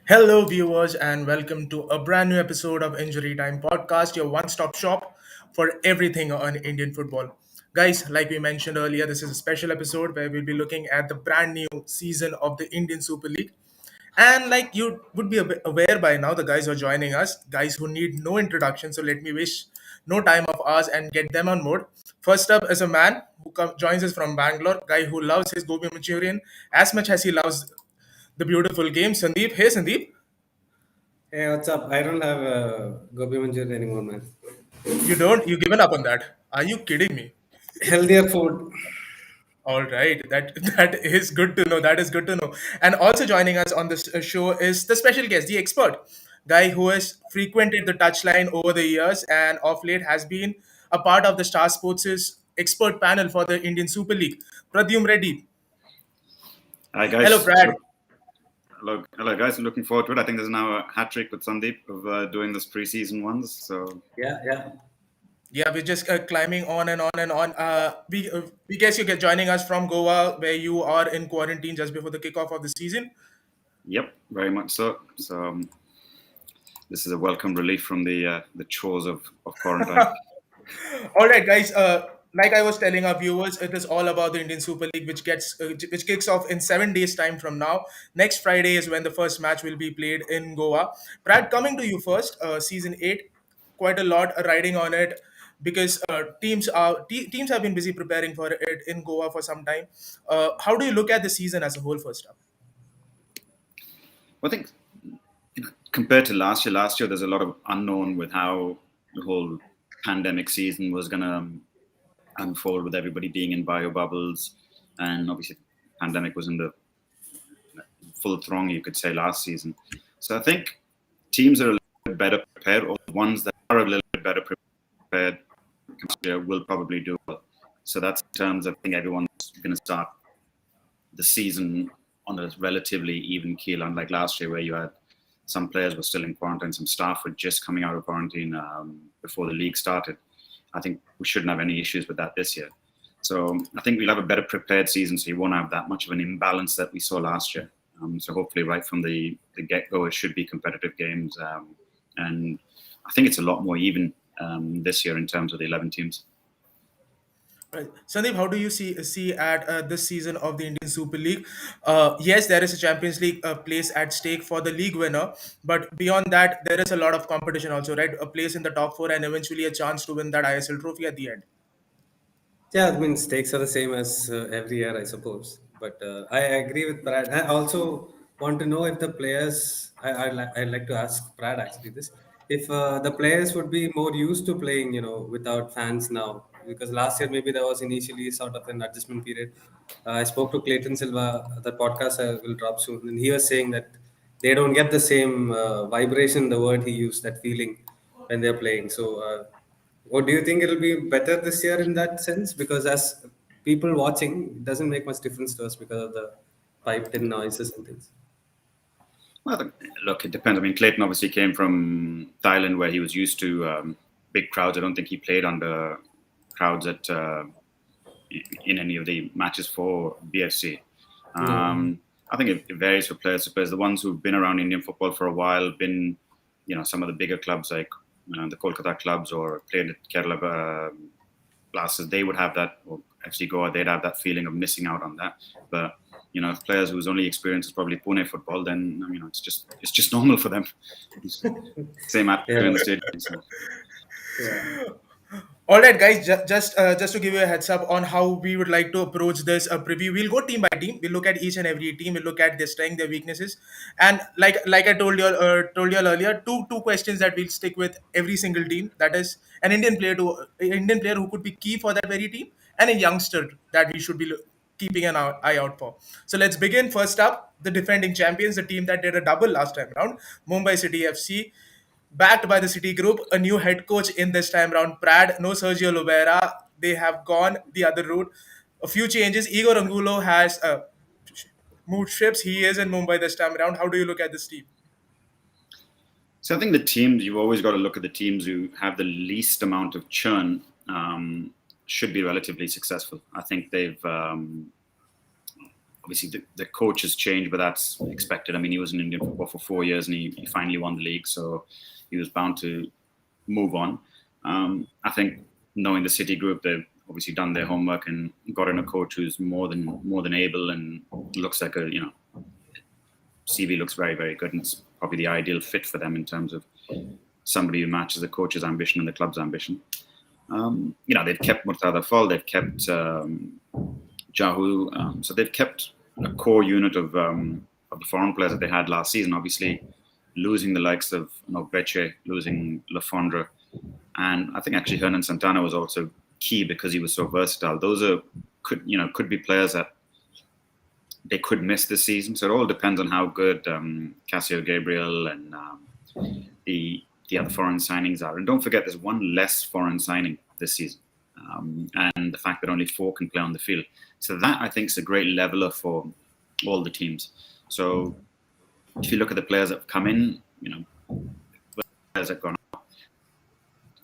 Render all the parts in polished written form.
Hello, viewers, and welcome to a brand new episode of Injury Time Podcast, your one stop shop for everything on Indian football. Guys, like we mentioned earlier, this is a special episode where we'll be looking at the brand new season of the Indian Super League. And like you would be aware by now, the guys who are joining us, guys who need no introduction. So let me wish no time of ours and get them on board. First up is a man who joins us from Bangalore, guy who loves his gobi Manchurian as much as he loves the beautiful game. Sandeep, hey Sandeep. Hey, what's up? I don't have gobi manchurian anymore, man. You don't? You given up on that? Are you kidding me? Healthier food. All right, that is good to know. That is good to know. And also joining us on this show is the special guest, the expert, guy who has frequented the touchline over the years and of late has been a part of the Star Sports' expert panel for the Indian Super League. Pradyum Reddy. Hi Hello, guys. Brad. Hello guys. I'm looking forward to it. I think there's now a hat trick with Sandeep of doing this preseason ones. So Yeah. Yeah, we're just climbing on and on and on. We guess you get joining us from Goa, where you are in quarantine just before the kickoff of the season. yep, very much so. So this is a welcome relief from the chores of quarantine. All right, guys. Like I was telling our viewers, it is all about the Indian Super League, which kicks off in 7 days' time from now. Next Friday is when the first match will be played in Goa. Brad, coming to you first. Season 8, quite a lot riding on it because teams have been busy preparing for it in Goa for some time. How do you look at the season as a whole? First up. I think compared to last year there's a lot of unknown with how the whole pandemic season was going to unfold with everybody being in bio bubbles, and obviously pandemic was in the full throng, you could say, last season. So I think teams are a little bit better prepared, or the ones that are a little bit better prepared will probably do well. So that's in terms of, I think everyone's going to start the season on a relatively even keel, unlike last year where you had some players were still in quarantine, some staff were just coming out of quarantine before the league started. I think we shouldn't have any issues with that this year. So I think we'll have a better prepared season, so you won't have that much of an imbalance that we saw last year. So hopefully right from the get-go, it should be competitive games. And I think it's a lot more even this year in terms of the 11 teams. Right. Sandeep, how do you see at this season of the Indian Super League? Yes, there is a Champions League place at stake for the league winner, but beyond that, there is a lot of competition also, right? A place in the top four and eventually a chance to win that ISL trophy at the end. Yeah, I mean, stakes are the same as every year, I suppose. But I agree with Brad. I also want to know if the players, I'd like to ask Brad actually this, if the players would be more used to playing, without fans now. Because last year, maybe there was initially sort of an adjustment period. I spoke to Clayton Silva, the podcast will drop soon, and he was saying that they don't get the same vibration, the word he used, that feeling when they're playing. So, or do you think it'll be better this year in that sense? Because as people watching, it doesn't make much difference to us because of the piped in noises and things. Well, look, it depends. I mean, Clayton obviously came from Thailand where he was used to big crowds. I don't think he played under crowds in any of the matches for BFC. No. I think it varies for players to players. The ones who've been around Indian football for a while, been, some of the bigger clubs like the Kolkata clubs or played at Kerala Blasters, they would have that, or FC Goa, they'd have that feeling of missing out on that. But if players whose only experience is probably Pune football, then it's just normal for them. Same atmosphere in Yeah. the stadium. So. Yeah. All right, guys. Just to give you a heads up on how we would like to approach this preview, we'll go team by team. We'll look at each and every team. We'll look at their strength, their weaknesses, and like I told you all earlier, two questions that we'll stick with every single team. That is an Indian player who could be key for that very team, and a youngster that we should be keeping an eye out for. So let's begin. First up, the defending champions, the team that did a double last time around, Mumbai City FC, backed by the City Group, a new head coach in this time round. Prad, no Sergio Lubera. They have gone the other route. A few changes. Igor Angulo has moved ships. He is in Mumbai this time around. How do you look at this team? So I think the teams, you've always got to look at the teams who have the least amount of churn should be relatively successful. I think they've obviously the coach has changed, but that's expected. I mean, he was in Indian football for 4 years and he finally won the league, so he was bound to move on. I think knowing the City group, they've obviously done their homework and got in a coach who's more than able and looks like a CV looks very, very good, and it's probably the ideal fit for them in terms of somebody who matches the coach's ambition and the club's ambition. They've kept Murtada Fall, they've kept Jahu, so they've kept a core unit of the foreign players that they had last season. Obviously, losing the likes of Beche, losing Lafondra, and I think actually Hernan Santana was also key because he was so versatile. Those could be players that they could miss this season. So it all depends on how good Casio Gabriel and the other foreign signings are. And don't forget, there's one less foreign signing this season, and the fact that only 4 can play on the field. So that, I think, is a great leveler for all the teams. So if you look at the players that have come in, players that have gone out,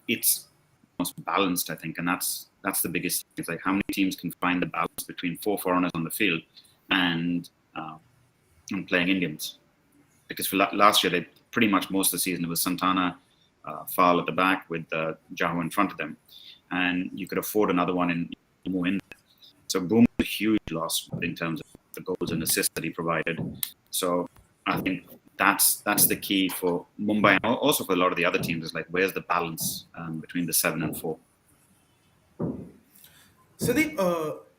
it's most balanced, I think, and that's the biggest thing. It's like how many teams can find the balance between 4 foreigners on the field and playing Indians. Because for last year, they pretty much most of the season it was Santana, Fal at the back with Jahu in front of them, and you could afford another one in Mohun. So Boom was a huge loss in terms of the goals and assists that he provided. So I think that's the key for Mumbai and also for a lot of the other teams. Is like, where's the balance between the 7 and 4? Sandeep,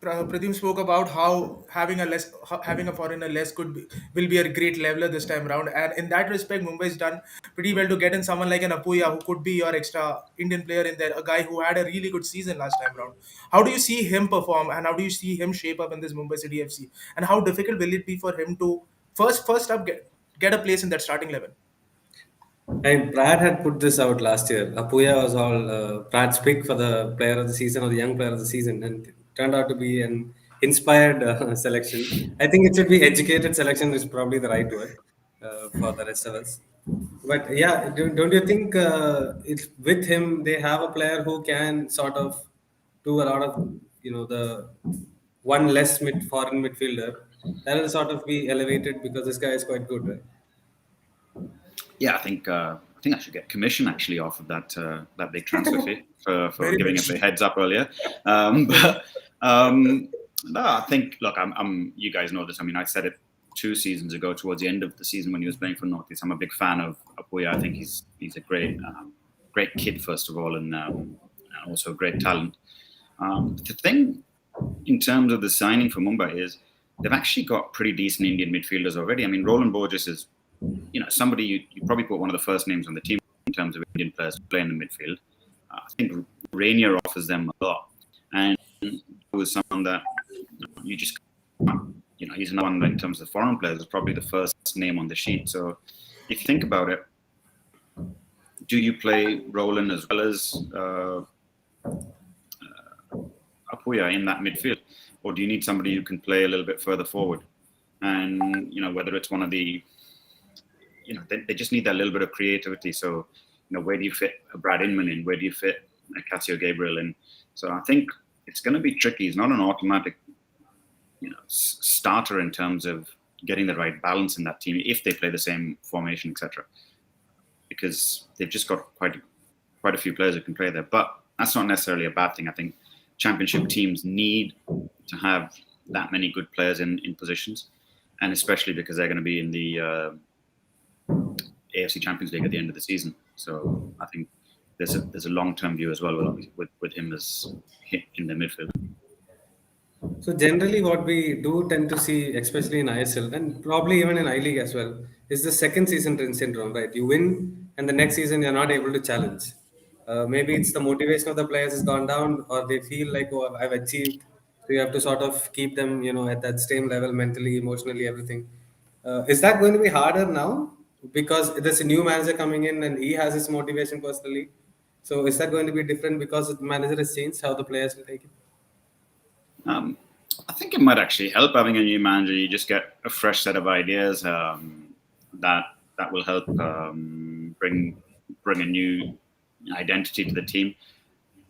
Pradyum spoke about how having a foreigner less will be a great leveler this time around, and in that respect, Mumbai's done pretty well to get in someone like an Apuya who could be your extra Indian player in there, a guy who had a really good season last time around. How do you see him perform, and how do you see him shape up in this Mumbai City FC, and how difficult will it be for him to first up get a place in that starting 11? And Brad had put this out last year. Apuya was all Brad's pick for the player of the season or the young player of the season, and it turned out to be an inspired selection. I think it should be educated selection is probably the right word for the rest of us. But yeah, don't you think it's with him they have a player who can sort of do a lot of the one less foreign midfielder that will sort of be elevated because this guy is quite good, right? Yeah, I should get commission actually off of that big transfer fee for Very giving big. us a heads up earlier. No, I think, look, you guys know this. I mean, I said it 2 seasons ago towards the end of the season when he was playing for Northeast. I'm a big fan of Apuya. I think he's a great kid first of all, and also a great talent. The thing in terms of the signing for Mumbai is they've actually got pretty decent Indian midfielders already. I mean, Roland Borges is somebody you probably put one of the first names on the team in terms of Indian players to play in the midfield. I think Rainier offers them a lot, and he was someone that you just he's another one in terms of foreign players is probably the first name on the sheet. So if you think about it, do you play Roland as well as Apuya in that midfield, or do you need somebody who can play a little bit further forward? And whether it's one of the they just need that little bit of creativity. So, where do you fit a Brad Inman in? Where do you fit a Casio Gabriel in? So I think it's going to be tricky. It's not an automatic, starter in terms of getting the right balance in that team if they play the same formation, etc. Because they've just got quite a few players who can play there. But that's not necessarily a bad thing. I think championship teams need to have that many good players in positions, and especially because they're going to be in the AFC Champions League at the end of the season. So I think there's a long-term view as well with him as in the midfield. So generally, what we do tend to see, especially in ISL and probably even in I League as well, is the second season syndrome. Right, you win, and the next season you're not able to challenge. Maybe it's the motivation of the players has gone down, or they feel like, oh, I've achieved. So you have to sort of keep them, at that same level mentally, emotionally, everything. Is that going to be harder now because there's a new manager coming in and he has his motivation personally? So is that going to be different because the manager has changed how the players will take it? I think it might actually help having a new manager. You just get a fresh set of ideas that will help bring a new identity to the team.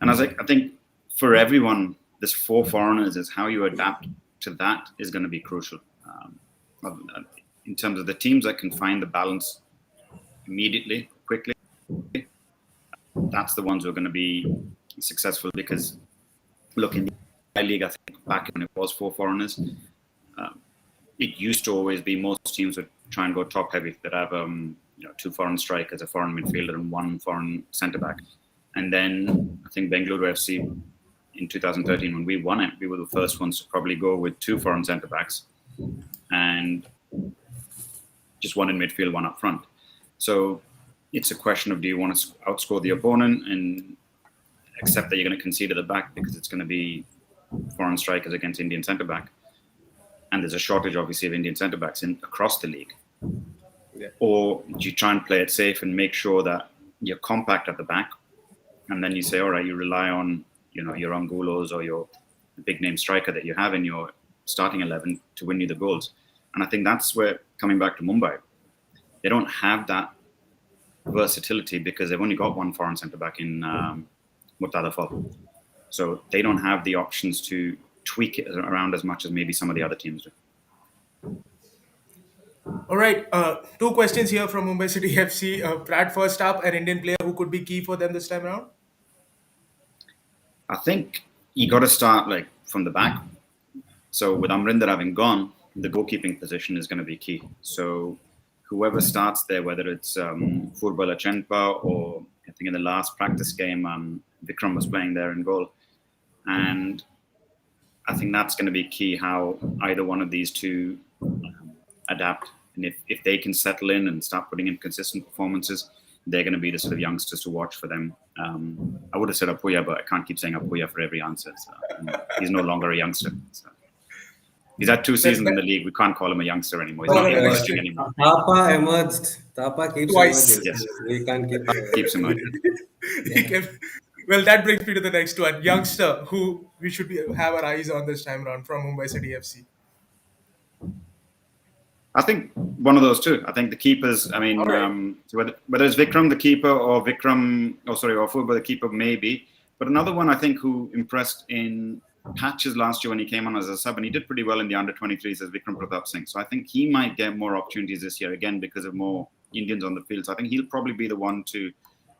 And I think for everyone, there's 4 foreigners is how you adapt to that is going to be crucial. In terms of the teams that can find the balance immediately, quickly, that's the ones who are going to be successful. Because look, in the league, I think back when it was 4 foreigners, it used to always be most teams would try and go top heavy. That have 2 foreign strikers, a foreign midfielder, and 1 foreign centre back. And then I think Bengaluru FC in 2013, when we won it, we were the first ones to probably go with 2 foreign centre backs and just 1 in midfield, 1 up front. So it's a question of, do you want to outscore the opponent and accept that you're going to concede at the back because it's going to be foreign strikers against Indian centre back, and there's a shortage obviously of Indian centre backs across the league. Yeah. Or do you try and play it safe and make sure that you're compact at the back, and then you say, all right, you rely on your Angulos or your big name striker that you have in your starting 11 to win you the goals. And I think that's where, coming back to Mumbai, they don't have that versatility because they've only got 1 foreign centre back in Murtada Fall. So they don't have the options to tweak it around as much as maybe some of the other teams do. All right, 2 questions here from Mumbai City FC. Pratt, first up, an Indian player who could be key for them this time around? I think you got to start from the back. So with Amrinder having gone, the goalkeeping position is going to be key. So whoever starts there, whether it's Furbala Chenpa or I think in the last practice game, Vikram was playing there in goal. And I think that's going to be key, how either one of these two adapt. And if they can settle in and start putting in consistent performances, they're going to be the sort of youngsters to watch for them. I would have said Apuya, but I can't keep saying Apuya for every answer. So, he's no longer a youngster. So. He's had 2 seasons in the league. We can't call him a youngster anymore. He's not emerging anymore. Tapa emerged. Tapa keeps Twice. emerging. Yes. We can't keep Keeps emerging. Well, that brings me to the next one. Youngster, who we should have our eyes on this time around from Mumbai City FC. I think one of those two. I think the keepers. I mean, right. So whether it's Vikram the keeper or Furba the keeper, maybe. But another one I think who impressed in patches last year when he came on as a sub, and he did pretty well in the under-23s, as Vikram Pratap Singh. So I think he might get more opportunities this year again because of more Indians on the field. So I think he'll probably be the one to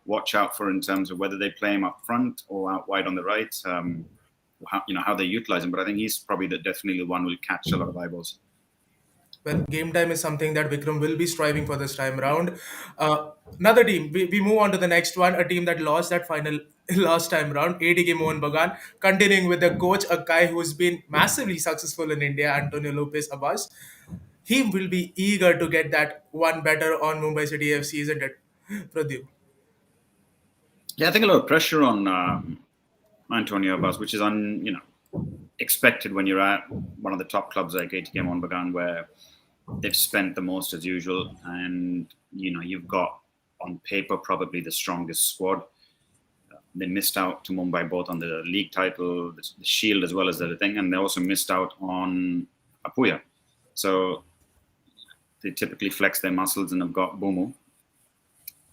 watch out for in terms of whether they play him up front or out wide on the right. How they utilize him. But I think he's probably definitely the one who will catch a lot of eyeballs. Well, game time is something that Vikram will be striving for this time round. Another team, we move on to the next one, a team that lost that final last time round, ADK Mohun Bagan, continuing with the coach, a guy who's been massively successful in India, Antonio Lopez Abbas. He will be eager to get that one better on Mumbai City FC, isn't it, Pradyum? Yeah, I think a lot of pressure on Antonio Abbas, which is expected when you're at one of the top clubs like ATK Mohun Bagan, where they've spent the most as usual, and you've got on paper probably the strongest squad. They missed out to Mumbai both on the league title, the shield, as well as the other thing, and they also missed out on Apuya. So they typically flex their muscles and have got Bumu.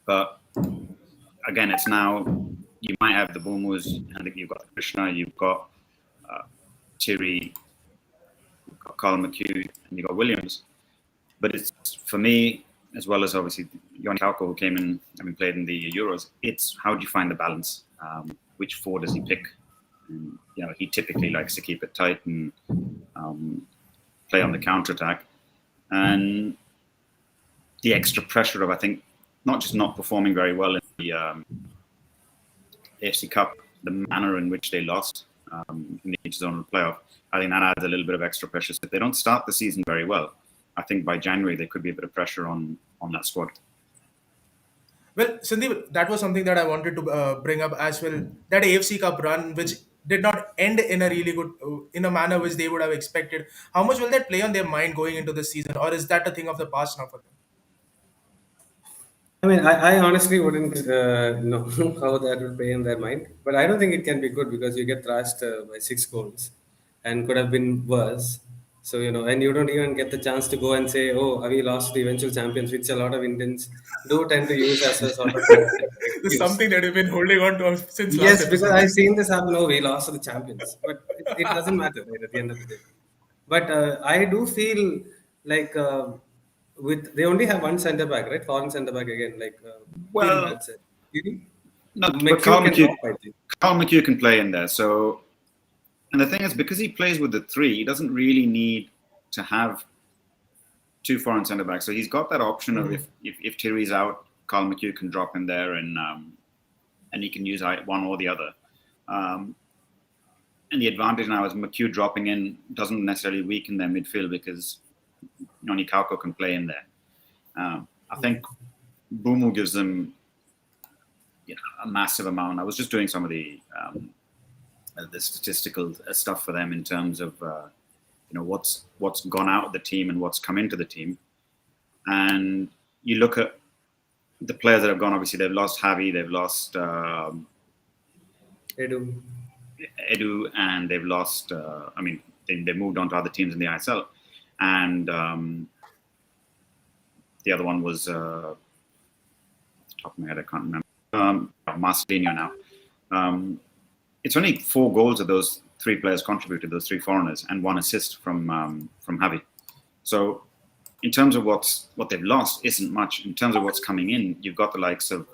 But again, it's now, you might have the Bumus. I think you've got Krishna, you've got Chiri, you've got Carl McHugh, and you've got Williams. But it's, for me, as well as obviously Yoni Kauko, who came in, played in the Euros, it's how do you find the balance? Which four does he pick? And, he typically likes to keep it tight and play on the counter-attack. And the extra pressure of, I think, not just not performing very well in the AFC Cup, the manner in which they lost in the zone playoff, I think that adds a little bit of extra pressure. So if they don't start the season very well, I think by January there could be a bit of pressure on that squad. Well, Sandeep, that was something that I wanted to bring up as well. That AFC Cup run, which did not end in a really good, in a manner which they would have expected. How much will that play on their mind going into the season, or is that a thing of the past now for them? I honestly wouldn't know how that would play in their mind. But I don't think it can be good because you get thrashed by 6 goals and could have been worse. So, and you don't even get the chance to go and say, oh, we lost to the eventual champions, which a lot of Indians do tend to use as a sort of This is excuse. something that you've been holding on to since last Yes, because episode. I've seen this happen. Oh, we lost to the champions. But it doesn't matter right, at the end of the day. But I do feel like with they only have one centre back, right? Foreign centre back again, like Well, that's it. Really? not, but McHugh can drop, I think. Carl McHugh can play in there. So, and the thing is, because he plays with the three, he doesn't really need to have two foreign centre backs. So he's got that option of if Thierry's out, Carl McHugh can drop in there and he can use one or the other. Um, and the advantage now is McHugh dropping in doesn't necessarily weaken their midfield because Noni Kauko can play in there. I think Bumu gives them a massive amount. I was just doing some of the statistical stuff for them in terms of what's gone out of the team and what's come into the team. And you look at the players that have gone. Obviously, they've lost Javi, they've lost Edu, and they've lost. They moved on to other teams in the ISL, and the other one was top of my head, I can't remember. Marcelino now. It's only 4 goals that those 3 players contributed, those 3 foreigners, and 1 assist from Javi. So, in terms of what they've lost, isn't much. In terms of what's coming in, you've got the likes of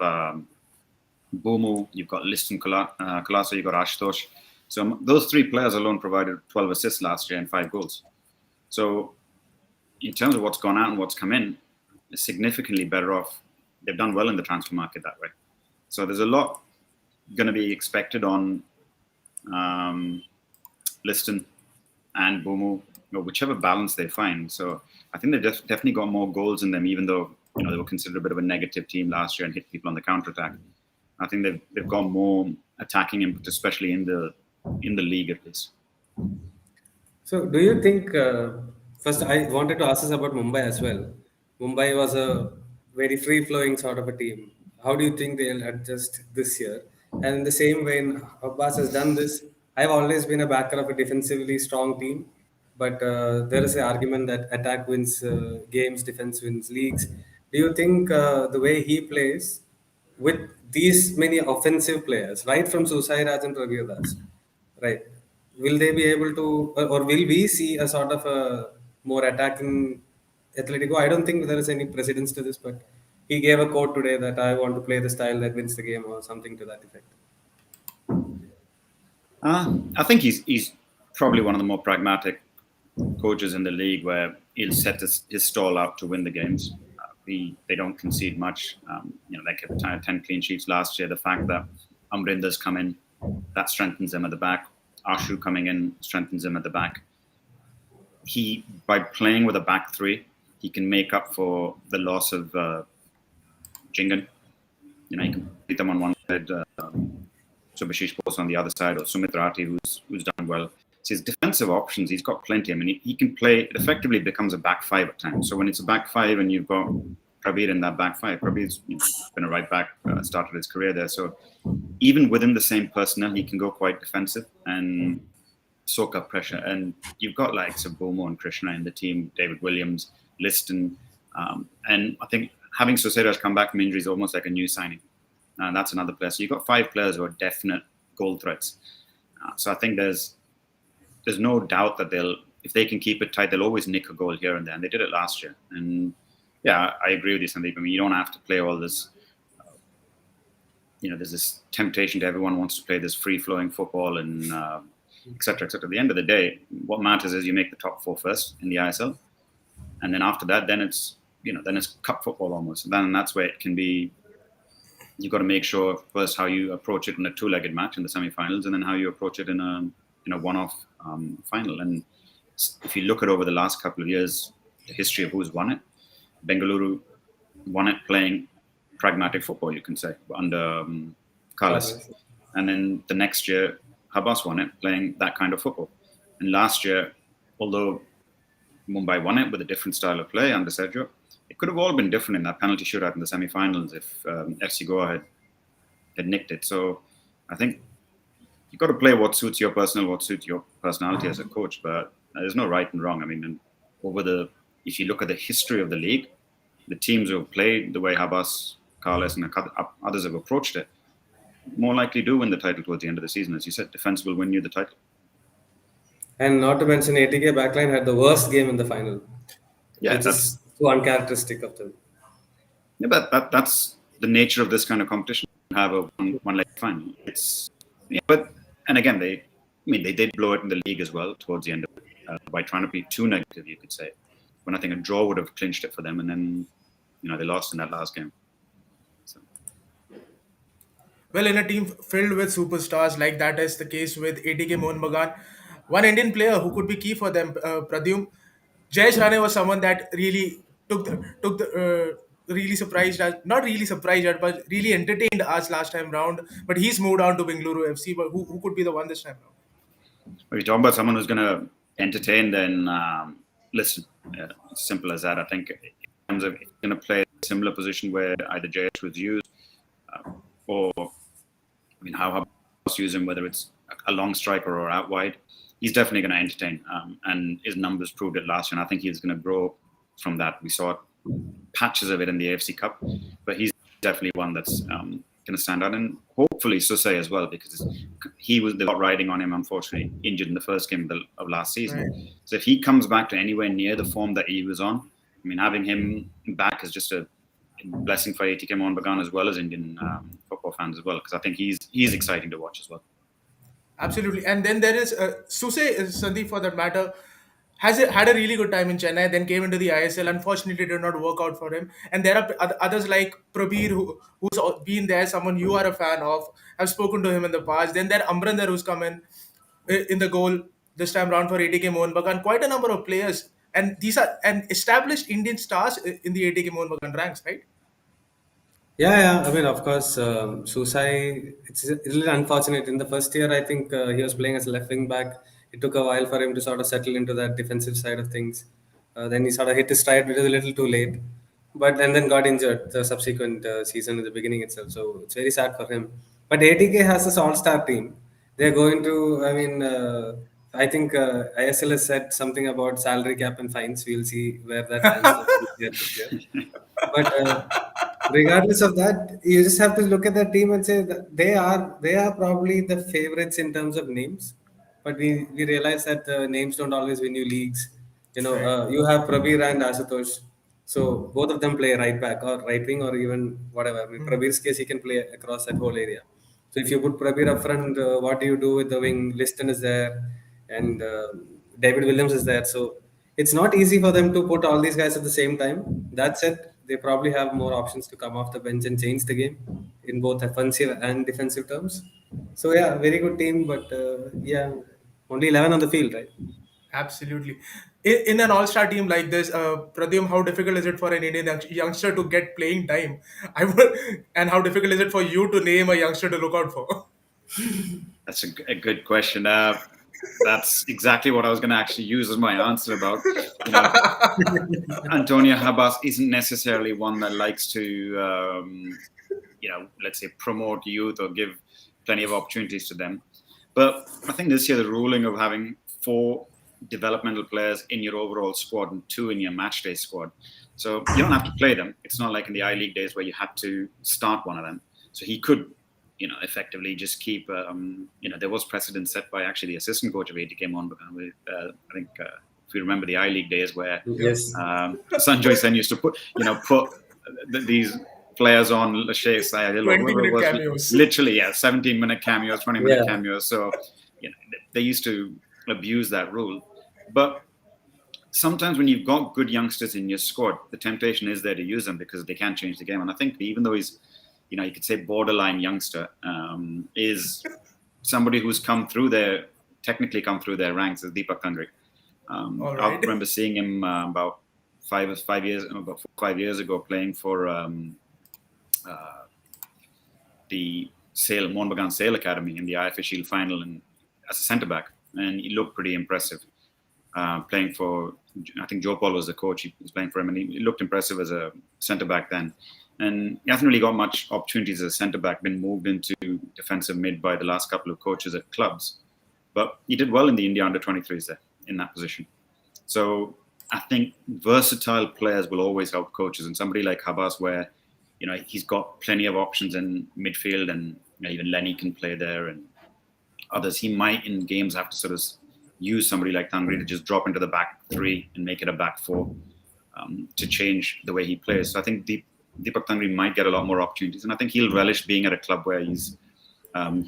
Bumu, you've got Liston Kalaso, you've got Ashutosh. So those 3 players alone provided 12 assists last year and 5 goals. So, in terms of what's gone out and what's come in, it's significantly better off. They've done well in the transfer market that way. So there's a lot going to be expected on Liston and Bumu, whichever balance they find. So I think they've definitely got more goals in them, even though they were considered a bit of a negative team last year and hit people on the counter-attack. I think they've got more attacking input, especially in the league at least. So, do you think? First, I wanted to ask us about Mumbai as well. Mumbai was a very free-flowing sort of a team. How do you think they'll adjust this year? And in the same way, Abbas has done this. I've always been a backer of a defensively strong team, but there is an argument that attack wins games, defense wins leagues. Do you think the way he plays with these many offensive players, right from Susai Raj and Ravi Das, right? Will they be able to, or will we see a sort of a more attacking Atletico? I don't think there is any precedence to this, but he gave a quote today that I want to play the style that wins the game or something to that effect. I think he's probably one of the more pragmatic coaches in the league, where he'll set his stall out to win the games. They don't concede much. They kept 10 clean sheets last year. The fact that Amrinder's come in, that strengthens them at the back. Ashu coming in strengthens him at the back. By playing with a back 3, he can make up for the loss of Jingan. He can beat them on one side, Subhashish Bose on the other side, or Sumit Rathi, who's done well. So his defensive options, he's got plenty. I mean, he can play. It effectively becomes a back 5 at times. So when it's a back 5 and you've got Prabir in that back 5, Prabir's been a right back, started his career there. So even within the same personnel, he can go quite defensive and soak up pressure. And you've got like Sabomo and Krishna in the team, David Williams, Liston. And I think having Soseras come back from injury is almost like a new signing. And that's another player. So you've got 5 players who are definite goal threats. So I think there's no doubt that if they can keep it tight, they'll always nick a goal here and there. And they did it last year. And yeah, I agree with you, Sandeep. I mean, you don't have to play all this. There's this temptation to everyone wants to play this free-flowing football and et cetera, et cetera. At the end of the day, what matters is you make the top 4 first in the ISL, and then after that, then it's cup football almost. And then that's where it can be. You've got to make sure first how you approach it in a 2-legged match in the semi-finals, and then how you approach it in a one-off final. And if you look at over the last couple of years, the history of who's won it, Bengaluru won it playing pragmatic football, you can say, under Carlos. And then the next year, Habas won it playing that kind of football. And last year, although Mumbai won it with a different style of play under Sergio, it could have all been different in that penalty shootout in the semi-finals if FC Goa had nicked it. So I think you've got to play what suits your personality as a coach, but there's no right and wrong. I mean, if you look at the history of the league, the teams who have played the way Habas, Carles, and others have approached it, more likely do win the title towards the end of the season. As you said, defense will win you the title. And not to mention, ATK backline had the worst game in the final, Yeah, which is so uncharacteristic of them. but that's the nature of this kind of competition. Have a one leg final. It's but and again they did blow it in the league as well towards the end of it by trying to be too negative, you could say. When I think a draw would have clinched it for them, and then they lost in that last game. So. Well, in a team filled with superstars, like that is the case with ATK Mohun Bagan, one Indian player who could be key for them, Pradyum, Jayesh Rane was someone that really really surprised us, not really surprised us, but really entertained us last time round. But he's moved on to Bengaluru FC. But who could be the one this time round? If you're talking about someone who's going to entertain, then listen. It's simple as that. I think in terms of if you're going to play a similar position where either JS was used, or how Habas use him, whether it's a long striker or out wide, he's definitely going to entertain. And his numbers proved it last year. And I think he's going to grow from that. We saw patches of it in the AFC Cup, but he's definitely one that's going to stand out, and hopefully Susay as well, because he was riding on him, unfortunately injured in the first game of last season. Right. So if he comes back to anywhere near the form that he was on, having him back is just a blessing for ATK Mohun Bagan as well as Indian football fans as well, because I think he's exciting to watch as well. Absolutely. And then there is Susay, Sandeep for that matter, had a really good time in Chennai, then came into the ISL. Unfortunately, did not work out for him. And there are others like Prabir, who's been there, someone you are a fan of. I've spoken to him in the past. Then there Amrinder, who's come in the goal this time round for ATK Mohun Bagan. Quite a number of players. And these are established Indian stars in the ATK Mohun Bagan ranks, right? Yeah. I mean, of course, Susai, it's a little unfortunate. In the first year, I think he was playing as a left wing back. It took a while for him to sort of settle into that defensive side of things. Then he sort of hit his stride, but it was a little too late. And then got injured the subsequent season in the beginning itself. So it's very sad for him. But ATK has this all-star team. They're going to, I think ISL has said something about salary cap and fines. We'll see where that lands for this year. But regardless of that, you just have to look at the team and say that they are probably the favorites in terms of names. But we realize that names don't always win you leagues. Right. You have Prabir and Asutosh, so both of them play right back or right wing or even whatever. Prabir's case, he can play across that whole area. So if you put Prabir up front, what do you do with the wing? Liston is there, and David Williams is there. So it's not easy for them to put all these guys at the same time. That said, they probably have more options to come off the bench and change the game in both offensive and defensive terms. So yeah, very good team, but only 11 on the field, right? Absolutely. In an all-star team like this, Pradyum, how difficult is it for an Indian youngster to get playing time? And how difficult is it for you to name a youngster to look out for? That's a good question. That's exactly what I was going to actually use as my answer about. Antonio Habas isn't necessarily one that likes to, let's say, promote youth or give plenty of opportunities to them. But I think this year the ruling of having 4 developmental players in your overall squad and 2 in your matchday squad, so you don't have to play them. It's not like in the I-League days where you had to start one of them. So he could, effectively just keep. There was precedent set by actually the assistant coach of ATK Mohun Bagan. I think if you remember the I-League days where Sanjoy Sen used to put these players on Lachey Sayadil, 20-minute cameos. Literally, 17-minute cameos, 20-minute cameos. So they used to abuse that rule. But sometimes when you've got good youngsters in your squad, the temptation is there to use them because they can change the game. And I think even though he's, you could say borderline youngster, is somebody who's technically come through their ranks as Deepak Tandri. Right. I remember seeing him about 5 years ago playing for the Mohun Bagan Sale Academy in the IFA Shield final and as a centre back, and he looked pretty impressive. Playing for, I think Joe Paul was the coach. He was playing for him, and he looked impressive as a centre back then. And he hasn't really got much opportunities as a centre back. Been moved into defensive mid by the last couple of coaches at clubs, but he did well in the India under-23s there in that position. So I think versatile players will always help coaches, and somebody like Habas, where he's got plenty of options in midfield, and even Lenny can play there, and others. He might in games have to sort of use somebody like Tangri to just drop into the back three and make it a back four, to change the way he plays. So I think Deepak Tangri might get a lot more opportunities, and I think he'll relish being at a club where he's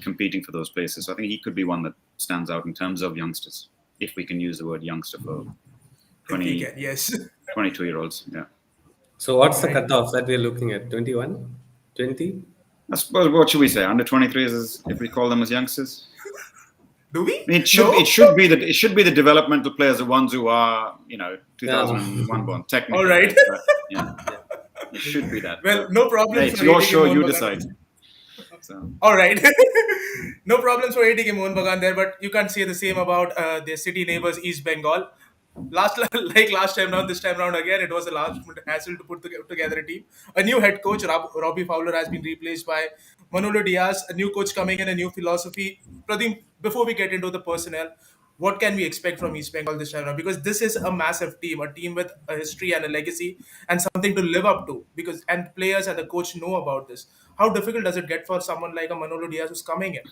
competing for those places. So I think he could be one that stands out in terms of youngsters, if we can use the word youngster for If we 20, can, yes. 22-year-olds. Yeah. So what's All the right. cutoff that we're looking at? 21? 20? I suppose, what should we say? Under 23s, if we call them as youngsters. Do we? It No. should be the developmental players, the ones who are, Yeah. 2001 born, All technically, right. right? But yeah, Yeah. it should be that. Well, But no hey, problems it's for your ATK show, Mohun you Bagan. decide. So All right. No problems for ATK Mohun Bagan there, but you can't say the same about their city neighbors, East Bengal. Like last time round, this time round again, it was a last minute hassle to put together a team. A new head coach, Robbie Fowler, has been replaced by Manolo Diaz. A new coach coming in, a new philosophy. Pradeep, before we get into the personnel, what can we expect from East Bengal this time around? Because this is a massive team, a team with a history and a legacy and something to live up to. Because and players and the coach know about this. How difficult does it get for someone like a Manolo Diaz who's coming in?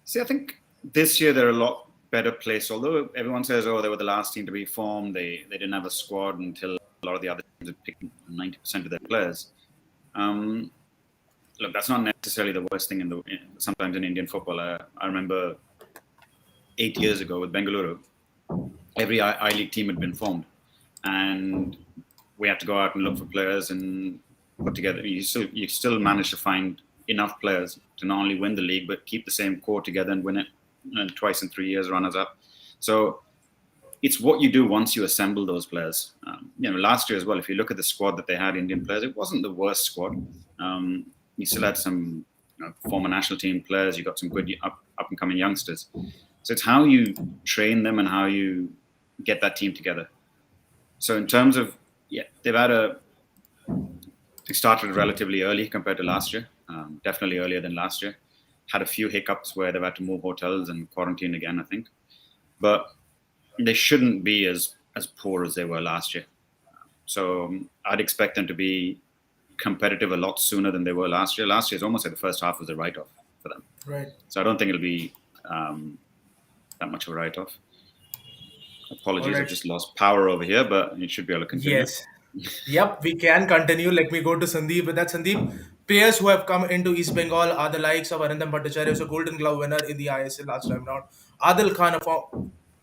see, I think this year they're a lot better placed. Although everyone says, oh, they were the last team to be formed, they didn't have a squad until a lot of the other teams had picked 90% of their players. Look, that's not necessarily the worst thing sometimes in Indian football. I remember 8 years ago with Bengaluru, every I League team had been formed, and we had to go out and look for players and put together. You still manage to find enough players to not only win the league but keep the same core together and win it, and twice in 3 years, runners up. So it's what you do once you assemble those players. Last year as well, if you look at the squad that they had, Indian players, it wasn't the worst squad. You still had some former national team players. You got some good up and coming youngsters. So it's how you train them and how you get that team together. So in terms of, they started relatively early compared to last year. Definitely earlier than last year. Had a few hiccups where they've had to move hotels and quarantine again, I think. But they shouldn't be as poor as they were last year. So I'd expect them to be competitive a lot sooner than they were last year. Last year is almost like the first half was a write-off for them. Right. So I don't think it'll be that much of a write-off. Apologies, Alright. I've just lost power over here, but it should be able to continue. Yes. Yep, we can continue. Let me go to Sandeep with that. Sandeep, players who have come into East Bengal are the likes of Arindam Bhattacharya, who's a Golden Glove winner in the ISL last time round. Adil Khan,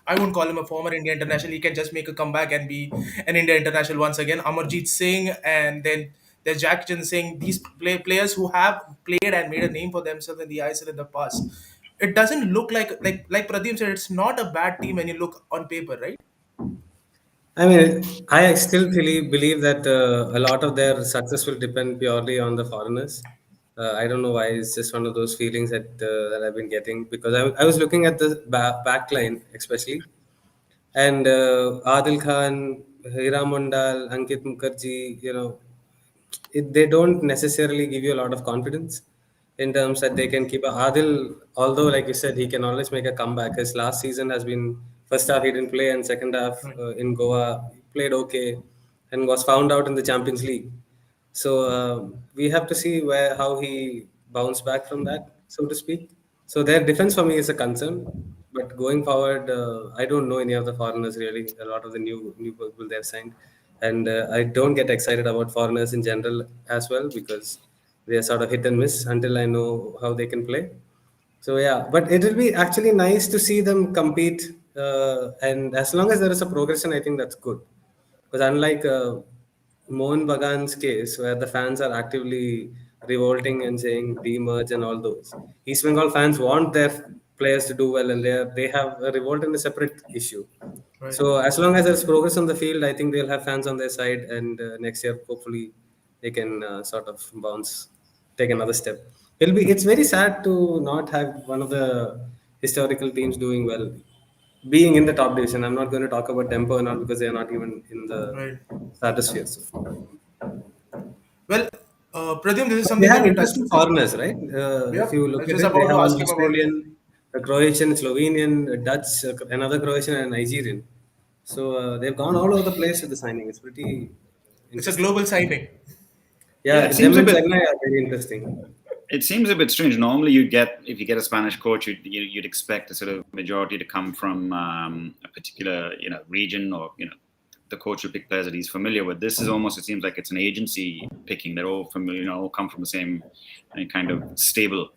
I won't call him a former India international. He can just make a comeback and be an India international once again. Amarjeet Singh, and then there's Jackson Singh. These players who have played and made a name for themselves in the ISL in the past. It doesn't look like Pradeep said. It's not a bad team when you look on paper, right? I mean, I still really believe that a lot of their success will depend purely on the foreigners. I don't know why. It's just one of those feelings that I've been getting because I was looking at the back line, especially, and Adil Khan, Hira Mondal, Ankit Mukherjee, they don't necessarily give you a lot of confidence in terms that they can keep Adil, although like you said, he can always make a comeback. His last season has been first half he didn't play and second half Right. in Goa he played okay and was found out in the Champions League. So we have to see how he bounced back from that, so to speak. So their defense for me is a concern. But going forward, I don't know any of the foreigners really. A lot of the new people they've signed, and I don't get excited about foreigners in general as well because they are sort of hit and miss until I know how they can play. So yeah, but it will be actually nice to see them compete, and as long as there is a progression, I think that's good. Because unlike Mohun Bagan's case, where the fans are actively revolting and saying demerge and all those, East Bengal fans want their players to do well, and they have a revolt in a separate issue. Right. So as long as there's progress on the field, I think they'll have fans on their side, and next year hopefully they can sort of bounce, take another step. It's very sad to not have one of the historical teams doing well, being in the top division. I'm not going to talk about Tempo and all because they are not even in the Right. stratosphere. So. Well, Pradyum, this is They something have that you touched interesting upon. foreigners, right? If Yep, you I look was at just it, they about have to an ask him about it. Australian, a Croatian, Slovenian, a Dutch, another Croatian, and a Nigerian. So they've gone all over the place with the signing. It's pretty It's a interesting. global signing. Yeah, Yeah, it them seems a and bit. Chennai are very interesting. It seems a bit strange. Normally, you'd get if you get a Spanish coach, you'd expect a sort of majority to come from a particular region, or the coach will pick players that he's familiar with. This is almost, it seems like it's an agency picking. They're all familiar, all come from the same kind of stable,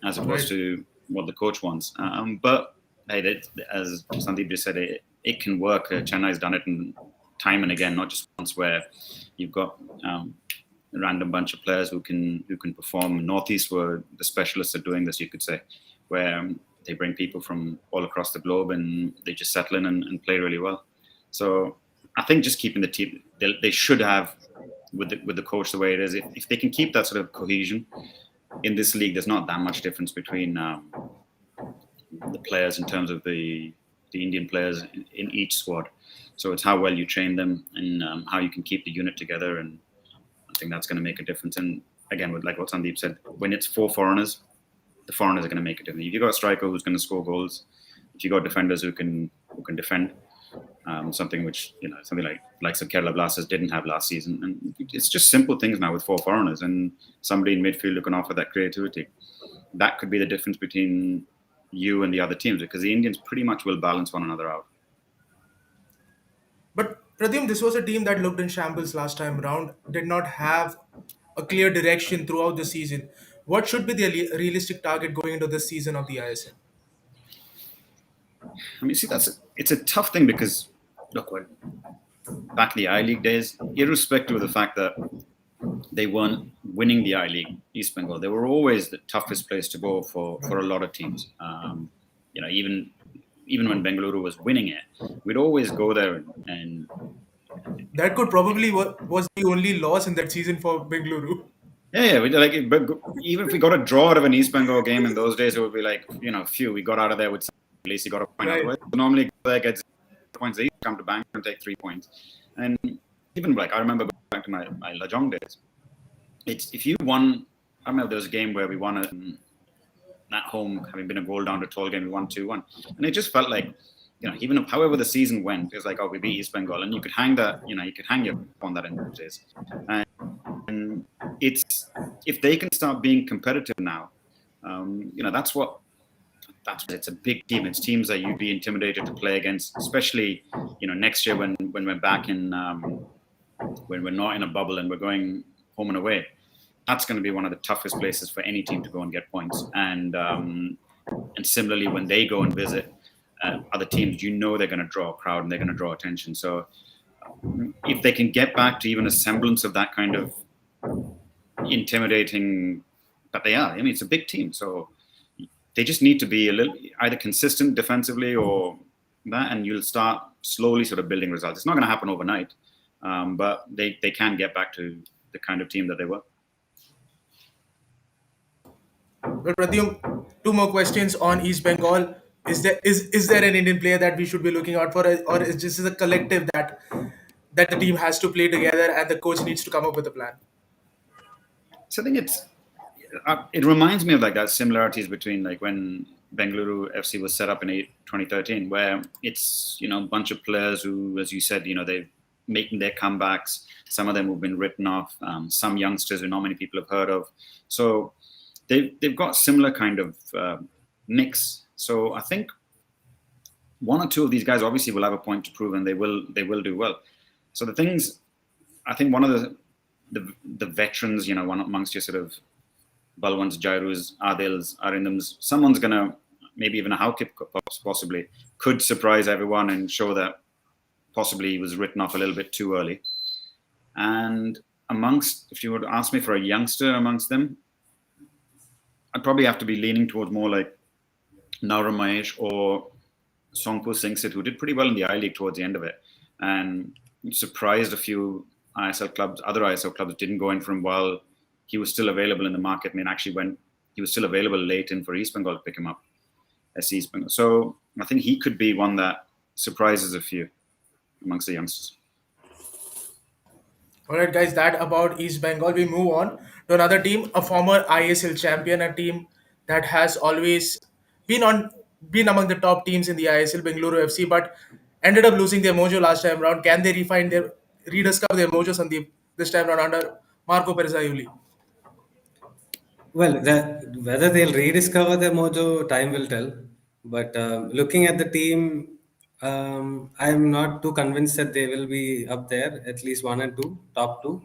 as All opposed right. to what the coach wants. But hey, as Sandeep just said, it can work. Chennai's done it time and again, not just once, where you've got a random bunch of players who can perform. Northeast were the specialists at doing this, you could say, where they bring people from all across the globe and they just settle in and play really well. So I think just keeping the team, they should have, with the coach the way it is, if they can keep that sort of cohesion in this league, there's not that much difference between the players in terms of the Indian players in each squad. So it's how well you train them and how you can keep the unit together, and I think that's going to make a difference. And again, with like what Sandeep said, when it's 4 foreigners, the foreigners are going to make a difference. If you've got a striker who's going to score goals, if you've got defenders who can defend, something which something like some Kerala Blasters didn't have last season, and it's just simple things now with 4 foreigners and somebody in midfield who can offer that creativity. That could be the difference between you and the other teams, because the Indians pretty much will balance one another out. But Pradyum, this was a team that looked in shambles last time round, did not have a clear direction throughout the season. What should be the realistic target going into this season of the ISL? I mean, see, it's a tough thing because look, back in the I League days, irrespective of the fact that they weren't winning the I League, East Bengal, they were always the toughest place to go for a lot of teams. Even when Bengaluru was winning it, we'd always go there and That could probably was the only loss in that season for Bengaluru. yeah, but even if we got a draw out of an East Bengal game in those days, it would be like, phew, we got out of there with at least you got a point out of Right. it. Normally, there gets points, they come to Bangalore and take 3 points. And even like, I remember going back to my Lajong days. It's if you won, I remember there was a game where we won at home, having been a goal down to 12 game, we won 2-1. And it just felt like, even however the season went, it was like, oh, we beat East Bengal. And you could hang that, you could hang your on that in those days. And it's, if they can start being competitive now, that's it's a big team. It's teams that you'd be intimidated to play against, especially next year when we're back in when we're not in a bubble and we're going home and away. That's going to be one of the toughest places for any team to go and get points. And similarly, when they go and visit other teams, they're going to draw a crowd and they're going to draw attention. So if they can get back to even a semblance of that kind of intimidating, but they are. I mean, it's a big team, so they just need to be a little either consistent defensively or that, and you'll start slowly sort of building results. It's not going to happen overnight, but they can get back to the kind of team that they were. Well, Pradyum, two more questions on East Bengal. Is there an Indian player that we should be looking out for, or is this a collective that the team has to play together and the coach needs to come up with a plan? So I think it reminds me of like that similarities between like when Bengaluru FC was set up in 2013, where it's a bunch of players who, as you said, they're making their comebacks. Some of them have been written off. Some youngsters who not many people have heard of. So they've got similar kind of mix. So I think one or two of these guys obviously will have a point to prove, and they will do well. So the things, I think one of the veterans, one amongst your sort of Balwans, Jairus, Adils, Arindams, someone's gonna, maybe even a Haukip possibly, could surprise everyone and show that possibly he was written off a little bit too early. And if you were to ask me for a youngster amongst them, I'd probably have to be leaning towards more like Nauram Mahesh or Songpur Singsit, who did pretty well in the I League towards the end of it, and surprised a few other ISL clubs didn't go in for him while he was still available in the market, and then actually he was still available late in for East Bengal to pick him up as East Bengal. So I think he could be one that surprises a few amongst the youngsters. All right, guys, that about East Bengal. We move on to another team, a former ISL champion, a team that has always been on been among the top teams in the ISL, Bengaluru FC, but ended up losing their mojo last time round. Can they rediscover their mojo, Sandeep, this time round under Marco Perzaioli? Well, whether they'll rediscover their mojo, time will tell. But looking at the team, I'm not too convinced that they will be up there, at least one and two, top two.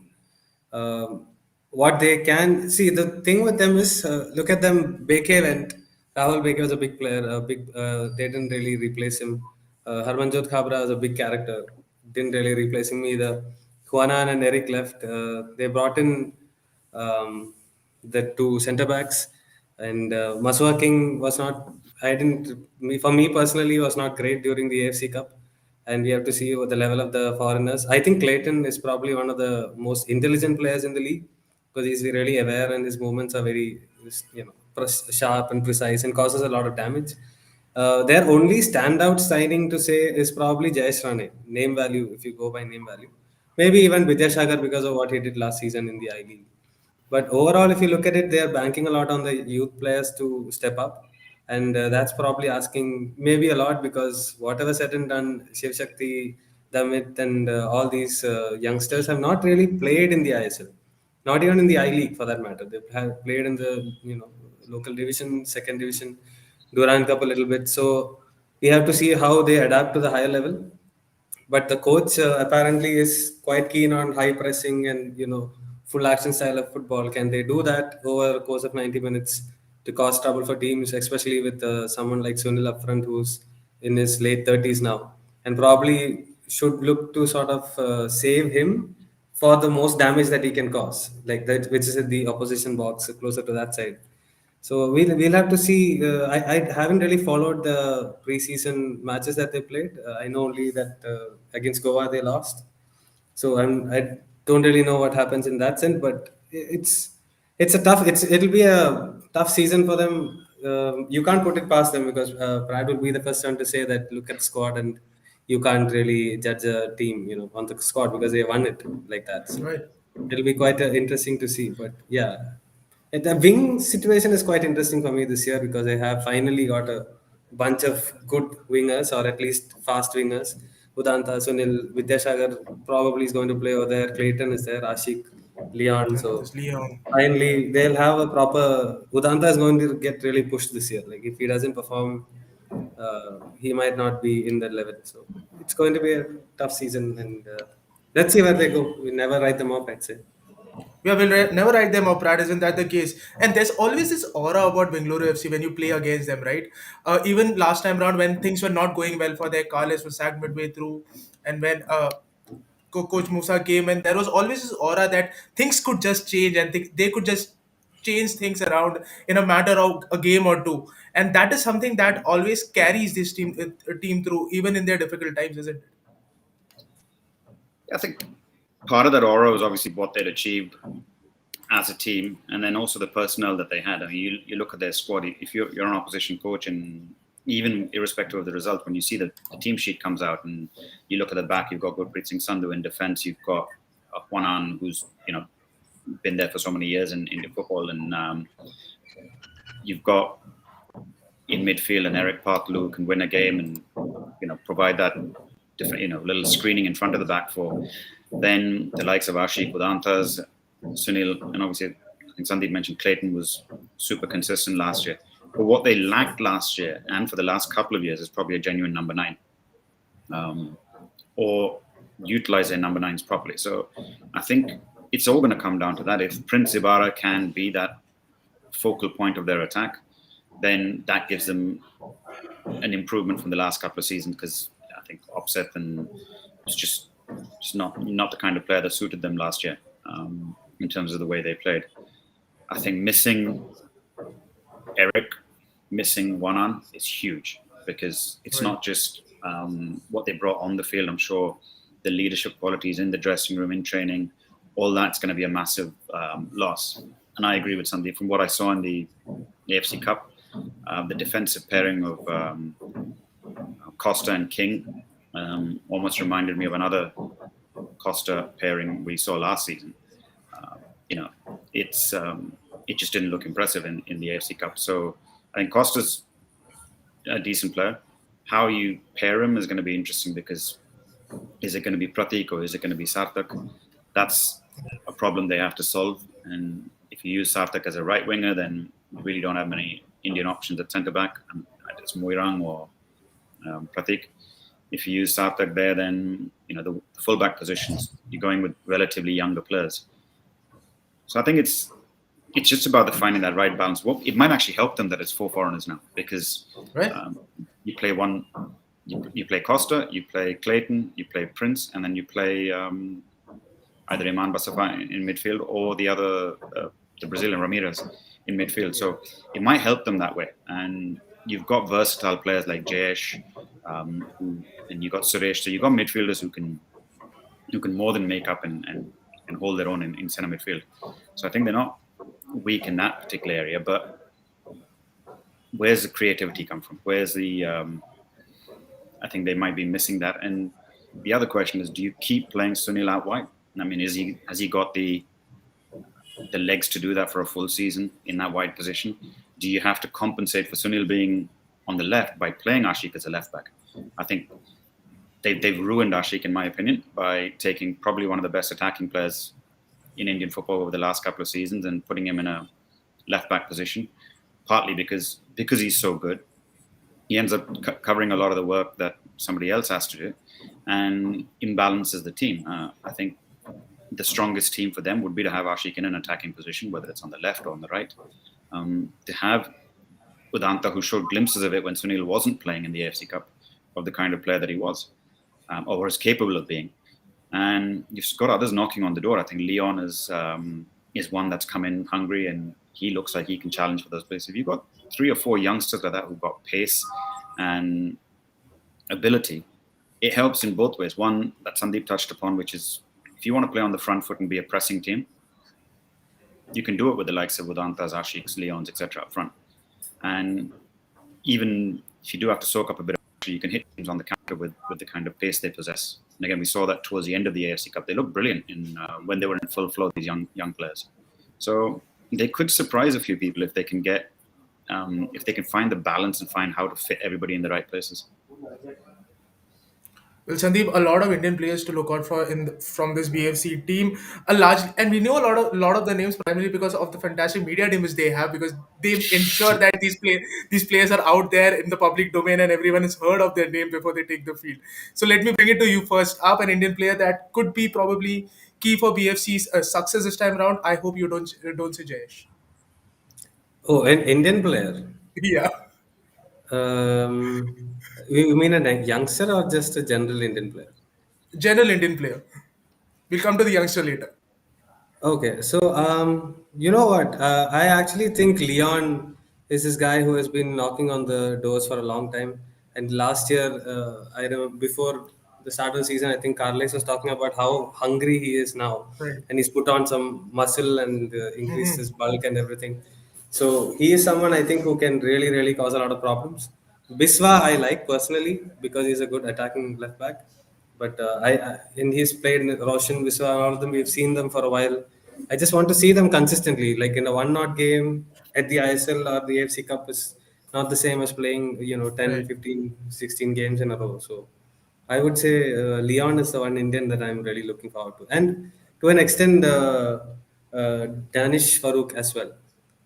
Um, what they can see, the thing with them is, look at them. Beke went. Rahul Beke was a big player. A big. They didn't really replace him. Harmanjot Khabra was a big character. Didn't really replace him either. Juanan and Eric left. They brought in um, the two centre backs, and Masua King was not. I didn't. For me personally, was not great during the AFC Cup, and we have to see what the level of the foreigners. I think Clayton is probably one of the most intelligent players in the league because he's really aware and his movements are very, sharp and precise and causes a lot of damage. Their only standout signing to say is probably Jayesh Rane, name value, if you go by name value. Maybe even Vidyasagar because of what he did last season in the I League. But overall, if you look at it, they are banking a lot on the youth players to step up. And that's probably asking maybe a lot because whatever said and done, Shiv Shakti, Damit, and all these youngsters have not really played in the ISL, not even in the I League for that matter. They have played in the local division, second division, Duran Cup a little bit. So we have to see how they adapt to the higher level. But the coach apparently is quite keen on high pressing and full action style of football. Can they do that over a course of 90 minutes to cause trouble for teams, especially with someone like Sunil up front who's in his late 30s now and probably should look to sort of save him for the most damage that he can cause, like that, which is at the opposition box closer to that side. So we'll have to see. I haven't really followed the preseason matches that they played. I know only that against Goa they lost. So I don't really know what happens in that sense. But it's a tough. It'll be a tough season for them. You can't put it past them because Brad will be the first one to say that look at the squad and you can't really judge a team on the squad because they won it like that. So Right. it'll be quite interesting to see. But yeah, the wing situation is quite interesting for me this year because I have finally got a bunch of good wingers or at least fast wingers. Udanta, Sunil, Vidyasagar probably is going to play over there. Clayton is there, Ashik, Leon. And So this Leon. finally they'll have a proper. Udanta is going to get really pushed this year. Like if he doesn't perform, he might not be in that level. So it's going to be a tough season, and let's see where they go. We never write them off, I'd say. Yeah, we'll never write them up, Brad. Isn't that the case? And there's always this aura about Bengaluru FC when you play against them, right? Even last time round when things were not going well for their Carles was sacked midway through, and when Coach Musa came, and there was always this aura that things could just change and they could just change things around in a matter of a game or two, and that is something that always carries this team through even in their difficult times, isn't it? I think part of that aura was obviously what they'd achieved as a team, and then also the personnel that they had. I mean, you look at their squad. If you're an opposition coach, and even irrespective of the result, when you see the team sheet comes out, and you look at the back, you've got Gurpreet Singh Sandhu in defence. You've got Juanan, who's been there for so many years in Indian football, and you've got in midfield and Eric Parklu who can win a game and provide that different little screening in front of the back four. Then the likes of Ashik Udantas, Sunil, and obviously I think Sandeep mentioned Clayton was super consistent last year. But what they lacked last year and for the last couple of years is probably a genuine number nine, or utilize their number nines properly. So I think it's all going to come down to that. If Prince Ibarra can be that focal point of their attack, then that gives them an improvement from the last couple of seasons, because I think Opseth and was just not the kind of player that suited them last year in terms of the way they played. I think missing Eric, missing Wanan is huge, because it's Right. not just what they brought on the field. I'm sure the leadership qualities in the dressing room, in training, all that's going to be a massive loss. And I agree with Sandeep. From what I saw in the AFC Cup, the defensive pairing of Costa and King almost reminded me of another Costa pairing we saw last season. It's it just didn't look impressive in the AFC Cup. So I think Costa's a decent player. How you pair him is going to be interesting, because is it going to be Pratik or is it going to be Sarthak? That's a problem they have to solve. And if If you use Sarthak as a right winger, then you really don't have many Indian options at centre back. It's Moirang or Pratik. If you use Sarthak there, then the fullback positions you're going with relatively younger players. So I think it's just about finding that right balance. Well, it might actually help them that it's 4 foreigners now, because Right. you play you play Costa, you play Clayton, you play Prince, and then you play either Iman Basafa in midfield or the Brazilian Ramirez in midfield. So it might help them that way. And you've got versatile players like Jayesh, and you've got Suresh. So you've got midfielders who can more than make up and hold their own in centre midfield. So I think they're not weak in that particular area, but where's the creativity come from? Where's the I think they might be missing that. And the other question is, do you keep playing Sunil out wide? I mean, has he got the legs to do that for a full season in that wide position? Do you have to compensate for Sunil being on the left by playing Ashik as a left back? I think they've ruined Ashik, in my opinion, by taking probably one of the best attacking players in Indian football over the last couple of seasons and putting him in a left back position, partly because he's so good. He ends up covering a lot of the work that somebody else has to do and imbalances the team. I think the strongest team for them would be to have Ashik in an attacking position, whether it's on the left or on the right. To have Udanta, who showed glimpses of it when Sunil wasn't playing in the AFC Cup, of the kind of player that he was, or was capable of being. And you've got others knocking on the door. I think Leon is one that's come in hungry, and he looks like he can challenge for those places. If you've got 3 or 4 youngsters like that who've got pace and ability, it helps in both ways. One that Sandeep touched upon, which is, if you want to play on the front foot and be a pressing team, you can do it with the likes of Udantas, Ashiks, Leons, etc. up front. And even if you do have to soak up a bit of pressure, you can hit teams on the counter with the kind of pace they possess. And again, we saw that towards the end of the AFC Cup. They looked brilliant when they were in full flow, these young players. So they could surprise a few people if they can find the balance and find how to fit everybody in the right places. Well, Sandeep, a lot of Indian players to look out for from this BFC team. And we know a lot of the names primarily because of the fantastic media teams they have, because they ensure that these players are out there in the public domain and everyone has heard of their name before they take the field. So let me bring it to you first up, an Indian player that could be probably key for BFC's success this time around. I hope you don't say Jayesh. Oh, an Indian player. Yeah, Um, you mean a youngster or just a general Indian player? general Indian player. We'll come to the youngster later. Okay, so you know what? I actually think Leon is this guy who has been knocking on the doors for a long time. And last year, I remember before the start of the season, I think Carles was talking about how hungry he is now, Right. and he's put on some muscle and increased his bulk and everything. So he is someone I think who can really, really cause a lot of problems. Biswa I like personally because he's a good attacking left back. But and he's played Roshan, Viswa, all of them. We've seen them for a while. I just want to see them consistently, like in a one-not game at the ISL or the AFC Cup is not the same as playing, 10, Right. 15, 16 games in a row. So I would say Leon is the one Indian that I'm really looking forward to, and to an extent, Danish Farouk as well,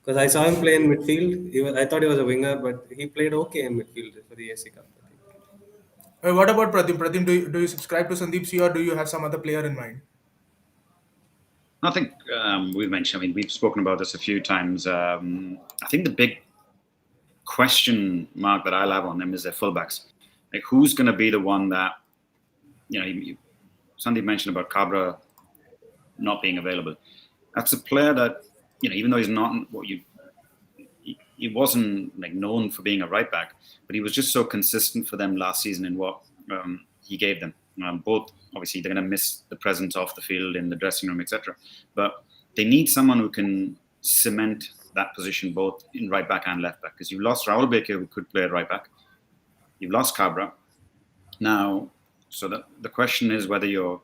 because I saw him play in midfield. I thought he was a winger, but he played okay in midfield for the AFC Cup, I think. What about Pradyum? Pradyum, do you subscribe to Sandeep C, or do you have some other player in mind? I think we've mentioned, I mean, we've spoken about this a few times. I think the big question mark that I'll have on them is their fullbacks. Like, who's going to be the one that, Sandeep mentioned about Cabra not being available. That's a player that, even though he's not what he wasn't like known for being a right back, but he was just so consistent for them last season in what he gave them. Both, obviously, they're going to miss the presence off the field in the dressing room, etc. But they need someone who can cement that position both in right back and left back. Because you've lost Raul Baker, who could play at right back. You've lost Cabra. Now, so the question is whether you're,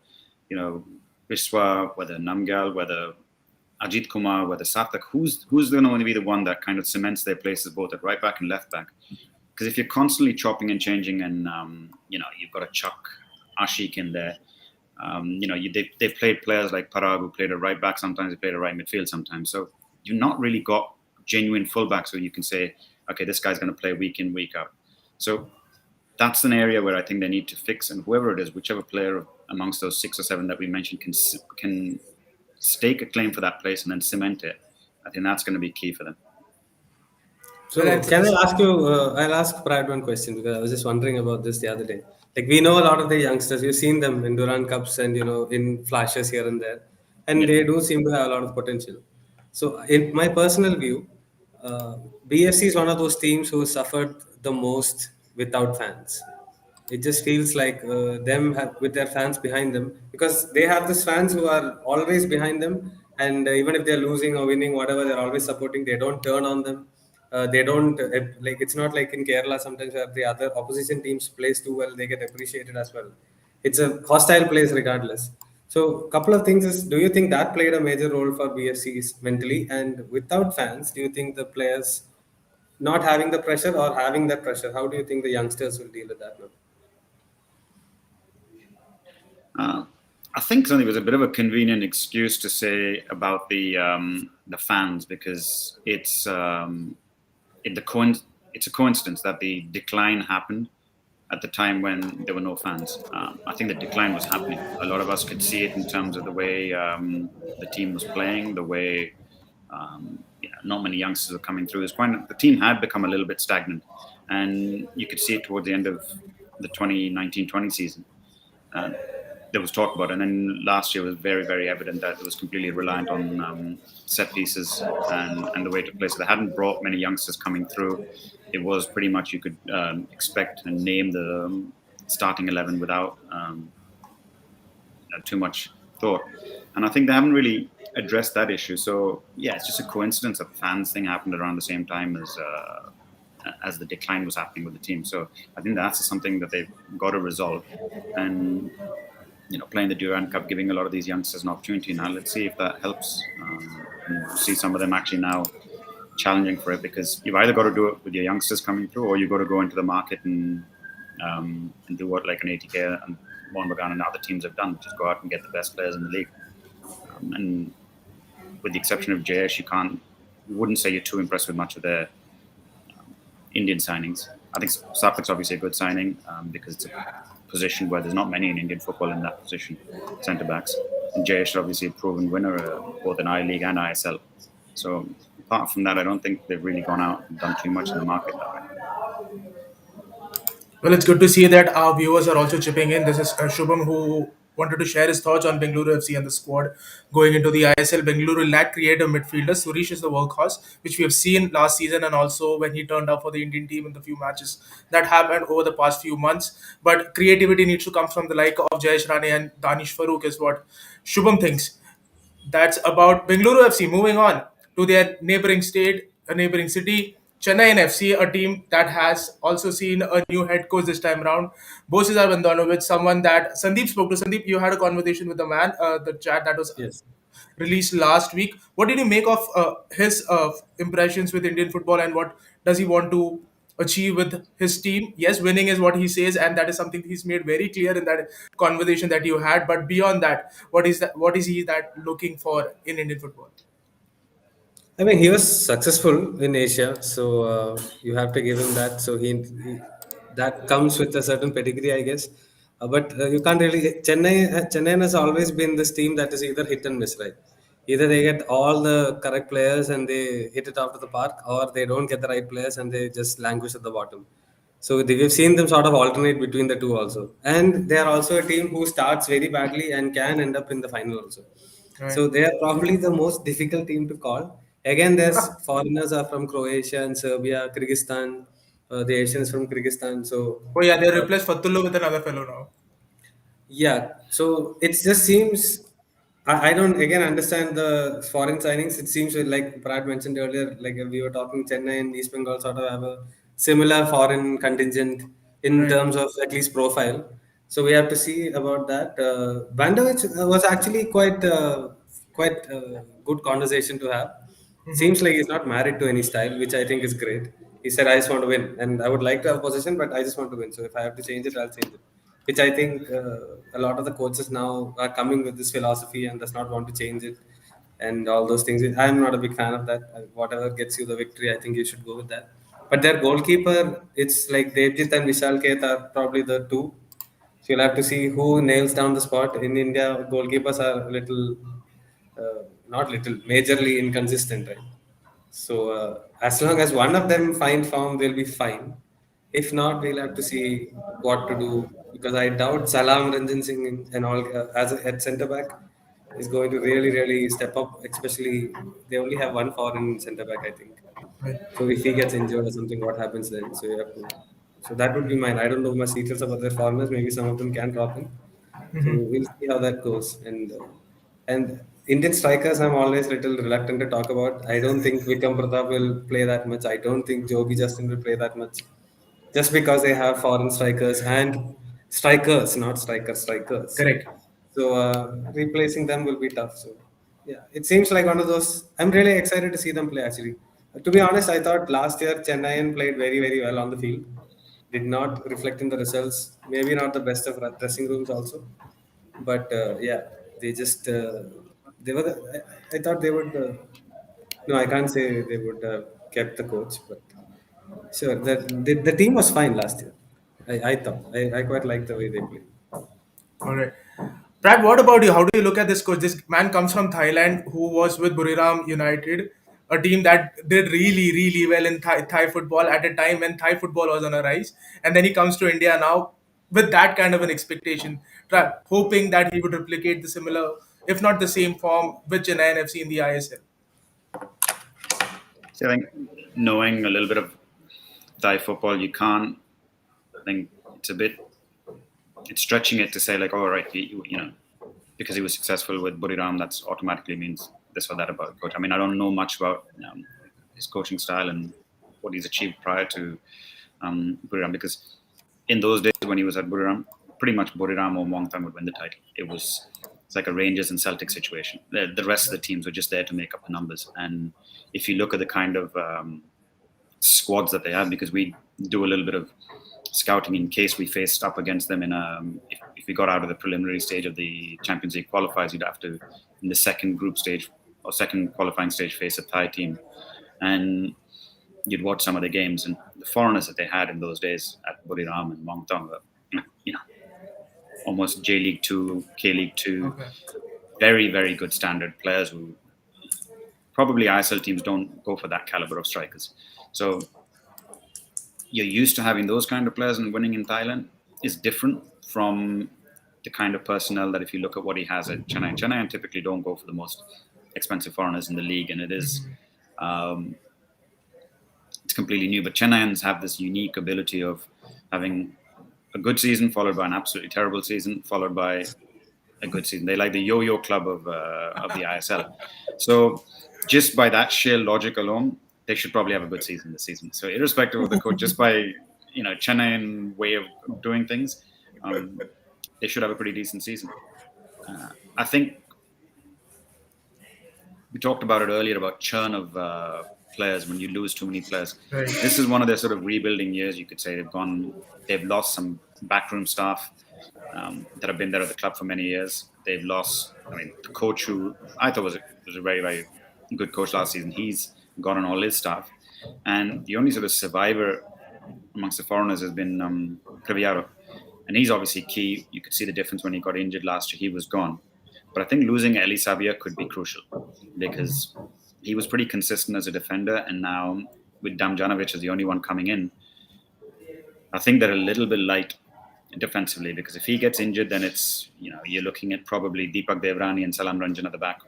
Biswa, whether Namgyal, whether Ajit Kumar, whether Sarthak, who's going to be the one that kind of cements their places both at right back and left back? Because if you're constantly chopping and changing, and you've got to chuck Ashik in there, they've played players like Parag who played at right back sometimes, they played at right midfield sometimes. So you've not really got genuine fullbacks where you can say, okay, this guy's going to play week in, week out. So that's an area where I think they need to fix. And whoever it is, whichever player amongst those 6 or 7 that we mentioned can stake a claim for that place and then cement it, I think that's going to be key for them. Well, So can I ask you? I'll ask Brad one question because I was just wondering about this the other day. Like we know a lot of the youngsters, you've seen them in Durand Cups and in flashes here and there, and Yeah. they do seem to have a lot of potential. So in my personal view, BFC is one of those teams who suffered the most without fans. It just feels like with their fans behind them, because they have these fans who are always behind them, and even if they're losing or winning, whatever, they're always supporting. They don't turn on them. They don't like, it's not like in Kerala sometimes where the other opposition teams plays too well, they get appreciated as well. It's a hostile place regardless. So couple of things is, do you think that played a major role for BFCs mentally? And without fans, do you think the players not having the pressure or having that pressure, how do you think the youngsters will deal with that now? Uh, I think something was a bit of a convenient excuse to say about the fans, because it's a coincidence that the decline happened at the time when there were no fans. I think the decline was happening. A lot of us could see it in terms of the way the team was playing, the way not many youngsters were coming through. The team had become a little bit stagnant, and you could see it towards the end of the 2019-20 season. There was talk about it. And then last year was very, very evident that it was completely reliant on set pieces and the way to play. So they hadn't brought many youngsters coming through. It was pretty much, you could expect and name the starting 11 without too much thought. And I think they haven't really addressed that issue. So yeah, it's just a coincidence that the fans thing happened around the same time as the decline was happening with the team. So I think that's something that they've got to resolve. And playing the Durand Cup, giving a lot of these youngsters an opportunity now. Let's see if that helps. And see some of them actually now challenging for it, because you've either got to do it with your youngsters coming through, or you've got to go into the market and do what like an ATK and Bagan and other teams have done, which is go out and get the best players in the league. And with the exception of JS, you wouldn't say you're too impressed with much of their Indian signings. I think Sapik's obviously a good signing because it's a position where there's not many in Indian football in that position, centre backs. And Jayesh obviously a proven winner both in I League and ISL. So apart from that, I don't think they've really gone out and done too much in the market that way. Well, it's good to see that our viewers are also chipping in. This is Shubham, who wanted to share his thoughts on Bengaluru FC and the squad going into the ISL. Bengaluru lack creative midfielder. Surish is the workhorse, which we have seen last season and also when he turned up for the Indian team in the few matches that happened over the past few months. But creativity needs to come from the like of Jayesh Rane and Danish Farooq, is what Shubham thinks. That's about Bengaluru FC. Moving on to their neighboring state, a neighboring city, Chennaiyin FC, a team that has also seen a new head coach this time around, Bosizar Bandanovic, someone that Sandeep spoke to. Sandeep, you had a conversation with the man, the chat that was Yes. released last week. What did you make of his impressions with Indian football, and what does he want to achieve with his team? Yes, winning is what he says, and that is something he's made very clear in that conversation that you had. But beyond that, what is that? What is he that looking for in Indian football? I mean, he was successful in Asia, so you have to give him that. So he that comes with a certain pedigree, I guess. But you can't really. Chennai has always been this team that is either hit and miss, right? Either they get all the correct players and they hit it out of the park, or they don't get the right players and they just languish at the bottom. So we've seen them sort of alternate between the two also, and they are also a team who starts very badly and can end up in the final also. Right. So they are probably the most difficult team to call. Again, there's foreigners are from Croatia and Serbia, Kyrgyzstan. The Asians from Kyrgyzstan. So Oh yeah, they uh, replaced Fatullah with another fellow now. yeah, so it just seems I don't again understand the foreign signings. It seems like Brad mentioned earlier, like we were talking, Chennai and East Bengal sort of have a similar foreign contingent in Right. terms of at least profile. So we have to see about that. Bandovic was actually quite good conversation to have. Seems like he's not married to any style, which I think is great. He said, "I just want to win, and I would like to have possession, but I just want to win. So if I have to change it, I'll change it." Which I think a lot of the coaches now are coming with this philosophy and does not want to change it. and all those things. I'm not a big fan of that. Whatever gets you the victory, I think you should go with that. But their goalkeeper, it's like Devjit and Vishal Keth are probably the two. So you'll have to see who nails down the spot. In India, goalkeepers are a little, not little, majorly inconsistent, right? So as long as one of them find form, they'll be fine. If not, we'll have to see what to do because I doubt Salam Ranjan Singh and all as a at centre back is going to really really step up. Especially they only have one foreign centre back, I think. Right. So if he gets injured or something, what happens then? So you have to. So that would be mine. I don't know much details about their foreigners. Maybe some of them can drop in. So we'll see how that goes. And Indian strikers, I'm always little reluctant to talk about. I don't think Vikram Pratap will play that much. I don't think Joby Justin will play that much, just because they have foreign strikers and strikers, not strikers, strikers. Correct. So replacing them will be tough. So yeah, it seems like one of those. I'm really excited to see them play. Actually, to be honest, I thought last year Chennaiyin played very very well on the field. Did not reflect in the results. Maybe not the best of dressing rooms also, but yeah, they just they were. I thought they would. No, I can't say they would have kept the coach, but sure, the team was fine last year. I thought I quite liked the way they played. All right. Brad, what about you? How do you look at this coach? This man comes from Thailand, who was with Buriram United, a team that did really, really well in Thai football at a time when Thai football was on a rise. And then he comes to India now with that kind of an expectation, hoping that he would replicate the similar, if not the same form, with Chennai FC in the ISL. So I think knowing a little bit of Thai football, you can't. I think it's a bit. It's stretching it to say like, oh right, you know, because he was successful with Buriram, that's automatically means this or that about coach. I mean, I don't know much about his coaching style and what he's achieved prior to Buriram, because in those days when he was at Buriram, pretty much Buriram or Mongthang would win the title. It's like a Rangers and Celtic situation. The rest of the teams were just there to make up the numbers. And if you look at the kind of squads that they have, because we do a little bit of scouting in case we faced up against them in if we got out of the preliminary stage of the Champions League qualifiers, you'd have to in the second group stage or second qualifying stage face a Thai team, and you'd watch some of the games and the foreigners that they had in those days at Buriram and Mongthong were, you know, almost J League 2, K League 2, Okay. very very good standard players who probably ISL teams don't go for that caliber of strikers. So you're used to having those kind of players, and winning in Thailand is different from the kind of personnel that if you look at what he has at Chennai. Chennai typically don't go for the most expensive foreigners in the league, and it is it's completely new. But Chennaians have this unique ability of having a good season followed by an absolutely terrible season followed by a good season. They like the yo-yo club of the ISL. So just by that sheer logic alone, they should probably have a good season this season. So irrespective of the coach, just by Chennaiyin way of doing things, they should have a pretty decent season. I think we talked about it earlier about churn of players when you lose too many players. Right. This is one of their sort of rebuilding years, you could say. They've lost some backroom staff that have been there at the club for many years. They've lost, the coach who I thought was a very, very good coach last season. He's gone on all his staff. And the only sort of survivor amongst the foreigners has been Cavallaro. And he's obviously key. You could see the difference when he got injured last year. He was gone. But I think losing Eli Savia could be crucial because he was pretty consistent as a defender. And now with Damjanovic as the only one coming in, I think they're a little bit light defensively, because if he gets injured, then it's, you're looking at probably Deepak Devrani and Salam Ranjan at the back.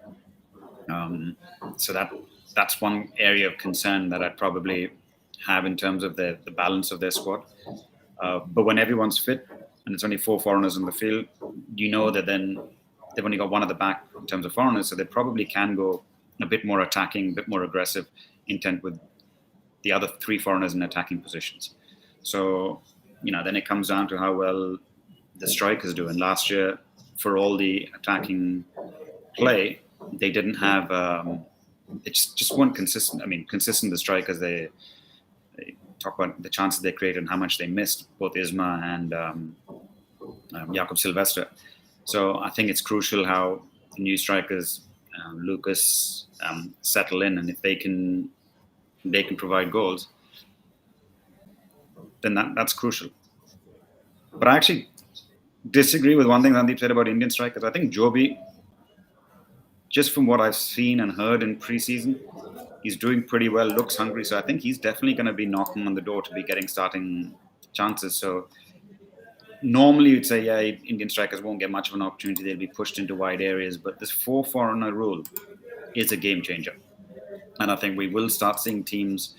So that's one area of concern that I'd probably have in terms of the balance of their squad. But when everyone's fit and it's only 4 foreigners in the field, that then they've only got one at the back in terms of foreigners, so they probably can go a bit more attacking, a bit more aggressive intent with the other 3 foreigners in attacking positions. So, then it comes down to how well the strikers do. And last year, for all the attacking play, they didn't have, they just weren't consistent. Consistent the strikers, they talk about the chances they created and how much they missed, both Isma and Jakob Silvestre. So I think it's crucial how the new strikers Lucas settle in, and if they can provide goals, then that's crucial. But I actually disagree with one thing Sandeep said about Indian strikers. I think Joby, just from what I've seen and heard in preseason, he's doing pretty well, looks hungry. So I think he's definitely going to be knocking on the door to be getting starting chances. So normally you'd say, yeah, Indian strikers won't get much of an opportunity. They'll be pushed into wide areas. But this 4 foreigner rule is a game changer. And I think we will start seeing teams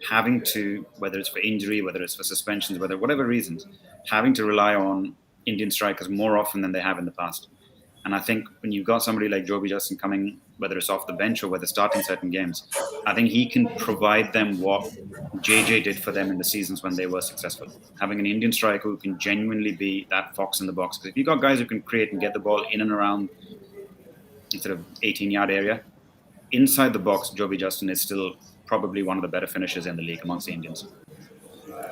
having to, whether it's for injury, whether it's for suspensions, whatever reasons, having to rely on Indian strikers more often than they have in the past. And I think when you've got somebody like Joby Justin coming, whether it's off the bench or whether starting certain games, I think he can provide them what JJ did for them in the seasons when they were successful. Having an Indian striker who can genuinely be that fox in the box. Because if you've got guys who can create and get the ball in and around instead of 18-yard area, inside the box, Joby Justin is still probably one of the better finishers in the league amongst the Indians.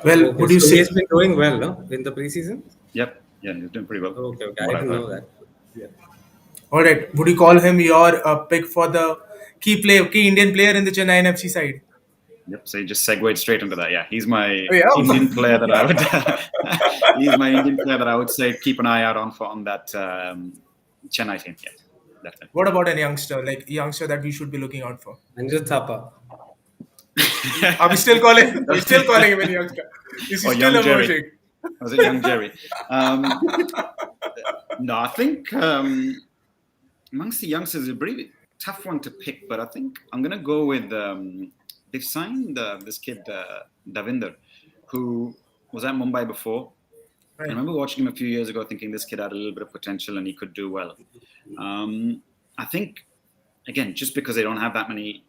Well, Okay, would you so say? he's been doing well, no, in the preseason. Yep, yeah, he's doing pretty well. Okay, okay, From I what I've didn't heard. know that. Yeah. All right. Would you call him your pick for the key Indian player in the Chennaiyin FC side? Yep. So you just segued straight into that. Yeah, he's my Oh, Indian yeah. player that I would. He's my Indian player that I would say keep an eye out on that Chennai team. Yeah, definitely. What about a youngster, like a youngster that we should be looking out for? Anjit Thapa. Are we still calling? Are we still calling him a youngster? Is he Or still young Jerry. emerging? Was it young Jerry? No, I think amongst the youngsters, it's a pretty tough one to pick. But I think I'm going to go with they've signed this kid Davinder, who was at Mumbai before. I Right. remember watching him a few years ago, thinking this kid had a little bit of potential and he could do well. I think, again, just because they don't have that many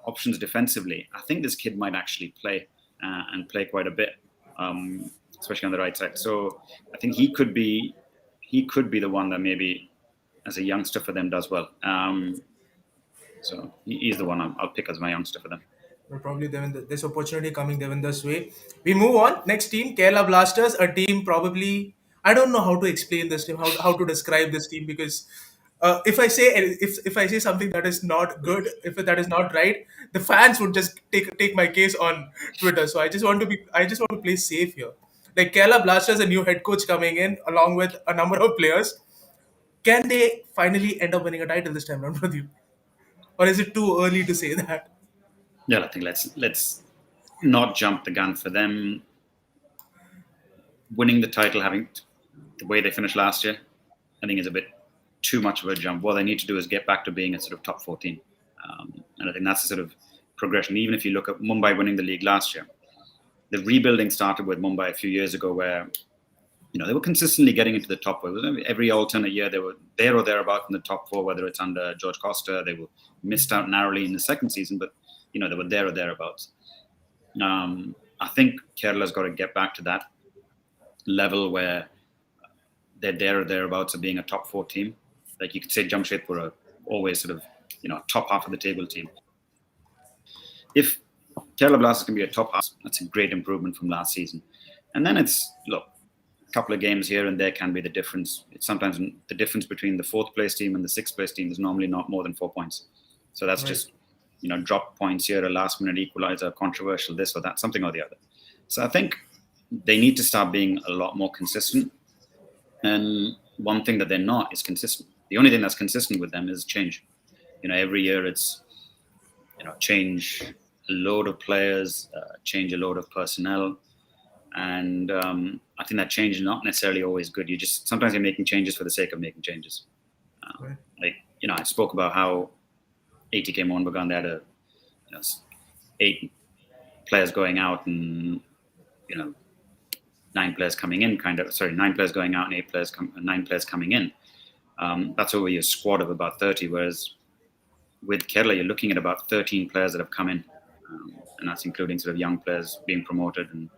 options defensively, I think this kid might actually play and play quite a bit, especially on the right side. So I think he could be the one that maybe as a youngster for them does well. So he's the one I'll pick as my youngster for them. Well, probably this opportunity coming Devinder's way. We move on. Next team, Kerala Blasters, a team probably I don't know how to explain this team, how to describe this team because if I say something that is not good, if that is not right, the fans would just take my case on Twitter. So I just want to play safe here. Like Kerala Blasters, a new head coach coming in along with a number of players. Can they finally end up winning a title this time around with you? Or is it too early to say that? Yeah, I think let's not jump the gun for them. Winning the title, having the way they finished last year, I think is a bit too much of a jump. What they need to do is get back to being a sort of top 14. And I think that's the sort of progression. Even if you look at Mumbai winning the league last year, the rebuilding started with Mumbai a few years ago where, they were consistently getting into the top four. Every alternate year, they were there or thereabout in the top four, whether it's under George Costa. They were missed out narrowly in the second season, but, they were there or thereabouts. I think Kerala's got to get back to that level where they're there or thereabouts of being a top four team. Like you could say Jamshedpur are always sort of, top half of the table team. If Kerala Blasters can be a top half, that's a great improvement from last season. And then it's, look, a couple of games here and there can be the difference. It's sometimes the difference between the fourth place team and the sixth place team is normally not more than 4 points. So that's just, drop points here, a last minute equalizer, controversial, this or that, something or the other. So I think they need to start being a lot more consistent. And one thing that they're not is consistent. The only thing that's consistent with them is change. Every year it's, change a load of players, change a load of personnel. And I think that change is not necessarily always good. Sometimes you're making changes for the sake of making changes. Right. Like, I spoke about how ATK Mohun Bagan, they had 8 players going out and, 9 players coming in, 9 players going out and 9 players coming in. That's over your squad of about 30, whereas with Kerala, you're looking at about 13 players that have come in. And that's including sort of young players being promoted and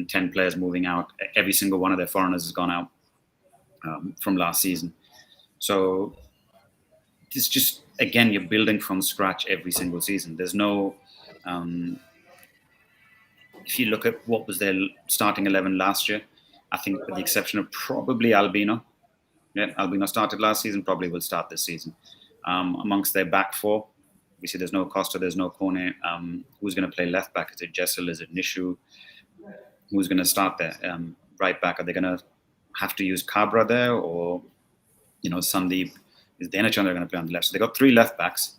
10 players moving out. Every single one of their foreigners has gone out from last season. So it's just, again, you're building from scratch every single season. There's no... if you look at what was their starting 11 last year, I think with the exception of probably Albino. Yeah, Albino started last season, probably will start this season. amongst their back four. We see there's no Costa, there's no Kone. Who's going to play left back? Is it Jessel? Is it Nishu? Who's going to start there? Right back? Are they going to have to use Cabra there, or Sandeep? Is Dhanachandra going to play on the left? So they got three left backs,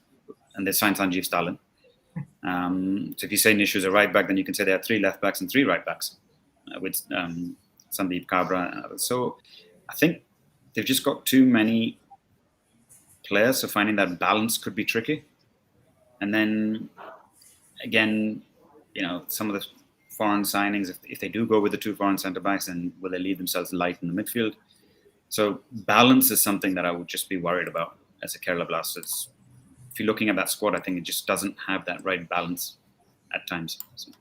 and they signed Sanjeev Stalin. So if you say Nishu is a right back, then you can say they have three left backs and three right backs with Sandeep, Cabra. So I think they've just got too many players, so finding that balance could be tricky. And then again, some of the foreign signings, if they do go with the two foreign centre backs, then will they leave themselves light in the midfield? So balance is something that I would just be worried about as a Kerala Blasters. If you're looking at that squad, I think it just doesn't have that right balance at times. So,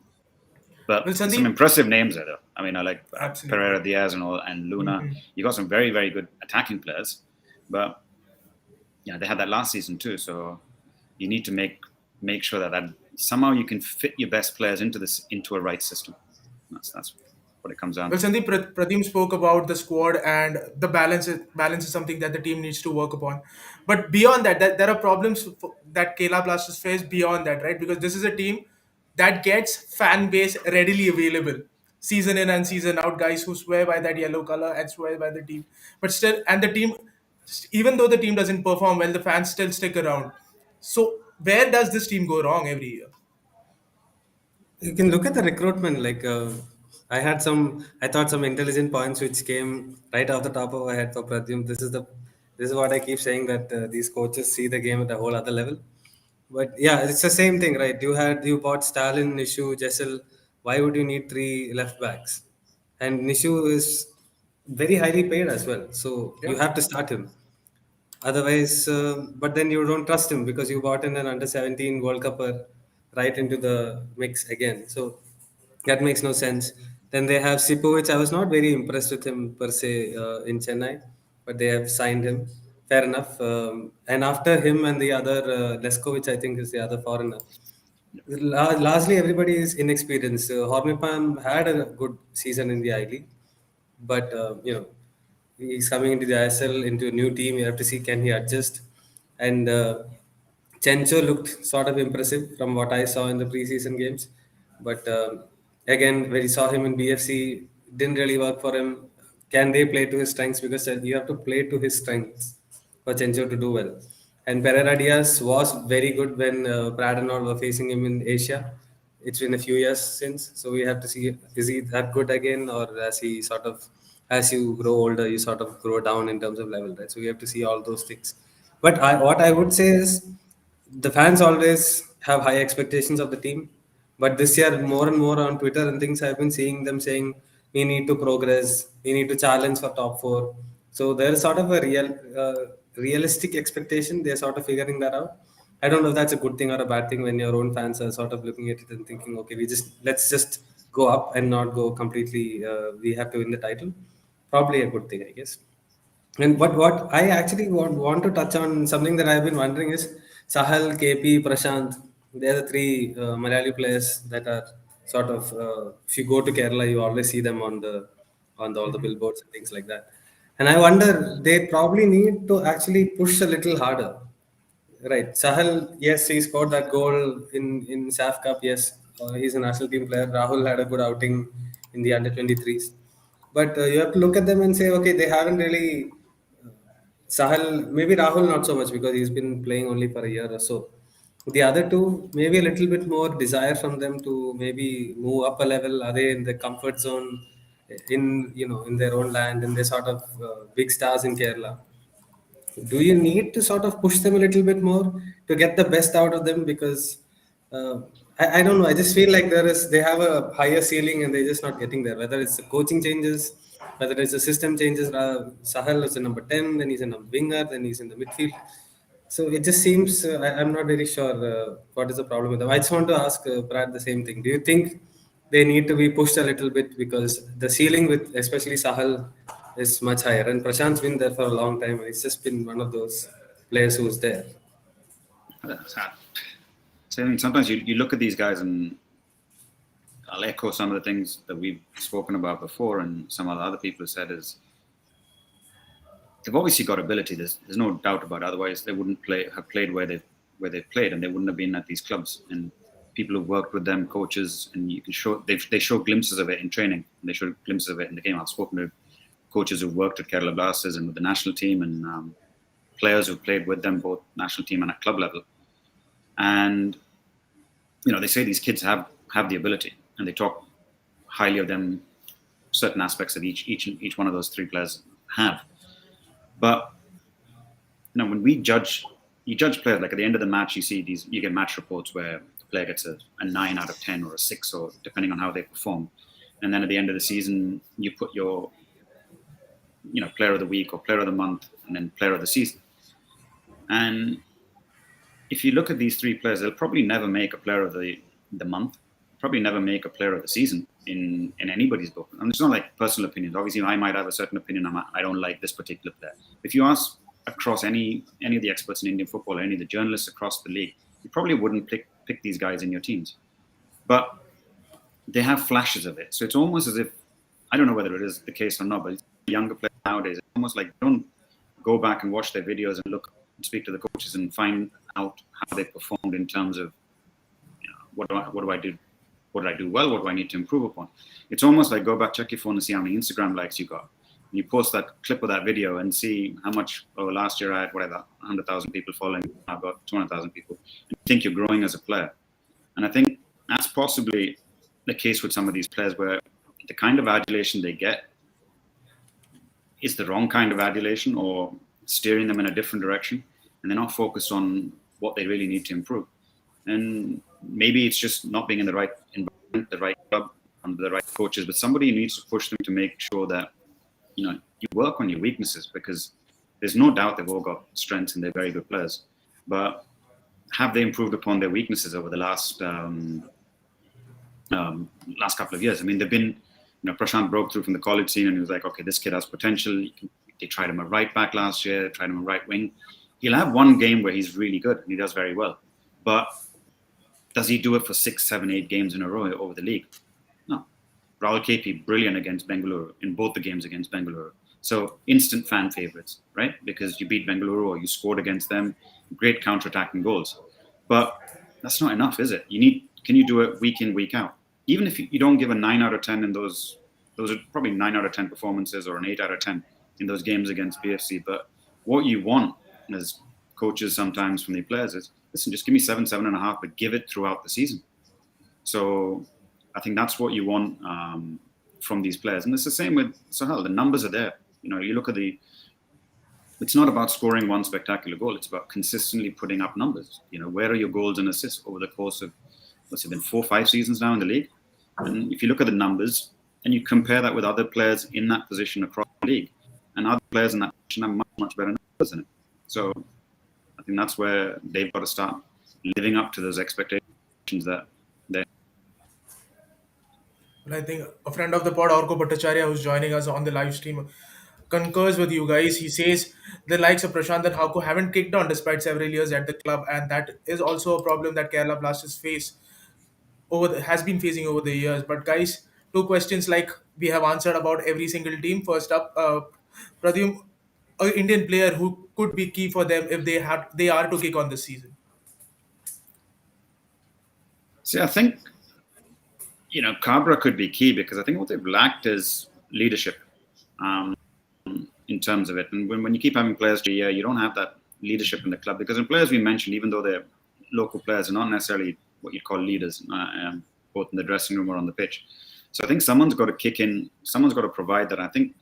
but Well, some Sandeep, impressive names there, though. I mean, I like absolutely. Pereira Diaz and Luna. You got some very, very good attacking players, but they had that last season too. So you need to make sure that somehow you can fit your best players into a right system. That's what it comes down Well, to. Sandeep, Pradyum spoke about the squad and the balance is something that the team needs to work upon. But beyond that, there are problems that Kerala Blasters face beyond that, right? Because this is a team that gets fan base readily available, season in and season out. Guys who swear by that yellow color and swear by the team, but still, and the team, even though the team doesn't perform well, the fans still stick around. So where does this team go wrong every year? You can look at the recruitment. Like I thought some intelligent points which came right off the top of my head for Pradyum. This is what I keep saying, that these coaches see the game at a whole other level. But yeah, it's the same thing, right? You bought Stalin, Nishu, Jessel. Why would you need three left backs? And Nishu is very highly paid as well, so you Yeah. have to start him. Otherwise, but then you don't trust him because you bought in an under 17 World Cupper right into the mix again. So that makes no sense. Then they have Sipovic. I was not very impressed with him per se in Chennai, but they have signed him. Fair enough. And after him and the other Leskovic, I think is the other foreigner. Largely, everybody is inexperienced. Hormipam had a good season in the I League, but he's coming into the ISL into a new team. You have to see can he adjust. And Chencho looked sort of impressive from what I saw in the preseason games, but again, when we saw him in BFC, didn't really work for him. Can they play to his strengths? Because you have to play to his strengths for Chencho to do well. And Pereira Diaz was very good when Brad and all were facing him in Asia. It's been a few years since, so we have to see is he that good again, or as he sort of as you grow older, you sort of grow down in terms of level, right? So we have to see all those things. But what I would say is the fans always have high expectations of the team. But this year, more and more on Twitter and things, I've been seeing them saying we need to progress, we need to challenge for top four. So there's sort of a realistic expectation. They're sort of figuring that out. I don't know if that's a good thing or a bad thing when your own fans are sort of looking at it and thinking, okay, let's just go up and not go completely. We have to win the title. Probably a good thing, I guess. And what I actually want to touch on something that I've been wondering is Sahal, KP, Prashant. They're the three Malayali players that are sort of. If you go to Kerala, you always see them on all the billboards and things like that. And I wonder they probably need to actually push a little harder. Right. Sahal, yes, he scored that goal in SAF Cup. Yes, he's a national team player. Rahul had a good outing in the under 23s. But you have to look at them and say, okay, they haven't really. Sahal, maybe Rahul not so much because he's been playing only for a year or so. The other two, maybe a little bit more desire from them to maybe move up a level. Are they in the comfort zone in their own land, and they're sort of big stars in Kerala? Do you need to sort of push them a little bit more to get the best out of them? Because I don't know, I just feel like they have a higher ceiling and they're just not getting there, whether it's the coaching changes, whether it's the system changes. Sahel is a number 10, then he's a number winger, then he's in the midfield. So it just seems I'm not very sure what is the problem with them. I just want to ask Brad the same thing. Do you think they need to be pushed a little bit, because the ceiling with especially Sahal is much higher, and Prashant's been there for a long time. It's just been one of those players who's there. So I mean, sometimes you look at these guys, and I'll echo some of the things that we've spoken about before, and some of the other people have said is they've obviously got ability. There's no doubt about it. Otherwise, they wouldn't have played where they've played, and they wouldn't have been at these clubs. And people who've worked with them, coaches, and you can show they show glimpses of it in training, and they show glimpses of it in the game. I've spoken to coaches who've worked at Kerala Blasters and with the national team, and players who've played with them, both national team and at club level. And they say these kids have the ability, and they talk highly of them. Certain aspects of each one of those three players have. But when you judge players, like at the end of the match, you get match reports where the player gets a 9 out of 10 or a 6, or depending on how they perform. And then at the end of the season, you put your player of the week or player of the month, and then player of the season. And if you look at these three players, they'll probably never make a player of the month, probably never make a player of the season in anybody's book. And it's not like personal opinions. Obviously, I might have a certain opinion. I don't like this particular player. If you ask across any of the experts in Indian football, or any of the journalists across the league, you probably wouldn't pick these guys in your teams. But they have flashes of it. So it's almost as if, I don't know whether it is the case or not, but younger players nowadays, it's almost like they don't go back and watch their videos and look and speak to the coaches and find out how they performed in terms of what do I do? What did I do well? What do I need to improve upon? It's almost like go back, check your phone and see how many Instagram likes you got. And you post that clip of that video and see how much, last year I had 100,000 people following. I've got 200,000 people. And you think you're growing as a player. And I think that's possibly the case with some of these players, where the kind of adulation they get is the wrong kind of adulation, or steering them in a different direction. And they're not focused on what they really need to improve. And maybe it's just not being in the right environment, the right club, under the right coaches, but somebody needs to push them to make sure that you work on your weaknesses, because there's no doubt they've all got strengths and they're very good players. But have they improved upon their weaknesses over the last couple of years? I mean, they've been, Prashant broke through from the college scene, and he was like, okay, this kid has potential. They tried him a right back last year, they tried him a right wing. He'll have one game where he's really good and he does very well. But does he do it for 6, 7, 8 games in a row over the league? No. Rahul KP, brilliant against Bengaluru, in both the games against Bengaluru. So instant fan favorites, right? Because you beat Bengaluru or you scored against them, great counter-attacking goals. But that's not enough, is it? Can you do it week in, week out? Even if you don't give a 9 out of 10 in those are probably 9 out of 10 performances, or an 8 out of 10 in those games against BFC. But what you want as coaches sometimes from the players is, listen, just give me 7, 7.5, but give it throughout the season. So I think that's what you want from these players. And it's the same with Sahal. The numbers are there. You look at it's not about scoring one spectacular goal. It's about consistently putting up numbers. Where are your goals and assists over the course of, what's it been, 4 or 5 seasons now in the league? And if you look at the numbers and you compare that with other players in that position across the league, and other players in that position have much, much better numbers in it. So I think that's where they've got to start living up to those expectations that they. And I think a friend of the pod, Orko Bhattacharya, who's joining us on the live stream, concurs with you guys. He says the likes of Prashant and Hauko haven't kicked on despite several years at the club, and that is also a problem that Kerala Blasters has been facing over the years. But guys, two questions like we have answered about every single team. First up, Pradyum, an Indian player who could be key for them if they are to kick on this season. See, I think Cabra could be key, because I think what they've lacked is leadership in terms of it. And when you keep having players for a year, you don't have that leadership in the club, because the players we mentioned, even though they're local players, are not necessarily what you'd call leaders, both in the dressing room or on the pitch. So I think someone's got to kick in, someone's got to provide that. I think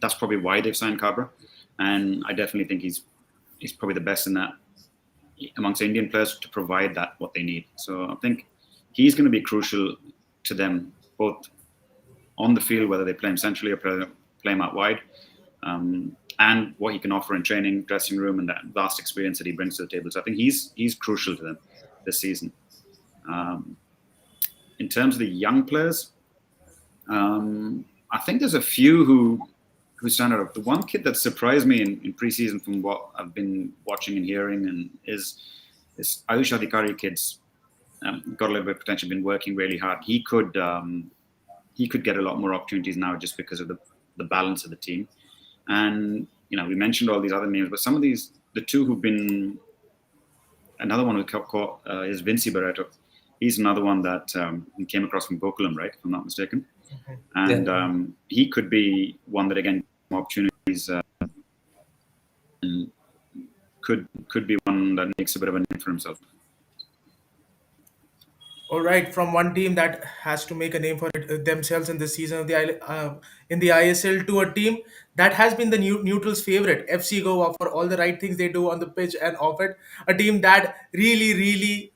that's probably why they've signed Cabra, and I definitely think he's probably the best in that amongst Indian players to provide that what they need. So I think he's going to be crucial to them, both on the field, whether they play him centrally or play him out wide, and what he can offer in training, dressing room, and that vast experience that he brings to the table. So I think he's crucial to them this season. In terms of the young players, I think there's a few who stand out. The one kid that surprised me in preseason from what I've been watching and hearing, and is Ayush Adhikari kid's got a little bit of potential, been working really hard. He could get a lot more opportunities now just because of the balance of the team. And we mentioned all these other names, but some of these, the two who've been, another one we caught is Vinci Barreto. He's another one that he came across from Bokulam, right? If I'm not mistaken. And Yeah. he could be one that, again, opportunities and could be one that makes a bit of a name for himself. All right, from one team that has to make a name for themselves in this season of in the ISL to a team that has been the neutral's favorite, FC Goa, for all the right things they do on the pitch and off it. A team that really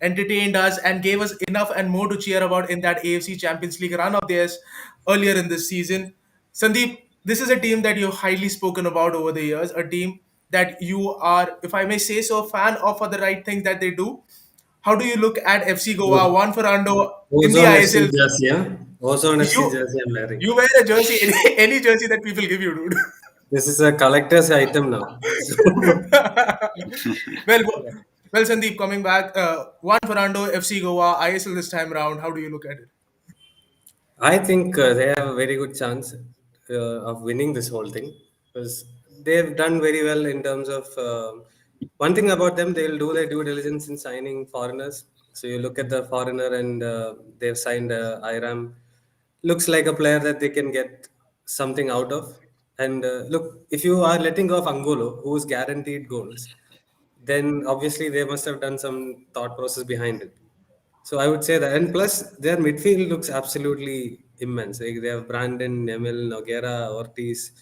entertained us and gave us enough and more to cheer about in that AFC Champions League run of theirs earlier in this season. Sandeep, this is a team that you've highly spoken about over the years, a team that you are, if I may say so, a fan of for the right things that they do. How do you look at FC Goa, Oh, Juan Fernando in the Ozone FC ISL? jersey, yeah? Ozone FC You jersey I'm wearing. you wear a jersey, any jersey that people give you, dude. This is a collector's item now. So, well, well, Sandeep, coming back, Juan Fernando, FC Goa, ISL this time around. How do you look at it? I think they have a very good chance of winning this whole thing because they've done very well in terms of one thing about them, they'll do their due diligence in signing foreigners. So you look at the foreigner and they've signed Iram. Looks like a player that they can get something out of. And look, if you are letting go of Angolo, who's guaranteed goals, then obviously they must have done some thought process behind it. So I would say that, and plus their midfield looks absolutely immense. Like they have Brandon, Nemil, Noguera, Ortiz.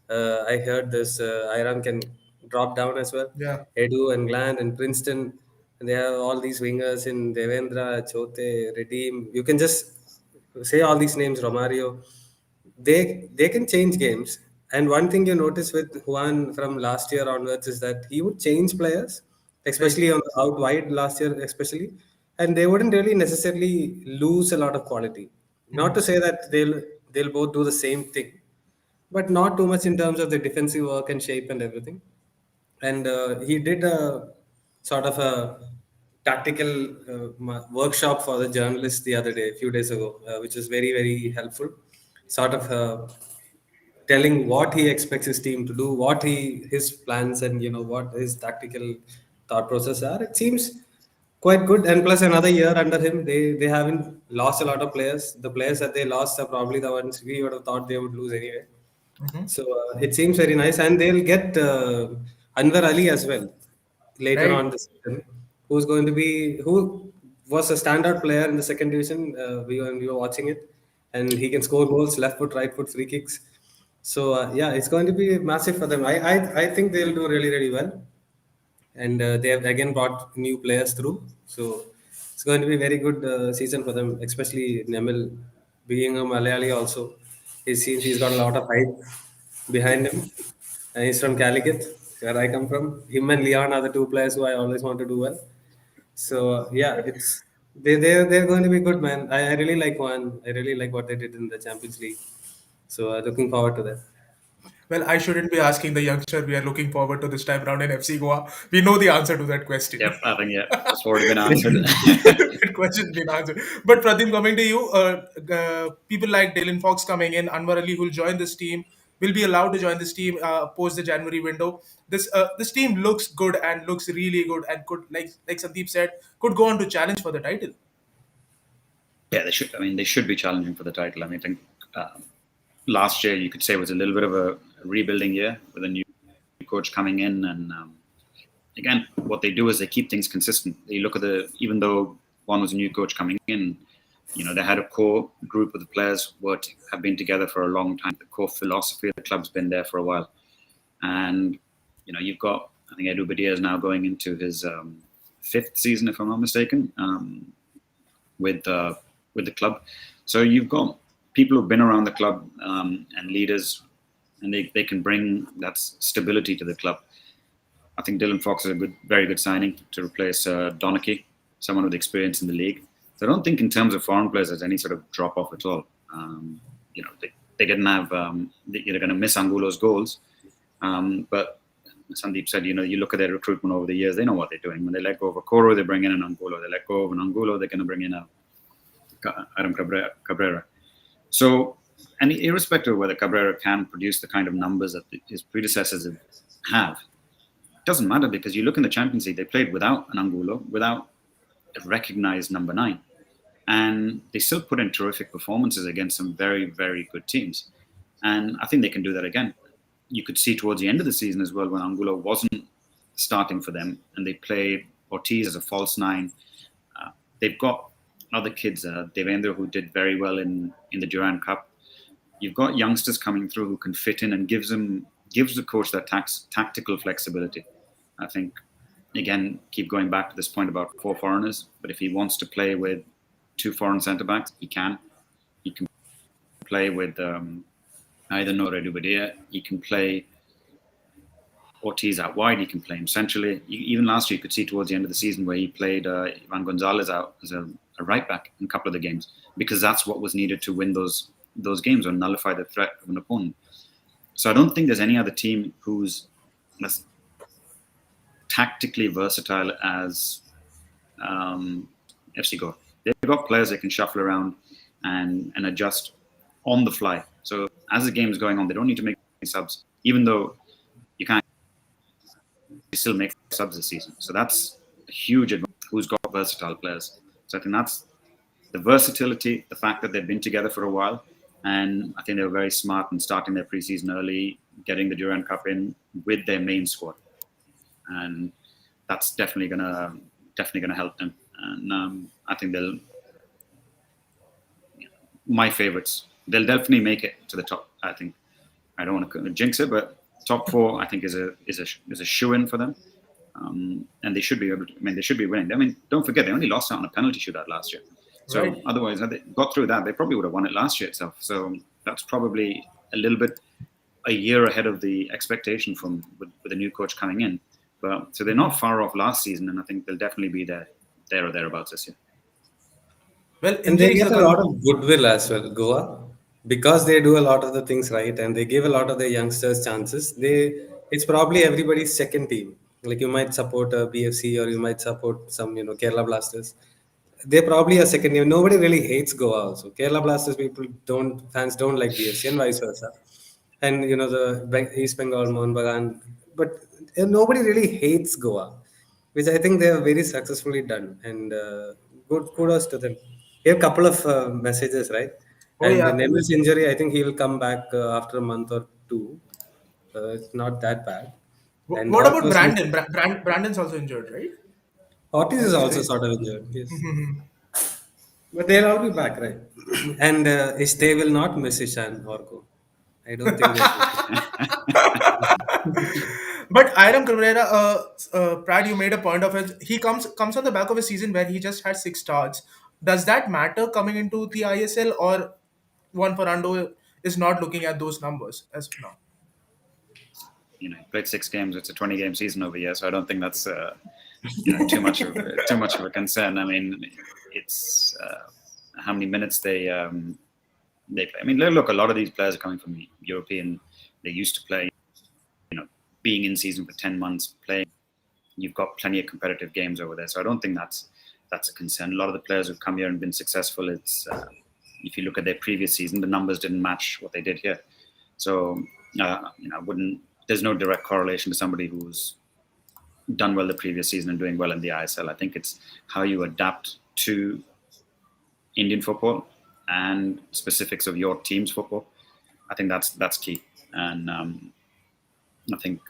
I heard this Iram can drop down as well. Yeah. Edu and Gland and Princeton. And they have all these wingers in Devendra, Chote, Redeem. You can just say all these names, Romario. They can change games. And one thing you notice with Juan from last year onwards is that he would change players, Right. especially on the out wide last year, especially, and they wouldn't really necessarily lose a lot of quality. Not to say that they'll both do the same thing, but not too much in terms of the defensive work and shape and everything. And he did a sort of a tactical workshop for the journalists the other day, a few days ago, which was very, very helpful. Sort of telling what he expects his team to do, what his plans and what his tactical thought process are. It seems quite good. And plus another year under him, they haven't lost a lot of players. The players that they lost are probably the ones we would have thought they would lose anyway. Hmm. So it seems very nice, and they'll get Anwar Ali as well later Right. on this season, who was a standout player in the second division. When we were watching it, and he can score goals, left foot, right foot, free kicks. So yeah, it's going to be massive for them. I think they'll do really really well, and they have again brought new players through. So it's going to be a very good season for them, especially Nemil being a Malayali also. He seems he's got a lot of hype behind him. And he's from Calicut, where I come from. Him and Leon are the two players who I always want to do well. So yeah, they're going to be good, man. I really like one. I really like what they did in the Champions League. So looking forward to that. Well, I shouldn't be asking the youngster we are looking forward to this time around in FC Goa. We know the answer to that question. Yep, I think that's already been answered. That question's been answered. But Pradyum, coming to you, people like Dylan Fox coming in, Anwar Ali who'll join this team, will be allowed to join this team post the January window. This team looks good and looks really good and could, like Sandeep said, could go on to challenge for the title. Yeah, they should. I mean, they should be challenging for the title. I mean, I think last year you could say was a little bit of a rebuilding year with a new coach coming in, and again, what they do is they keep things consistent. They look at even though one was a new coach coming in, they had a core group of the players who have been together for a long time. The core philosophy of the club's been there for a while, and you've got, I think Edu Badia is now going into his fifth season, if I'm not mistaken, with the club. So you've got people who've been around the club and leaders, and they can bring that stability to the club. I think Dylan Fox is a very good signing to replace Donachie, someone with experience in the league. So I don't think in terms of foreign players there's any sort of drop off at all. They didn't have. They're going to miss Angulo's goals, but Sandeep said, you look at their recruitment over the years, they know what they're doing. When they let go of a Koro, they bring in an Angulo. They let go of an Angulo, they're going to bring in a Aram Cabrera. So and irrespective of whether Cabrera can produce the kind of numbers that his predecessors have, it doesn't matter because you look in the Champions League, they played without an Angulo, without a recognized number 9. And they still put in terrific performances against some very, very good teams. And I think they can do that again. You could see towards the end of the season as well when Angulo wasn't starting for them and they played Ortiz as a false 9. They've got other kids, Devendra, who did very well in the Durand Cup. You've got youngsters coming through who can fit in and gives the coach that tactical flexibility. I think, again, keep going back to this point about 4 foreigners, but if he wants to play with 2 foreign centre backs, he can. He can play with either Nora Dubadia. He can play Ortiz out wide. He can play him centrally. Even last year, you could see towards the end of the season where he played Ivan Gonzalez out as a right back in a couple of the games because that's what was needed to win those games or nullify the threat of an opponent. So I don't think there's any other team who's as tactically versatile as FC Goa. They've got players that can shuffle around and adjust on the fly. So as the game's going on, they don't need to make subs, even though you can't still make subs this season. So that's a huge advantage. Who's got versatile players? So I think that's the versatility, the fact that they've been together for a while, and I think they were very smart in starting their preseason early, getting the Durand Cup in with their main squad, and that's definitely gonna help them. And I think my favourites. They'll definitely make it to the top. I think I don't want to jinx it, but top 4 I think is a shoe-in for them, and they should be able to. I mean, they should be winning. I mean, don't forget they only lost out on a penalty shootout last year. So Right. otherwise, had they got through that, they probably would have won it last year itself. So that's probably a little bit a year ahead of the expectation with the new coach coming in. But so they're not far off last season, and I think they'll definitely be there or thereabouts this year. Well, And they injuries get are a coming. lot of goodwill as well, Goa, because they do a lot of the things right and they give a lot of their youngsters chances. It's probably everybody's second team. Like you might support a BFC or you might support some Kerala Blasters. They're probably a second team. Nobody really hates Goa also. Kerala Blasters fans don't like BFC and vice versa. And the East Bengal, Mohun Bagan, but nobody really hates Goa, which I think they have very successfully done. And good kudos to them. We have a couple of messages, right? Oh And yeah. Nemo's injury, I think he will come back after a month or two. It's not that bad. And What about Orcos, Brandon? Brandon's also injured, right? Ortiz As is you also say. sort of injured, yes. But they'll all be back, right? And they will not miss Ishan Orko. I don't think they'll miss But Iram Cabrera, Prad, you made a point of it. He comes on the back of a season where he just had 6 starts. Does that matter coming into the ISL, or Juan Fernando is not looking at those numbers as of now? He played 6 games. It's a 20-game season over here, so I don't think that's too much of a concern. I mean, it's how many minutes they play. I mean, look, a lot of these players are coming from European. They used to play, being in season for 10 months, playing. You've got plenty of competitive games over there, so I don't think that's a concern. A lot of the players who've come here and been successful, it's if you look at their previous season, the numbers didn't match what they did here. So I wouldn't. There's no direct correlation to somebody who's done well the previous season and doing well in the ISL. I think it's how you adapt to Indian football and specifics of your team's football. I think that's key. And I think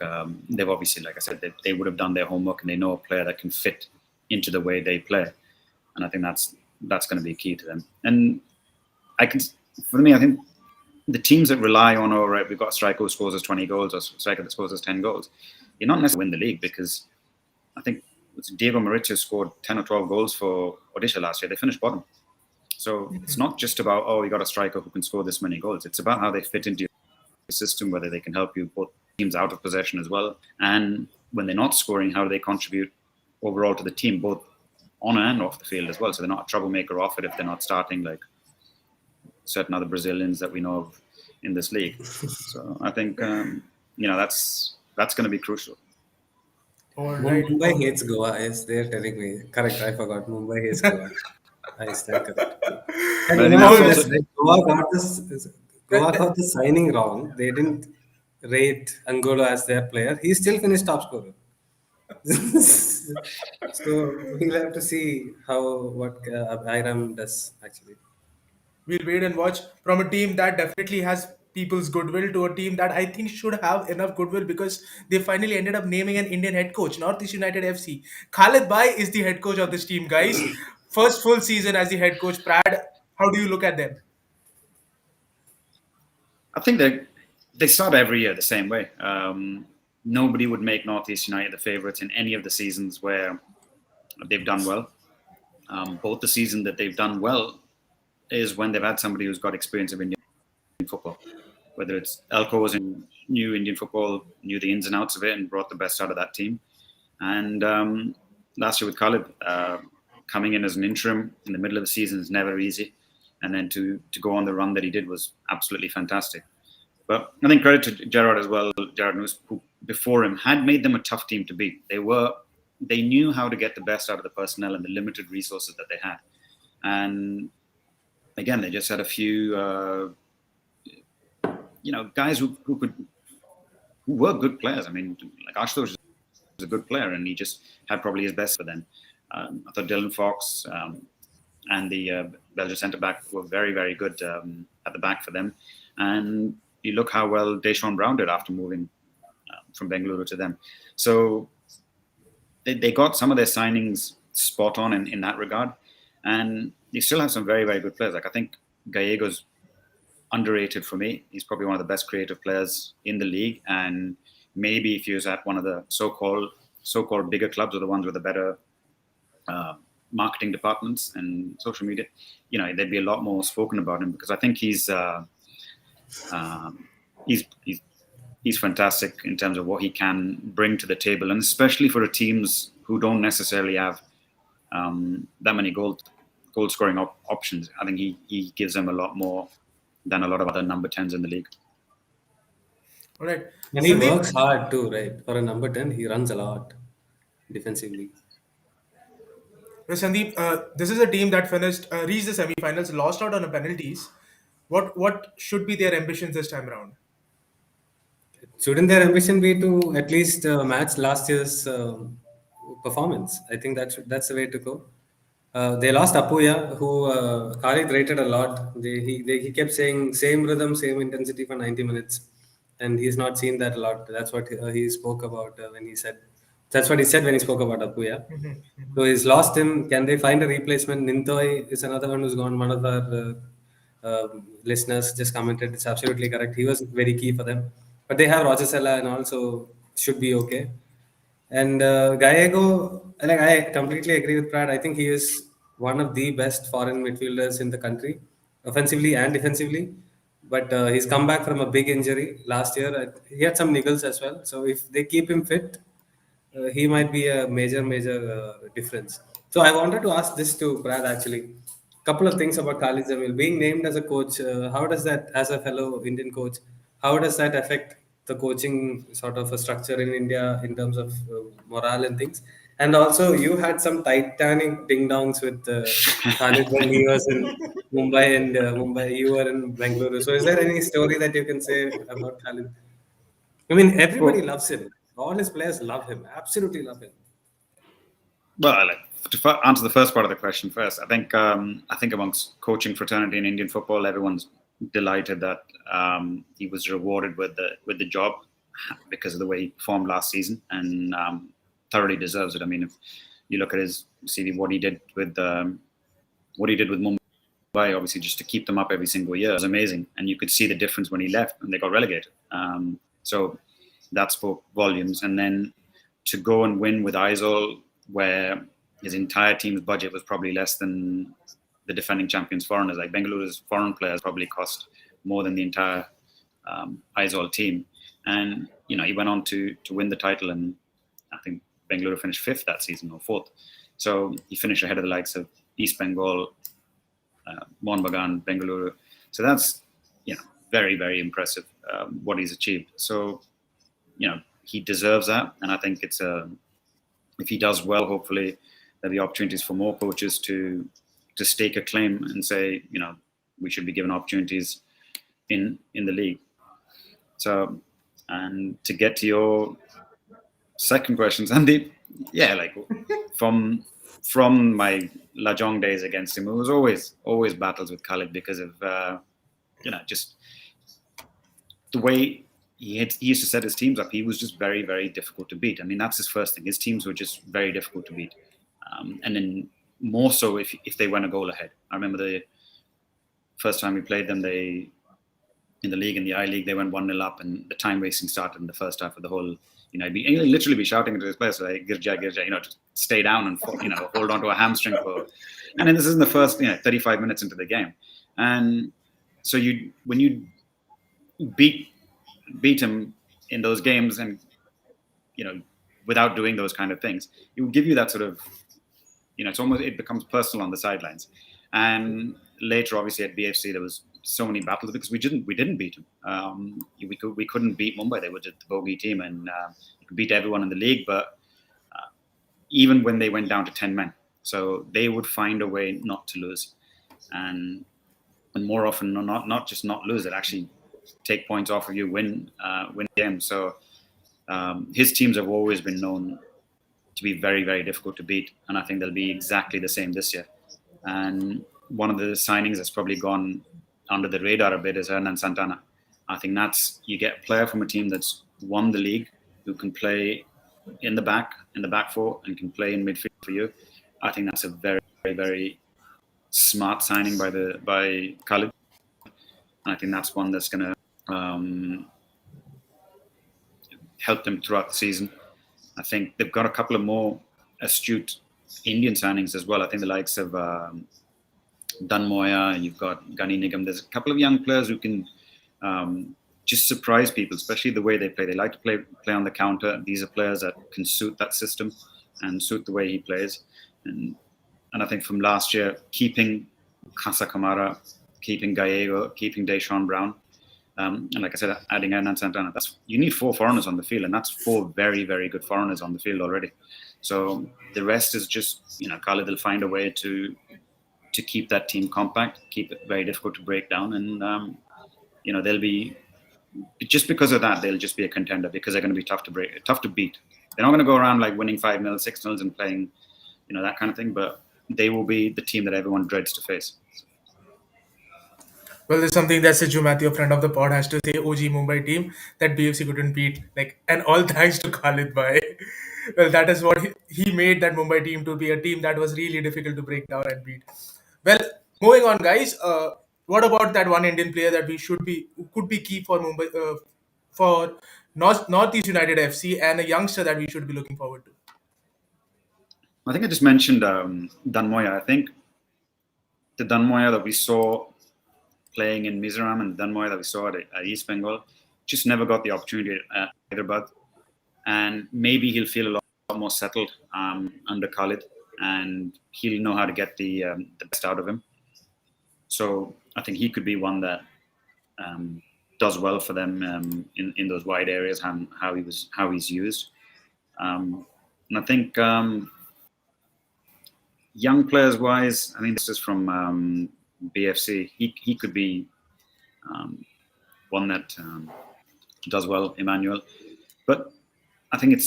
they've obviously, like I said, they would have done their homework and they know a player that can fit into the way they play. And I think that's going to be key to them. And for me, I think the teams that rely on, all right, we've got a striker who scores us 20 goals or a striker that scores us 10 goals, you're not necessarily win the league because I think Diego Mauricio scored 10 or 12 goals for Odisha last year. They finished bottom. So it's not just about, we got a striker who can score this many goals. It's about how they fit into your system, whether they can help you both teams out of possession as well. And when they're not scoring, how do they contribute overall to the team, both on and off the field as well? So they're not a troublemaker off it if they're not starting like certain other Brazilians that we know of in this league. So I think, that's going to be crucial. All right. Mumbai hates Goa. Yes, they're telling me. Correct, I forgot. Mumbai hates Goa. I stand correct. And But I think imagine that's Mohun, this, also, right? Goa got the signing wrong. They didn't rate Angolo as their player. He still finished top scorer. So we'll have to see how what Iram does actually. We'll wait and watch from a team that definitely has people's goodwill to a team that I think should have enough goodwill because they finally ended up naming an Indian head coach, Northeast United FC. Khalid Bhai is the head coach of this team, guys. First full season as the head coach. Prad, how do you look at them? I think they start every year the same way. Nobody would make Northeast United the favourites in any of the seasons where they've done well. Both the season that they've done well is when they've had somebody who's got experience of Indian football. Whether it's Elko was in knew Indian football, knew the ins and outs of it, and brought the best out of that team. And last year with Khalid, coming in as an interim in the middle of the season is never easy. And then to go on the run that he did was absolutely fantastic. But I think credit to Gerard as well, Gerard News, who before him had made them a tough team to beat. They knew how to get the best out of the personnel and the limited resources that they had. And again, they just had a few, guys who were good players. I mean, like Ashutosh is a good player, and he just had probably his best for them. I thought Dylan Fox and the Belgian centre back were very, very good at the back for them. And you look how well Deshaun Brown did after moving from Bengaluru to them. So they got some of their signings spot on in that regard. And they still have some very, very good players. Like I think Gallego's underrated for me. He's probably one of the best creative players in the league. And maybe if he was at one of the so-called bigger clubs or the ones with the better marketing departments and social media, there'd be a lot more spoken about him because I think he's fantastic in terms of what he can bring to the table, and especially for the teams who don't necessarily have that many goal scoring options. I think he gives them a lot more than a lot of other number 10s in the league. All right. And he works hard too, right? For a number 10, he runs a lot defensively. Sandeep, this is a team that reached the semi-finals, lost out on the penalties. What should be their ambitions this time around? Shouldn't their ambition be to at least match last year's performance? I think that's the way to go. They lost Apuya, who Khalid rated a lot. He kept saying same rhythm, same intensity for 90 minutes, and he's not seen that a lot. That's what he spoke about when he said. That's what he said when he spoke about Apuya. So he's lost him. Can they find a replacement? Nintoy is another one who's gone. One of our listeners just commented. It's absolutely correct. He was very key for them. But they have Roger Sella and also should be okay. And Gallego, like I completely agree with Brad. I think he is one of the best foreign midfielders in the country, offensively and defensively. But he's come back from a big injury last year. He had some niggles as well. So if they keep him fit, he might be a major difference. So I wanted to ask this to Brad actually. Couple of things about Khalid Jamil being named as a coach. How does that, as a fellow Indian coach, how does that affect the coaching sort of a structure in India in terms of morale and things? And also, you had some titanic ding dongs with Khalid when he was in Mumbai and Mumbai. You were in Bengaluru. So, is there any story that you can say about Khalid? I mean, everybody Well, loves him. All his players love him. Absolutely love him. well, to answer the first part of the question first, I think amongst coaching fraternity in Indian football, everyone's delighted that he was rewarded with the job because of the way he performed last season, and thoroughly deserves it. I mean, if you look at his CV, what he did with Mumbai, obviously just to keep them up every single year was amazing, and you could see the difference when he left and they got relegated. So that spoke volumes, and then to go and win with Aizawl, where his entire team's budget was probably less than the defending champions foreigners. Like Bengaluru's foreign players probably cost more than the entire Aizawl team. And, he went on to win the title, and I think Bengaluru finished fifth that season or fourth. So he finished ahead of the likes of East Bengal, Mohun Bagan, Bengaluru. So that's, very, very impressive what he's achieved. So, he deserves that. And I think if he does well, hopefully there'll be opportunities for more coaches to stake a claim and say, we should be given opportunities in the league. So, and to get to your second question, Sandeep, yeah, like from from my Lajong days against him, it was always battles with Khalid because of just the way he used to set his teams up. He was just very, very difficult to beat. I mean, that's his first thing. His teams were just very difficult to beat, and then more so if they went a goal ahead. I remember the first time we played them, they in the league, in the I League, they went 1-0 up, and the time wasting started in the first half of the whole. He'd literally be shouting to his players like "Girja, Girja," to stay down and hold on to a hamstring for. And then this is in the first 35 minutes into the game, and so when you beat him in those games, and without doing those kind of things, it will give you that sort of it becomes personal on the sidelines. And later, obviously at BFC, there was so many battles because we didn't beat them. We couldn't beat Mumbai. They were just the bogey team, and you could beat everyone in the league. But even when they went down to 10 men, so they would find a way not to lose, and more often not just not lose, it actually take points off of you, win games. So his teams have always been known to be very, very difficult to beat, and I think they'll be exactly the same this year. And one of the signings that's probably gone under the radar a bit is Hernan Santana. I think you get a player from a team that's won the league, who can play in the back four, and can play in midfield for you. I think that's a very, very, very smart signing by Khalid. And I think that's one that's going to help them throughout the season. I think they've got a couple of more astute Indian signings as well. I think the likes of Danmoya, you've got Gani Nigam. There's a couple of young players who can just surprise people, especially the way they play. They like to play on the counter. These are players that can suit that system and suit the way he plays. And I think from last year, keeping Kasa Kamara, keeping Gallego, keeping Deshaun Brown, and like I said, adding Hernan Santana, you need 4 foreigners on the field, and that's 4 very, very good foreigners on the field already. So the rest is just, Khalid will find a way to keep that team compact, keep it very difficult to break down, and they'll be, just because of that, they'll just be a contender because they're going to be tough to beat. They're not going to go around like winning 5-0, 6-0 and playing, that kind of thing, but they will be the team that everyone dreads to face. Well, there's something that Siju Matthew, a friend of the pod, has to say. OG Mumbai team that BFC couldn't beat, and all thanks to Khalid Bhai. Well, that is what he made that Mumbai team to be a team that was really difficult to break down and beat. Well, moving on, guys. What about that one Indian player that who could be key for Mumbai, for Northeast United FC, and a youngster that we should be looking forward to? I think I just mentioned Danmoya. I think the Danmoya that we saw playing in Mizoram and Danmoya that we saw at East Bengal just never got the opportunity at Hyderabad. And maybe he'll feel a lot more settled under Khalid, and he'll know how to get the best out of him. So I think he could be one that does well for them in those wide areas, how he's used. And I think young players wise, I mean, this is from BFC. He could be one that does well, Emmanuel. But I think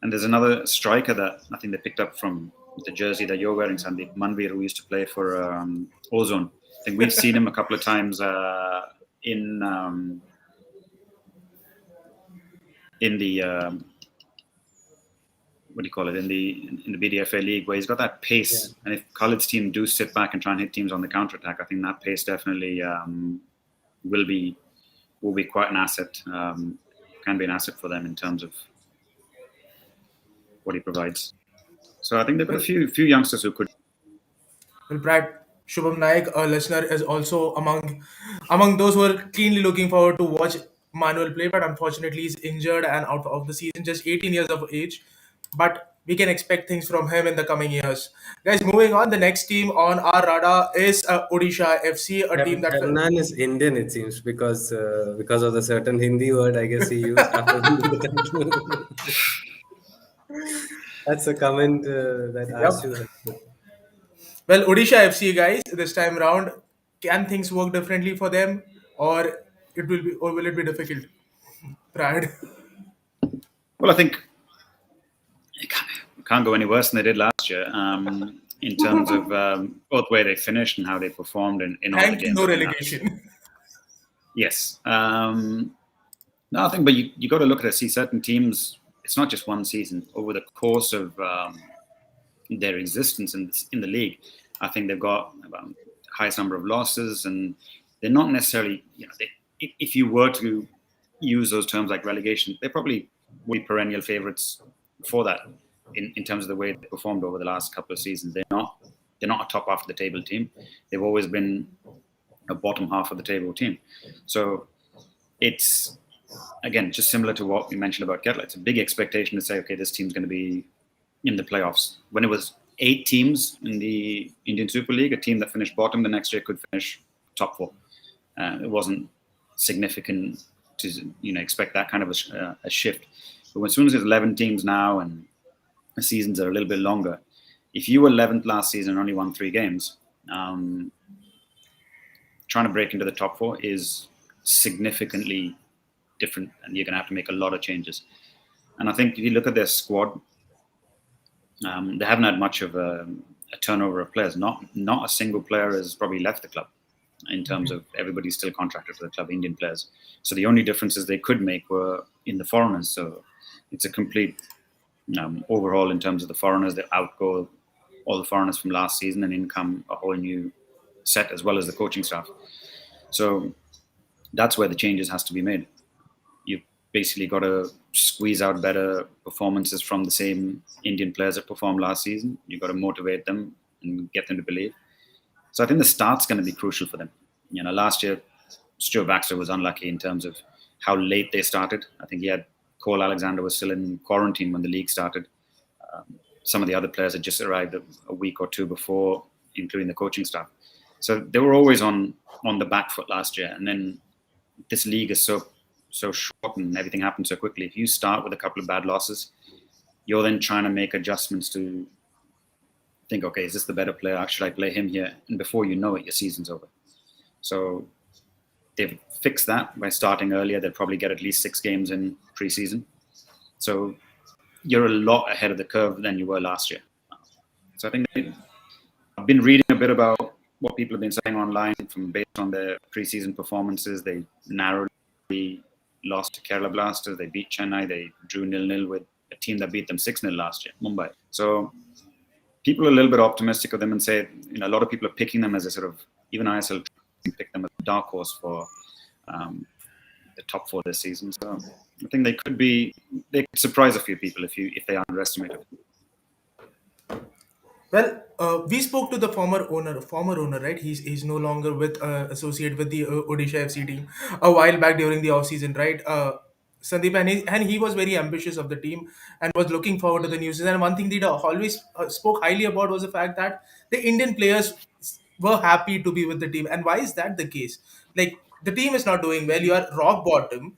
and there's another striker that I think they picked up from the jersey that you're wearing, Sandeep, Manveer, who used to play for Ozone. I think we've seen him a couple of times in the what do you call it, in the BDFA league, where he's got that pace. Yeah. And if Khalid's team do sit back and try and hit teams on the counter attack, I think that pace definitely will be quite an asset. Can be an asset for them in terms of what he provides. So I think they've got a few youngsters who could. Well, Brad, Shubham Naik, a listener, is also among those who are keenly looking forward to watch Manuel play, but unfortunately he's injured and out of the season, just 18 years of age. But we can expect things from him in the coming years. Guys, moving on, the next team on our radar is Odisha FC, a team that... Hernan is Indian, it seems, because of the certain Hindi word, I guess, he used after the That's a comment that Ashu has put. Well, Odisha FC, guys, this time around, Can things work differently for them, or will it be difficult? Brad. Well, I think it can't go any worse than they did last year in terms of both where they finished and how they performed in all the Thank you, games. no I think that's relegation. yes. No, I think, but you got to look at it. See, certain teams. It's not just one season. Over the course of their existence in the league, I think they've got highest number of losses, and they're not necessarily. If you were to use those terms like relegation, they probably would be perennial favourites for that in terms of the way they performed over the last couple of seasons. They're not a top half of the table team. They've always been a bottom half of the table team. So it's again just similar to what we mentioned about Kerala. It's a big expectation to say, okay, this team's going to be in the playoffs. When it was 8 teams in the Indian Super League, a team that finished bottom the next year could finish top four. It wasn't significant to expect that kind of a shift. But as soon as there's 11 teams now and the seasons are a little bit longer, if you were 11th last season and only won 3 games, trying to break into the top four is significantly different, and you're going to have to make a lot of changes. And I think if you look at their squad, they haven't had much of a turnover of players. Not a single player has probably left the club in terms of everybody's still contracted for the club, Indian players. So the only differences they could make were in the foreigners. So it's a complete overhaul in terms of the foreigners. They outgo all the foreigners from last season and in come a whole new set, as well as the coaching staff. So that's where the changes has to be made. You've basically got to squeeze out better performances from the same Indian players that performed last season. You've got to motivate them and get them to believe. So I think the start's going to be crucial for them. Last year, Stuart Baxter was unlucky in terms of how late they started. I think he had Cole Alexander was still in quarantine when the league started. Some of the other players had just arrived a week or two before, including the coaching staff. So they were always on the back foot last year. And then this league is so short and everything happens so quickly. If you start with a couple of bad losses, you're then trying to make adjustments to think, okay, is this the better player? Should I play him here? And before you know it, your season's over. So they've fixed that by starting earlier. They'll probably get at least 6 games in pre-season. So you're a lot ahead of the curve than you were last year. So I think I've been reading a bit about what people have been saying online based on their pre-season performances. They narrowly lost to Kerala Blasters. They beat Chennai. They drew 0-0 with a team that beat them 6-0 last year, Mumbai. So people are a little bit optimistic of them and say, a lot of people are picking them as a sort of, even ISL pick them as a dark horse for the top 4 this season. So I think they could surprise a few people if they underestimate it. Well, we spoke to the former owner, right? He's no longer with associate with the Odisha FC team a while back during the off season, right? Sandeep, and he was very ambitious of the team and was looking forward to the new season. And one thing that he always spoke highly about was the fact that the Indian players were happy to be with the team. And why is that the case? Like, the team is not doing well, you are rock bottom,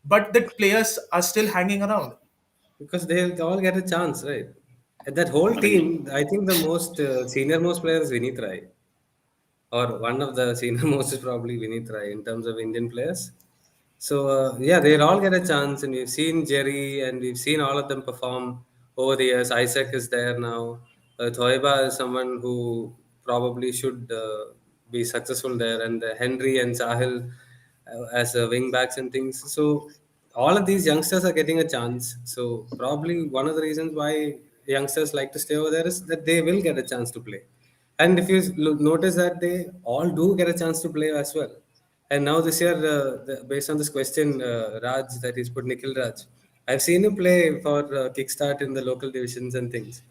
but the players are still hanging around. Because they'll all get a chance, right? And that whole I think team, I think the most senior most player is Vinith Rai, or one of the senior most is probably Vinith Rai in terms of Indian players. So yeah, they'll all get a chance, and we've seen Jerry, and we've seen all of them perform over the years. Isaac is there now. Thoiba is someone who probably should be successful there, and Henry and Sahil as wing backs and things. So all of these youngsters are getting a chance. So probably one of the reasons why youngsters like to stay over there is that they will get a chance to play. And if you notice that they all do get a chance to play as well. And now this year, based on this question, Raj, that he's put Nikhil Raj, I've seen him play for Kickstart in the local divisions and things.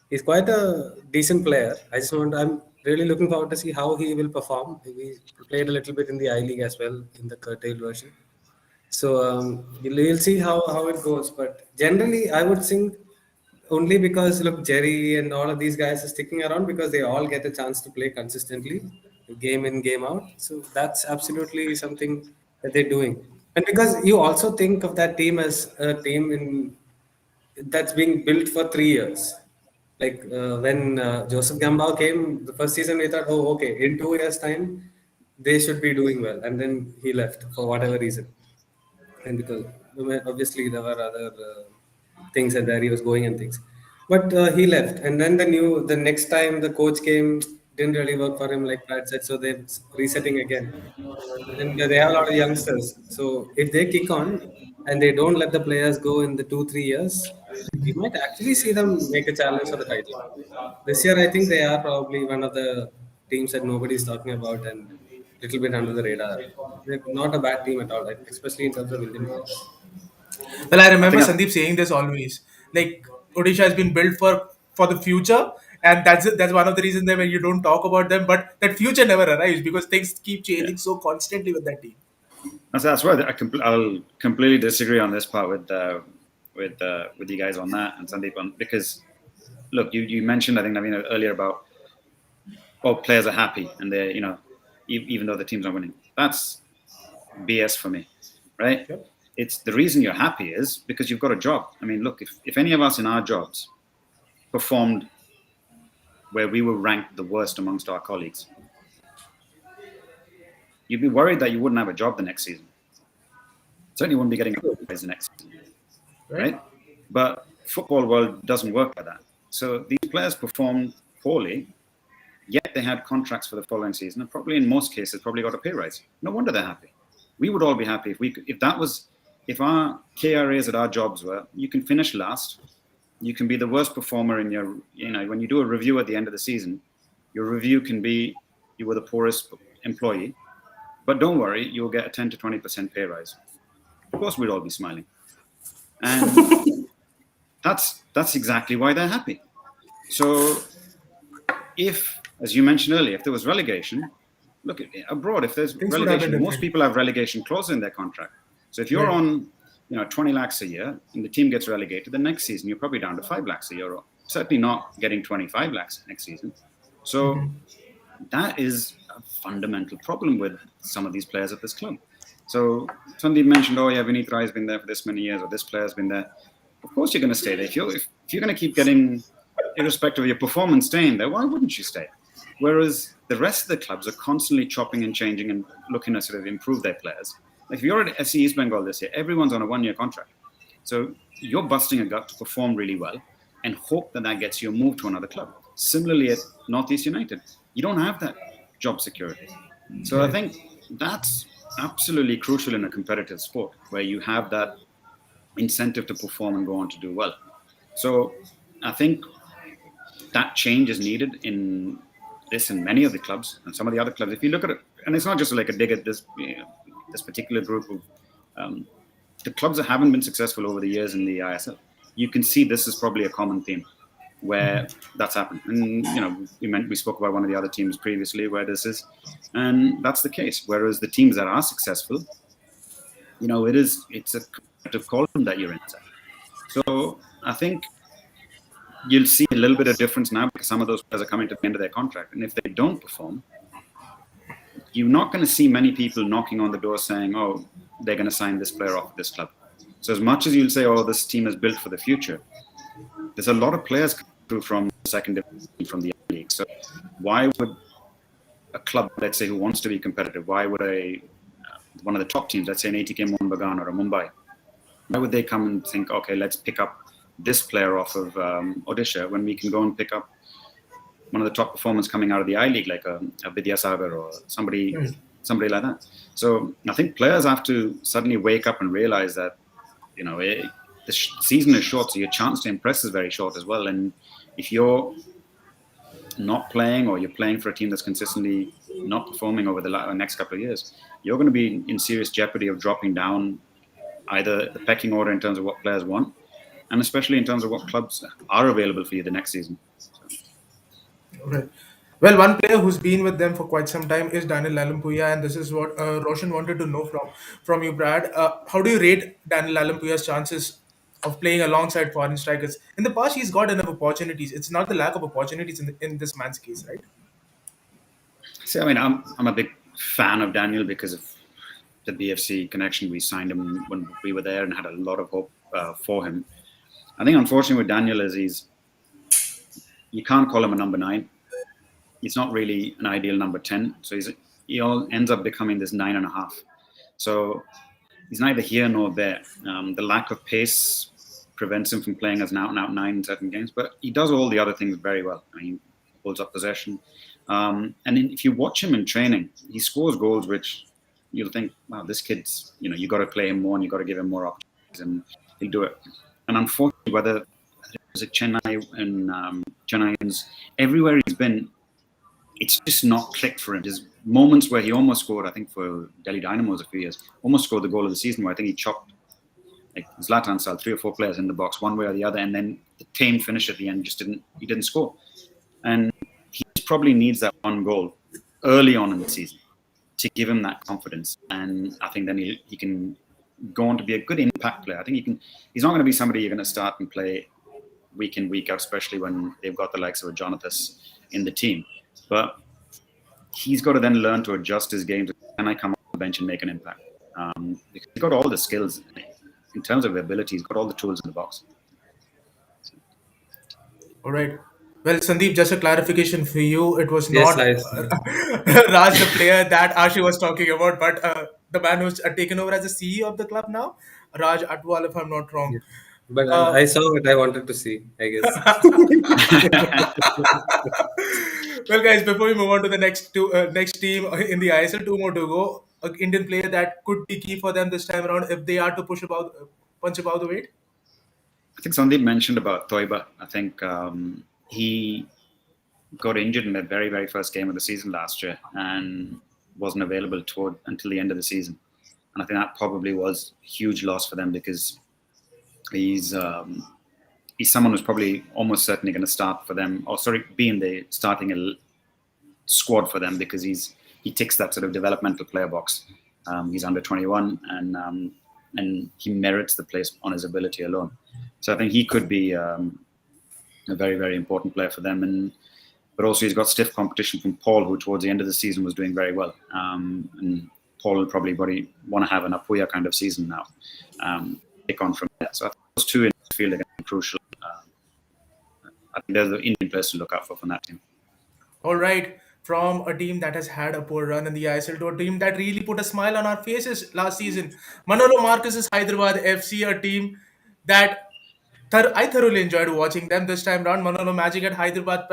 He's quite a decent player. I'm really looking forward to see how he will perform. He played a little bit in the I League as well in the curtailed version. So you'll see how it goes. But generally, I would think only because look, Jerry and all of these guys are sticking around because they all get a chance to play consistently, game in, game out. So that's absolutely something that they're doing. And because you also think of that team as a team that's being built for 3 years. Like when Joseph Gambao came the first season, we thought, oh, okay, in 2 years' time, they should be doing well, and then he left for whatever reason. And because obviously there were other things and where he was going and things, but he left, and then the next time the coach came, didn't really work for him, like Brad said, so they're resetting again. And they have a lot of youngsters. So if they kick on and they don't let the players go in the 2 3 years, we might actually see them make a challenge for the title. This year, I think they are probably one of the teams that nobody's talking about and little bit under the radar. They're not a bad team at all, like, especially in terms of Indian players. Well, I I remember think Sandeep saying this always. Like Odisha has been built for the future, and that's one of the reasons that when you don't talk about them, but that future never arrives because things keep yeah. changing so constantly with that team. That's why I'll completely disagree on this part with you guys on that and Sandeep on, because look, you mentioned, I think, Naveen, earlier about, oh, players are happy and they're, even though the team's not winning. That's BS for me, right? Yep. It's the reason you're happy is because you've got a job. I mean, look, if any of us in our jobs performed where we were ranked the worst amongst our colleagues, you'd be worried that you wouldn't have a job the next season. Certainly wouldn't be getting a prize the next season, Right. right? But football world doesn't work like that. So these players performed poorly, yet they had contracts for the following season, and probably in most cases probably got a pay rise. No wonder they're happy. We would all be happy if we could, if our KRAs at our jobs were, you can finish last, you can be the worst performer in your, when you do a review at the end of the season, your review can be you were the poorest employee, but don't worry, you'll get a 10 to 20% pay rise. Of course, we'd all be smiling, and that's exactly why they're happy. So, if, as you mentioned earlier, if there was relegation, look abroad. If there's Things would have been relegation, most different. people have relegation clauses in their contract. So if you're Right. on, 20 lakhs a year, and the team gets relegated, the next season you're probably down to 5 lakhs a year, or certainly not getting 25 lakhs next season. So that is a fundamental problem with some of these players at this club. So somebody mentioned, oh yeah, Vinith Rai has been there for this many years, or this player has been there. Of course you're going to stay there. If you're going to keep getting, irrespective of your performance, staying there, why wouldn't you stay? Whereas the rest of the clubs are constantly chopping and changing and looking to sort of improve their players. Like if you're at SC East Bengal this year, everyone's on a 1-year contract. So you're busting a gut to perform really well and hope that gets you a move to another club. Similarly at Northeast United, you don't have that job security. So I think that's absolutely crucial in a competitive sport where you have that incentive to perform and go on to do well. So I think that change is needed in this and many of the clubs and some of the other clubs. If you look at it, and it's not just like a dig at this this particular group of the clubs that haven't been successful over the years in the ISL, you can see this is probably a common theme where that's happened. And we spoke about one of the other teams previously where this is, and that's the case. Whereas the teams that are successful, it's a competitive column that you're in. So I think you'll see a little bit of difference now because some of those players are coming to the end of their contract, and if they don't perform, you're not going to see many people knocking on the door saying, oh, they're going to sign this player off this club. So as much as you'll say, oh, this team is built for the future, there's a lot of players coming through from the second division, from the league. So why would a club, let's say, who wants to be competitive, why would one of the top teams, let's say an ATK Mohun Bagan or a Mumbai, why would they come and think, okay, let's pick up this player off of Odisha when we can go and pick up one of the top performers coming out of the I League, like a Vidyasagar or somebody like that. So I think players have to suddenly wake up and realize that, the season is short, so your chance to impress is very short as well. And if you're not playing, or you're playing for a team that's consistently not performing over the next couple of years, you're going to be in serious jeopardy of dropping down either the pecking order in terms of what players want, and especially in terms of what clubs are available for you the next season. Right. Well, one player who's been with them for quite some time is Daniel Lalampuya, and this is what Roshan wanted to know from you, Brad. How do you rate Daniel Lalampuya's chances of playing alongside foreign strikers? In the past, he's got enough opportunities. It's not the lack of opportunities in this man's case, right? See, I mean, I'm a big fan of Daniel because of the BFC connection. We signed him when we were there and had a lot of hope for him. I think, unfortunately, with Daniel is you can't call him a number 9. He's not really an ideal number 10. So he all ends up becoming this 9.5. So he's neither here nor there. The lack of pace prevents him from playing as an out-and-out nine in certain games, but he does all the other things very well. I mean, he holds up possession. If you watch him in training, he scores goals which you'll think, wow, this kid's, you got to play him more and you got to give him more opportunities, and he'll do it. And unfortunately, whether it was at Chennai and Chennaiins, everywhere he's been, it's just not clicked for him. There's moments where he almost scored, I think for Delhi Dynamos a few years, almost scored the goal of the season where I think he chopped, like Zlatan style, 3 or 4 players in the box one way or the other, and then the tame finish at the end he didn't score. And he probably needs that one goal early on in the season to give him that confidence. And I think then he can go on to be a good impact player. I think he's not going to be somebody you're going to start and play week in, week out, especially when they've got the likes of a Jonathan in the team. But he's got to then learn to adjust his game to, can I come off the bench and make an impact? Because he's got all the skills in terms of ability. He's got all the tools in the box. All right. Well, Sandeep, just a clarification for you. It was Yes, not I see. Raj, the player that Ashi was talking about, but the man who's taken over as the CEO of the club now, Raj Atwal, if I'm not wrong. Yeah. But Uh, I saw what I wanted to see, I guess. well, guys, before we move on to the next team in the ISL, two more to go. An Indian player that could be key for them this time around if they are to punch above the weight. I think Sandeep mentioned about Toiba. I think he got injured in the very, very first game of the season last year and wasn't available until the end of the season. And I think that probably was a huge loss for them because he's someone who's probably almost certainly going to start for them, or sorry, be in the starting squad for them because he ticks that sort of developmental player box. He's under 21 and he merits the place on his ability alone. So I think he could be a very, very important player for them. But also he's got stiff competition from Paul, who towards the end of the season was doing very well. And Paul will probably want to have an Apuya kind of season now. Take on from there. So I think those two in the field are going to be crucial. I think they're the Indian players to look out for from that team. All right. From a team that has had a poor run in the ISL to a team that really put a smile on our faces last season. Manolo Marcus's Hyderabad FC, a team that I thoroughly enjoyed watching them this time round. Manolo Magic at Hyderabad.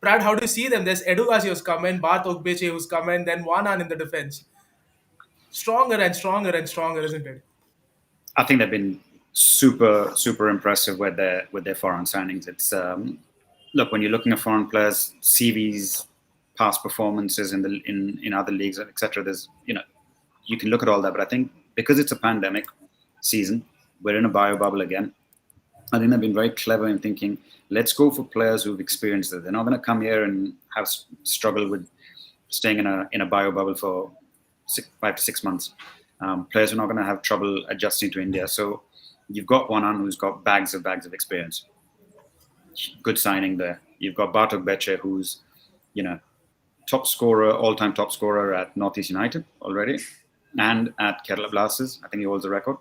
Brad, how do you see them? There's Edugasi who's come in, Bath Ogbeche who's come in, then Wanan in the defense. Stronger and stronger and stronger, isn't it? I think they've been super, super impressive with their foreign signings. It's look, when you're looking at foreign players, CVs, past performances in other leagues, etc. There's you can look at all that, but I think because it's a pandemic season, we're in a bio bubble again. I think they've been very clever in thinking, let's go for players who've experienced it. They're not going to come here and have struggle with staying in a bio bubble for 5 to 6 months. Players are not going to have trouble adjusting to India. So you've got Wanan who's got bags of experience. Good signing there. You've got Bartok Beche, who's top scorer, all-time top scorer at Northeast United already, and at Kerala Blasters. I think he holds the record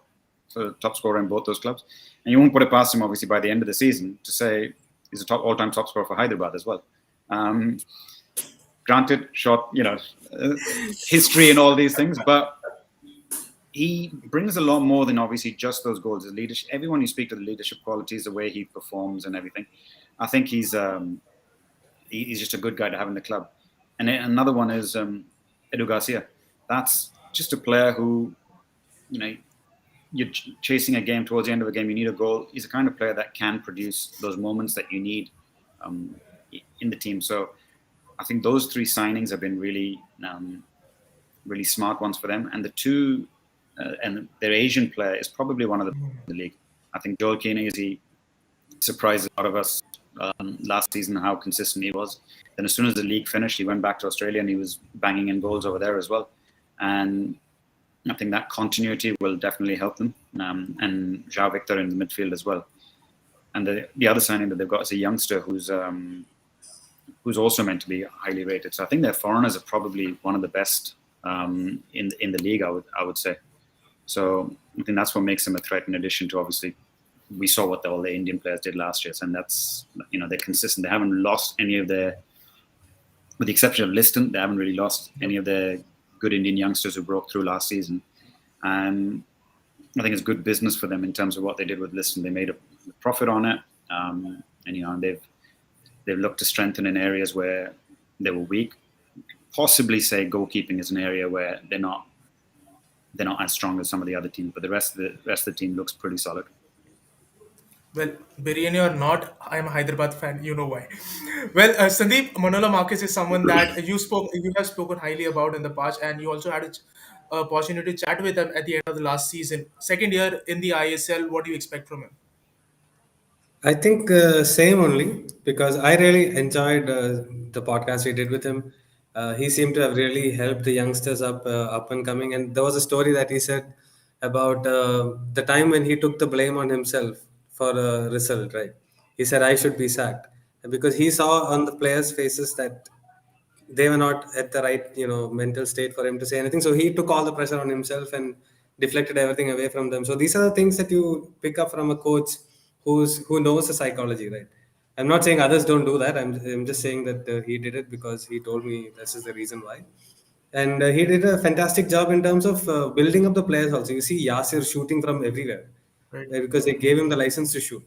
for top scorer in both those clubs. And you won't put it past him, obviously, by the end of the season to say he's a all-time top scorer for Hyderabad as well. Granted, short, history and all these things, but he brings a lot more than obviously just those goals. His leadership, everyone you speak to, the leadership qualities, the way he performs and everything. I think he's just a good guy to have in the club. And another one is Edu Garcia. That's just a player who, you're chasing a game, towards the end of a game, you need a goal. He's the kind of player that can produce those moments that you need in the team. So I think those three signings have been really, really smart ones for them. And the two, and their Asian player is probably one of the best in the league. I think Joel Keeney, he surprised a lot of us last season how consistent he was. Then as soon as the league finished, he went back to Australia and he was banging in goals over there as well. And I think that continuity will definitely help them. And João Victor in the midfield as well. And the other signing that they've got is a youngster who's also meant to be highly rated. So I think their foreigners are probably one of the best in the league, I would say. So I think that's what makes them a threat. In addition to, obviously, we saw what all the Indian players did last year, and that's they're consistent. They haven't lost any of their with the exception of Liston, they haven't really lost Yep. any of their good Indian youngsters who broke through last season. And I think it's good business for them in terms of what they did with Liston. They made a profit on it, and they've looked to strengthen in areas where they were weak. Possibly say goalkeeping is an area where they're not as strong as some of the other teams, but the rest of the team looks pretty solid. Well, biryani or not, I'm a Hyderabad fan. You know why. Well, Sandeep, Manola Marcus is someone that you have spoken highly about in the past, and you also had a opportunity to chat with him at the end of the last season. Second year in the ISL, what do you expect from him? I think same only because I really enjoyed the podcast we did with him. He seemed to have really helped the youngsters up and coming. And there was a story that he said about the time when he took the blame on himself for a result. Right? He said I should be sacked because he saw on the players' faces that they were not at the right mental state for him to say anything, so he took all the pressure on himself and deflected everything away from them. So these are the things that you pick up from a coach who knows the psychology, right? I'm not saying others don't do that. I'm just saying that he did it because he told me this is the reason why. And he did a fantastic job in terms of building up the players also. You see Yasir shooting from everywhere Right. because they gave him the license to shoot.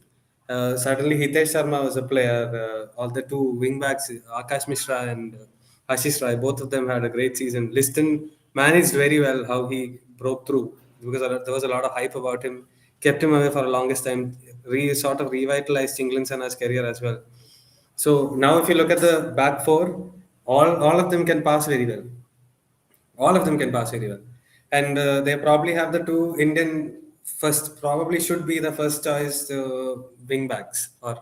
Certainly, Hitesh Sharma was a player. All the two wing backs, Akash Mishra and Ashish Rai, both of them had a great season. Liston managed very well how he broke through because there was a lot of hype about him. Kept him away for the longest time. Sort of revitalized Chinglen's career as well. So now, if you look at the back four, all of them can pass very well. All of them can pass very well, and they probably have the two Indian first. Probably should be the first choice wing backs or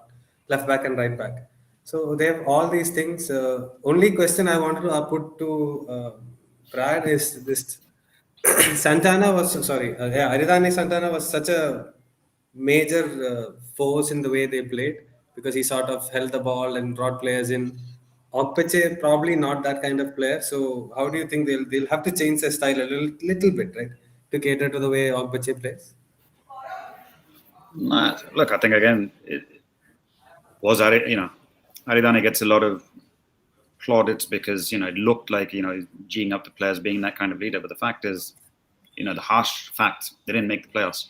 left back and right back. So they have all these things. Only question I wanted to put to Brad is this: Santana was sorry, yeah, Aridane Santana was such a major force in the way they played because he sort of held the ball and brought players in. Okpeche probably not that kind of player. So how do you think they'll have to change their style a little bit, right, to cater to the way Okpeche plays? Look, I think again, it was Aridane gets a lot of plaudits because it looked like geeing up the players, being that kind of leader. But the fact is, the harsh fact, they didn't make the playoffs.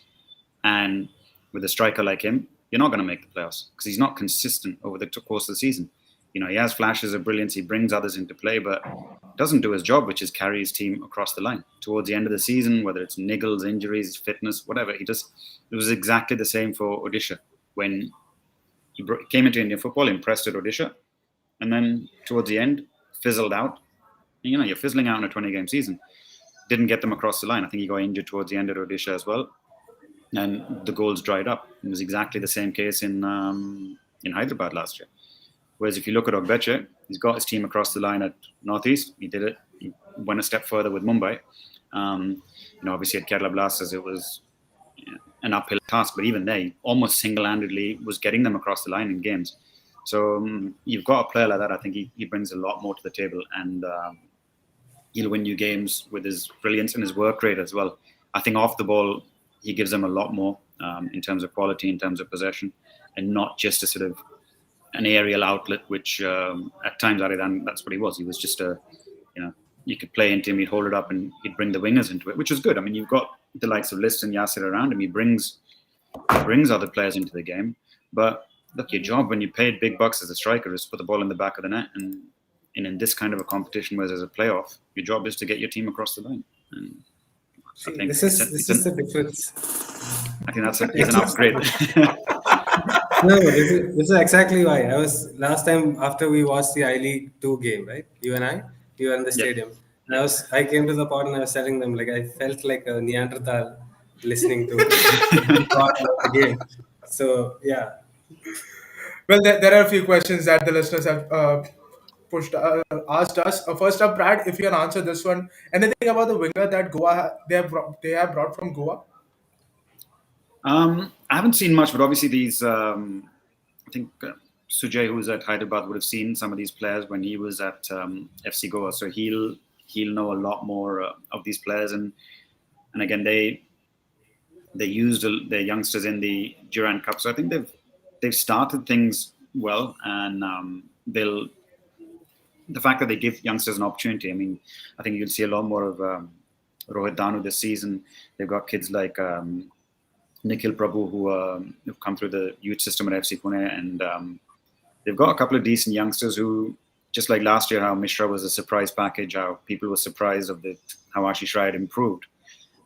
And with a striker like him, you're not going to make the playoffs because he's not consistent over the course of the season. He has flashes of brilliance, he brings others into play, but doesn't do his job, which is carry his team across the line. Towards the end of the season, whether it's niggles, injuries, fitness, whatever, it was exactly the same for Odisha. When he came into Indian football, impressed at Odisha, and then towards the end, fizzled out. You're fizzling out in a 20-game season. Didn't get them across the line. I think he got injured towards the end at Odisha as well, and the goals dried up. It was exactly the same case in Hyderabad last year. Whereas if you look at Ogbeche, he's got his team across the line at Northeast. He did it. He went a step further with Mumbai. Obviously at Kerala Blasters, it was an uphill task, but even there, he almost single-handedly was getting them across the line in games. So you've got a player like that. I think he brings a lot more to the table, and he'll win you games with his brilliance and his work rate as well. I think off the ball, he gives them a lot more in terms of quality, in terms of possession, and not just a sort of an aerial outlet, which at times Aridan, that's what he was. He was just you could play into him, he'd hold it up, and he'd bring the wingers into it, which was good. I mean, you've got the likes of List and Yasir around him. He brings other players into the game. But look, your job when you paid big bucks as a striker is to put the ball in the back of the net. And in this kind of a competition where there's a playoff, your job is to get your team across the line. And I See, think this is the difference. I think it's an upgrade. No, this is exactly why. I was last time after we watched the I League 2 game, right? You were in the Yep. stadium. And I came to the pod and I was telling them like I felt like a Neanderthal listening to the pod about the game. So yeah. Well, there are a few questions that the listeners have asked us. First up, Brad, if you can answer this one, anything about the winger that they have brought from Goa? I haven't seen much, but obviously these. I think Sujay, who was at Hyderabad, would have seen some of these players when he was at FC Goa, so he'll know a lot more of these players. And again, they used their youngsters in the Durand Cup, so I think they've started things well, and they'll the fact that they give youngsters an opportunity. I mean, I think you'll see a lot more of Rohit Danu this season. They've got kids like Nikhil Prabhu who've come through the youth system at FC Pune, and they've got a couple of decent youngsters who, just like last year, how Mishra was a surprise package, how people were surprised of how Ashish Rai had improved,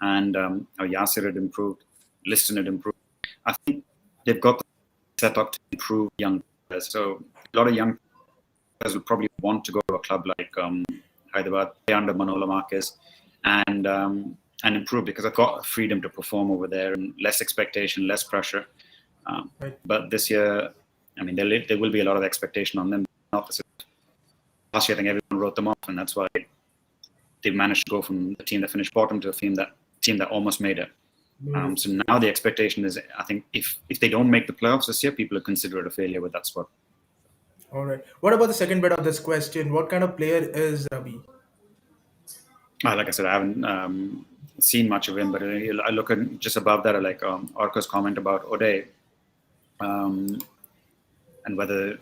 and how Yasir had improved, Liston had improved. I think they've got the set up to improve young players. So a lot of young players will probably want to go to a club like Hyderabad, play under Manola Marquez, and improve, because I've got freedom to perform over there and less expectation, less pressure. Right. But this year, I mean, there will be a lot of expectation on them. Last year, I think everyone wrote them off, and that's why they managed to go from the team that finished bottom to a team that almost made it. So now the expectation is, I think, if they don't make the playoffs this year, people will consider it a failure with that squad. All right. What about the second bit of this question? What kind of player is Ravi? Like I said, I haven't seen much of him, but I look at just above that, I like Orka's comment about O'Day, and whether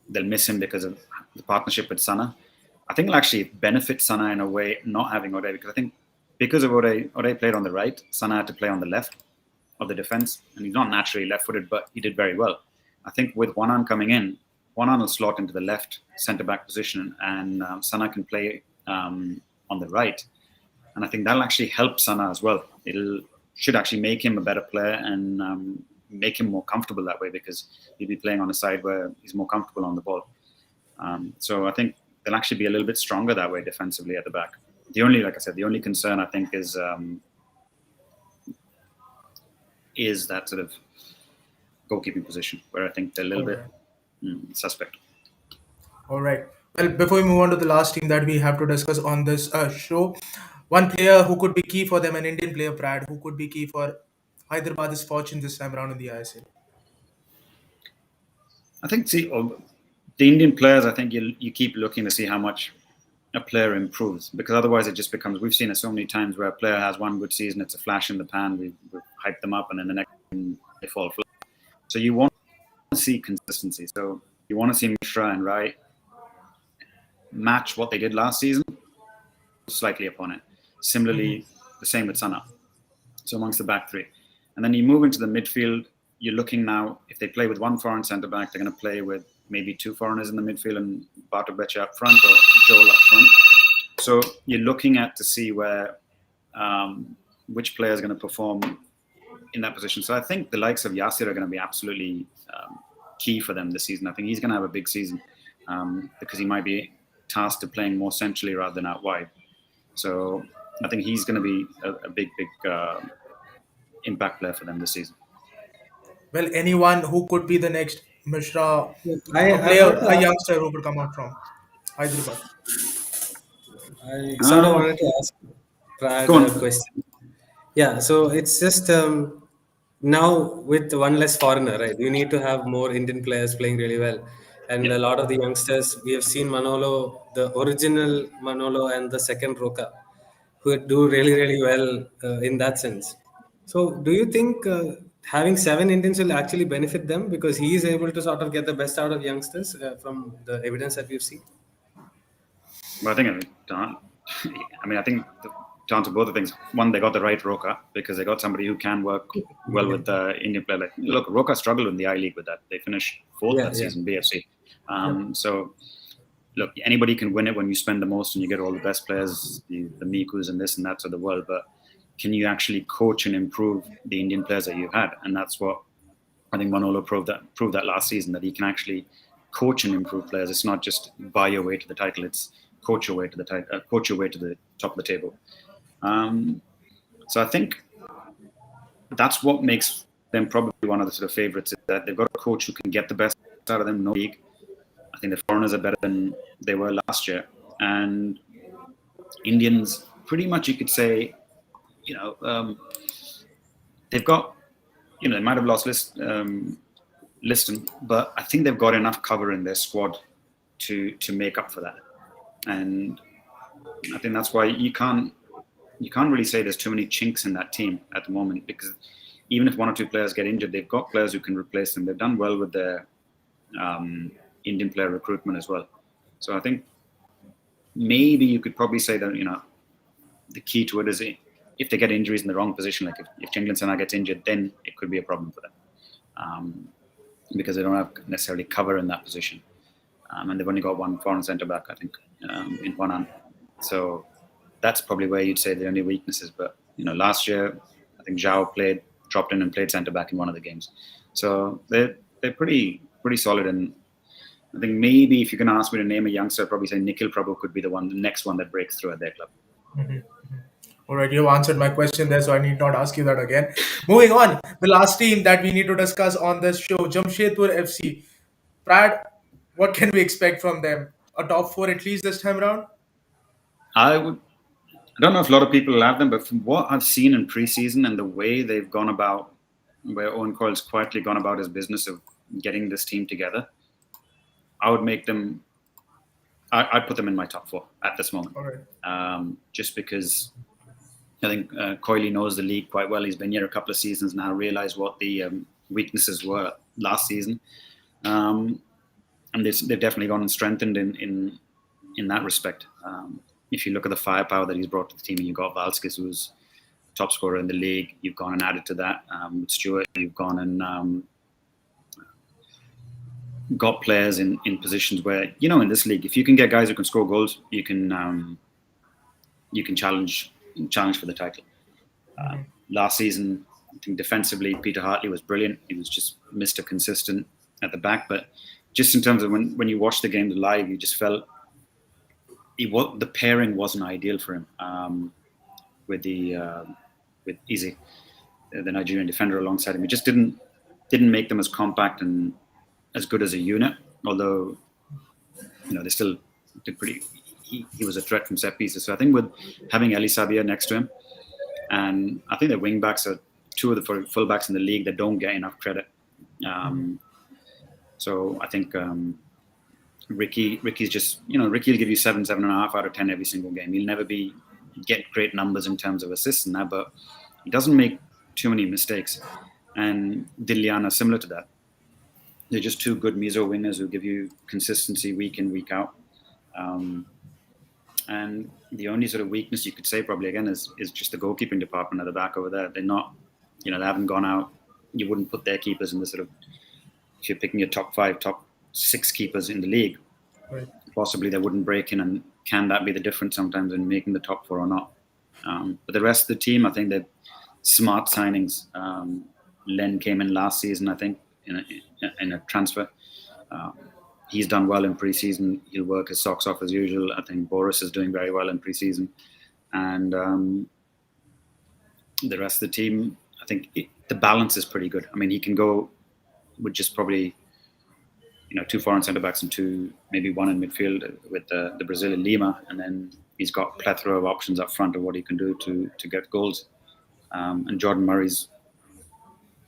they'll miss him because of the partnership with Sana. I think it'll actually benefit Sana in a way not having O'Day, because I think because of O'Day played on the right, Sana had to play on the left of the defense, and he's not naturally left-footed, but he did very well. I think with Wanan coming in, Wanan will slot into the left centre-back position, and Sana can play on the right. And I think that'll actually help Sana as well. Should actually make him a better player and make him more comfortable that way, because he'll be playing on a side where he's more comfortable on the ball. So I think they'll actually be a little bit stronger that way defensively at the back. Like I said, the only concern I think is that sort of goalkeeping position, where I think they're a little bit suspect. All right. Well, before we move on to the last team that we have to discuss on this show, one player who could be key for them, an Indian player, Brad, who could be key for Hyderabad's fortune this time around in the ISL. I think, the Indian players, I think you keep looking to see how much a player improves, because otherwise it just becomes, we've seen it so many times where a player has one good season, it's a flash in the pan, we've hyped them up, and then the next time they fall flat. So you want to see consistency. So you want to see Mishra and Rai match what they did last season, slightly upon it. Similarly, the same with Sana. So amongst the back three. And then you move into the midfield, you're looking now, if they play with one foreign centre-back, they're going to play with maybe two foreigners in the midfield and Batu Becha up front, or Joel up front. So you're looking at to see where which player is going to perform in that position. So I think the likes of Yasir are going to be absolutely key for them this season. I think he's going to have a big season because he might be tasked to playing more centrally rather than out wide. So I think he's going to be a big impact player for them this season. Well, anyone who could be the next Mishra, a I player, wanted to a ask, youngster who could come out from Hyderabad. I sort of wanted to ask Prad Go a on. question. Yeah, so it's just now with one less foreigner, right? You need to have more Indian players playing really well. And a lot of the youngsters, we have seen Manolo, the original Manolo and the second Roca, who do really, really well in that sense. So do you think having seven Indians will actually benefit them, because he is able to sort of get the best out of youngsters from the evidence that we've seen? But I think, I think to answer both the things, one, they got the right Roca, because they got somebody who can work well with the Indian player. Like, look, Roca struggled in the I League with that. They finished fourth that season, BFC. So, look, anybody can win it when you spend the most and you get all the best players, the Mikus and this and that of the world. But can you actually coach and improve the Indian players that you've had? And that's what I think Manolo proved that last season, that he can actually coach and improve players. It's not just buy your way to the title; it's coach your way to the title, coach your way to the top of the table. So I think that's what makes them probably one of the sort of favourites, is that they've got a coach who can get the best out of them. No league. I think the foreigners are better than they were last year, and Indians, pretty much you could say, they've got, they might have lost Liston, but I think they've got enough cover in their squad to make up for that. And I think that's why you can't really say there's too many chinks in that team at the moment, because even if one or two players get injured, they've got players who can replace them. They've done well with their Indian player recruitment as well. So I think maybe you could probably say that the key to it is if they get injuries in the wrong position, like if Chinglian Sana gets injured, then it could be a problem for them because they don't have necessarily cover in that position, and they've only got one foreign centre back, I think, in Ponan. So that's probably where you'd say the only weaknesses. But last year I think Zhao dropped in and played centre back in one of the games, so they're pretty solid. And I think maybe if you're going to ask me to name a youngster, I'd probably say Nikhil Prabhu could be the next one that breaks through at their club. All right, you've answered my question there, so I need not ask you that again. Moving on, the last team that we need to discuss on this show, Jamshedpur FC. Brad, what can we expect from them? A top four at least this time around? I would. I don't know if a lot of people have them, but from what I've seen in preseason and the way they've gone about, where Owen Coyle's quietly gone about his business of getting this team together, I would make them. I'd put them in my top four at this moment, All right. just because I think Coyle knows the league quite well. He's been here a couple of seasons now, realised what the weaknesses were last season, and they've definitely gone and strengthened in that respect. If you look at the firepower that he's brought to the team, and you've got Valskis, who's top scorer in the league, you've gone and added to that with Stewart, you've gone and got players in positions where, in this league, if you can get guys who can score goals, you can challenge for the title. Last season, I think defensively, Peter Hartley was brilliant. He was just Mr. Consistent at the back. But just in terms of when you watch the games live, you just felt the pairing wasn't ideal for him with Izzy, the Nigerian defender alongside him. It just didn't make them as compact and as good as a unit. Although they still did pretty. He was a threat from set pieces. So I think with having Eli Sabia next to him, and I think the wing backs are two of the full backs in the league that don't get enough credit. So I think Ricky's just Ricky will give you 7.5 out of 10 every single game. He'll never get great numbers in terms of assists and that, but he doesn't make too many mistakes. And Diliana, similar to that. They're just two good Mizo wingers who give you consistency week in, week out. And the only sort of weakness you could say probably again is just the goalkeeping department at the back over there. They're not, they haven't gone out. You wouldn't put their keepers in the sort of, if you're picking your top 5, top 6 keepers in the league, Right. Possibly they wouldn't break in. And can that be the difference sometimes in making the top 4 or not? But the rest of the team, I think they're smart signings. Len came in last season, I think, in a transfer. He's done well in pre-season. He'll work his socks off as usual. I think Boris is doing very well in pre-season. And the rest of the team, I think the balance is pretty good. I mean, he can go with just probably 2 foreign centre-backs and maybe 1 in midfield with the Brazilian Lima. And then he's got a plethora of options up front of what he can do to get goals. And Jordan Murray's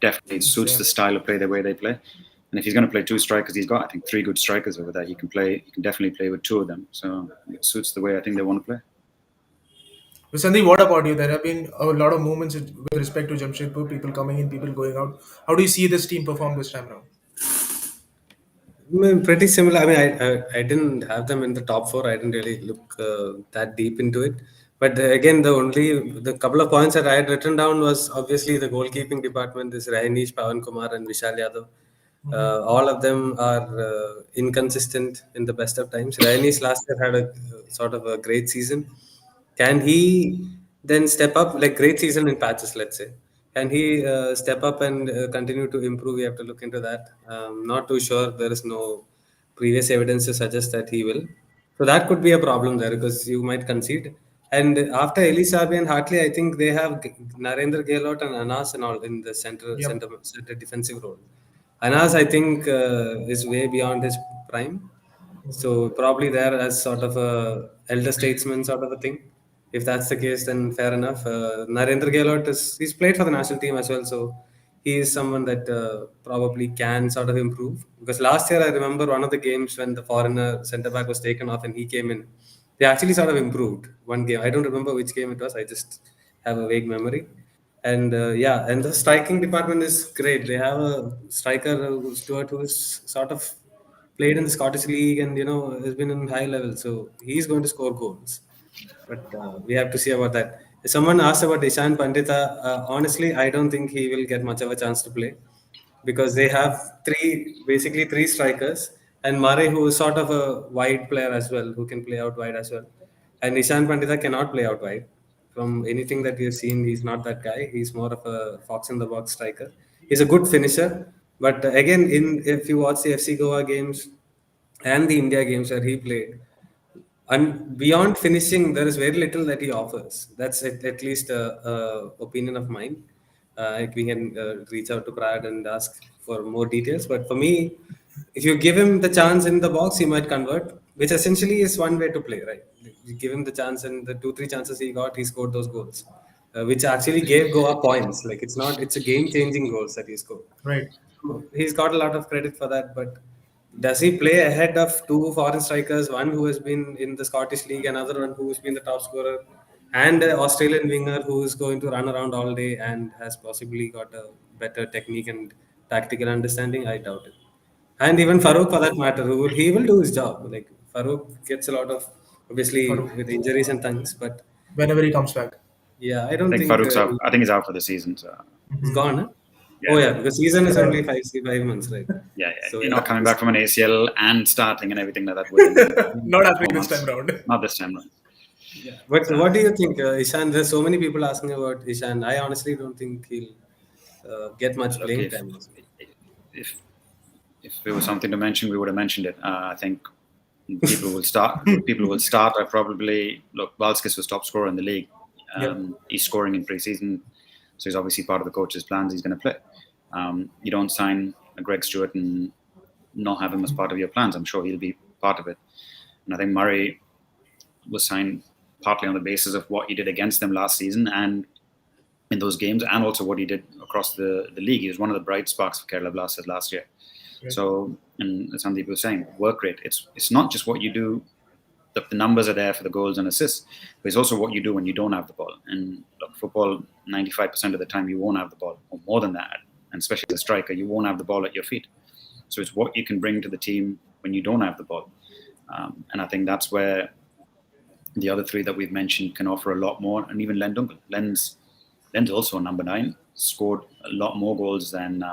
definitely suits the style of play, the way they play. And if he's going to play 2 strikers, he's got, I think, 3 good strikers over there. He can definitely play with 2 of them. So it suits the way I think they want to play. So Sandeep, what about you? There have been a lot of movements with respect to Jamshedpur, people coming in, people going out. How do you see this team perform this time around? Pretty similar. I mean, I didn't have them in the top 4. I didn't really look that deep into it. But again, the couple of points that I had written down was obviously the goalkeeping department. This Rainish, Pawan Kumar, and Vishal Yadav. All of them are inconsistent in the best of times. Rainish last year had a sort of a great season. Can he then step up, like great season in patches, let's say? Can he step up and continue to improve? We have to look into that. Not too sure. There is no previous evidence to suggest that he will. So that could be a problem there because you might concede. And after Elisabi and Hartley, I think they have Narendra Gehlot and Anas and all in the center defensive role. Anas, I think, is way beyond his prime. So probably there as sort of a elder statesman sort of a thing. If that's the case, then fair enough. Narendra Gehlot he's played for the national team as well, so he is someone that probably can sort of improve. Because last year I remember one of the games when the foreigner centre back was taken off and he came in, they actually sort of improved one game. I don't remember which game it was. I just have a vague memory. And and the striking department is great. They have a striker, Stuart, who is sort of played in the Scottish League and has been in high level, so he's going to score goals. But we have to see about that. Someone asked about Ishan Pandita. Honestly, I don't think he will get much of a chance to play because they have basically three strikers, and Mare, who is sort of a wide player as well, who can play out wide as well. And Ishan Pandita cannot play out wide. From anything that we've seen, he's not that guy. He's more of a fox in the box striker. He's a good finisher, but again, in if you watch the FC Goa games and the India games where he played, and beyond finishing, there is very little that he offers. That's at least a opinion of mine. We can reach out to Brad and ask for more details. But for me, if you give him the chance in the box, he might convert, which essentially is one way to play, right? You give him the chance, and the 2-3 chances he got, he scored those goals, which actually gave Goa points. Like it's a game-changing goals that he scored. Right. So he's got a lot of credit for that, but does he play ahead of two foreign strikers, one who has been in the Scottish League, another one who has been the top scorer, and an Australian winger who is going to run around all day and has possibly got a better technique and tactical understanding? I doubt it. And even Farouk, for that matter, he will do his job. Like Farouk gets a lot of, obviously, Farouk, with injuries and things, but whenever he comes back. yeah, I I don't think think Farouk's out. I think he's out for the season. So he's gone. Huh? yeah, Oh yeah, because season is Yeah. only 5 months, right? yeah, yeah. So You're yeah, not coming back from an ACL and starting and everything like that within Not happening 4 this time months. around. Not this time around. yeah. But what do you think, Ishan? There's so many people asking about Ishan. I honestly don't think he'll get much Look, playing time. if if there was something to mention, we would have mentioned it. I think people will start. People will start. I probably look. Valskis was top scorer in the league. Yep. He's scoring in pre-season, so he's obviously part of the coach's plans. He's going to play. You don't sign a Greg Stewart and not have him as part of your plans. I'm sure he'll be part of it. And I think Murray was signed partly on the basis of what he did against them last season and in those games, and also what he did across the league. He was one of the bright sparks for Kerala Blasters last year. Right. So, and as Sandeep was saying, work rate. It's not just what you do. The numbers are there for the goals and assists, but it's also what you do when you don't have the ball. And look, football, 95% of the time you won't have the ball, or more than that. And especially as a striker, you won't have the ball at your feet. So it's what you can bring to the team when you don't have the ball. And I think that's where the other three that we've mentioned can offer a lot more. And even Len Dunkel. Len's also number 9, scored a lot more goals than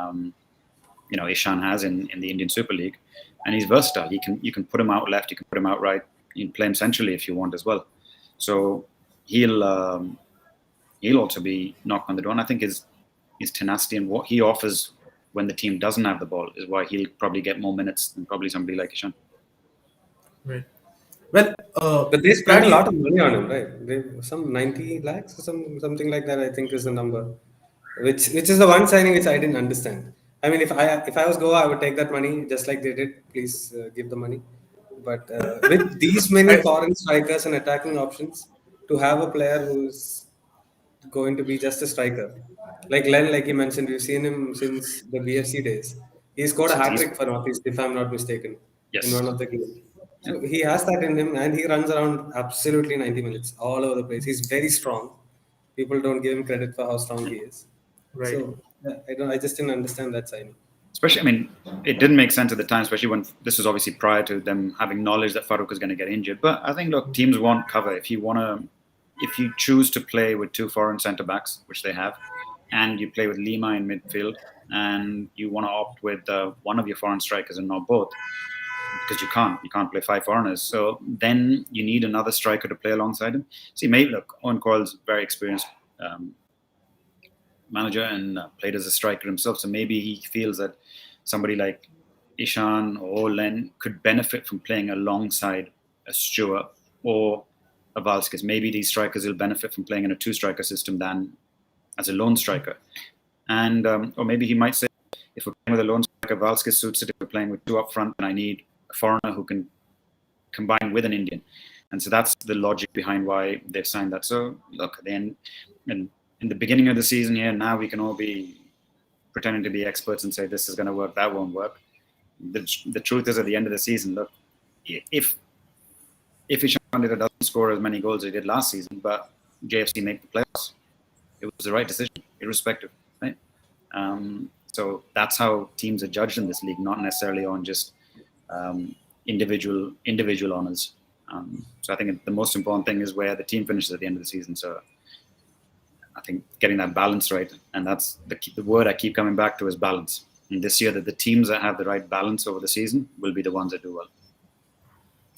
Ishan has in the Indian Super League, and he's versatile. You can put him out left, you can put him out right, you can play him centrally if you want as well. So he'll also be knocking on the door. And I think his tenacity and what he offers when the team doesn't have the ball is why he'll probably get more minutes than probably somebody like Ishan. Right. Well, But they spend a Pradyum, lot of money on him, right? Some 90 lakhs or something like that, I think is the number. Which is the one signing which I didn't understand. I mean, if I was Goa, I would take that money just like they did. Please give the money. But with these many I, foreign strikers and attacking options, to have a player who's going to be just a striker, like Len, like you mentioned, we've seen him since the BFC days. He scored a Since hat he's trick for Northeast, if I'm not mistaken, in yes, one of the games. yeah. So he has that in him, and he runs around absolutely 90 minutes all over the place. He's very strong. People don't give him credit for how strong he is. right. So yeah, I just didn't understand that signing. Especially, I mean, it didn't make sense at the time, especially when this was obviously prior to them having knowledge that Farouk was going to get injured. But I think, look, teams want cover. If you choose to play with 2 foreign centre backs, which they have, and you play with Lima in midfield, and you want to opt with one of your foreign strikers and not both, because you can't play 5 foreigners. So then you need another striker to play alongside him. See, maybe look, Owen Coyle's very experienced manager and played as a striker himself. So maybe he feels that somebody like Ishan or Len could benefit from playing alongside a Stewart or a Valskis. Maybe these strikers will benefit from playing in a 2-striker system than as a lone striker. And or maybe he might say, if we're playing with a lone striker, Valskis suits it. If we're playing with 2 up front, then I need a foreigner who can combine with an Indian. And so that's the logic behind why they've signed that. So look, then in the beginning of the season here, now we can all be pretending to be experts and say this is going to work, that won't work. The truth is, at the end of the season, look, if Ishan Pandita doesn't score as many goals as he did last season, but JFC make the playoffs, it was the right decision, irrespective, right? So that's how teams are judged in this league, not necessarily on just individual honors. So I think the most important thing is where the team finishes at the end of the season. So I think getting that balance right, and that's the word I keep coming back to is balance. And this year, that the teams that have the right balance over the season will be the ones that do well.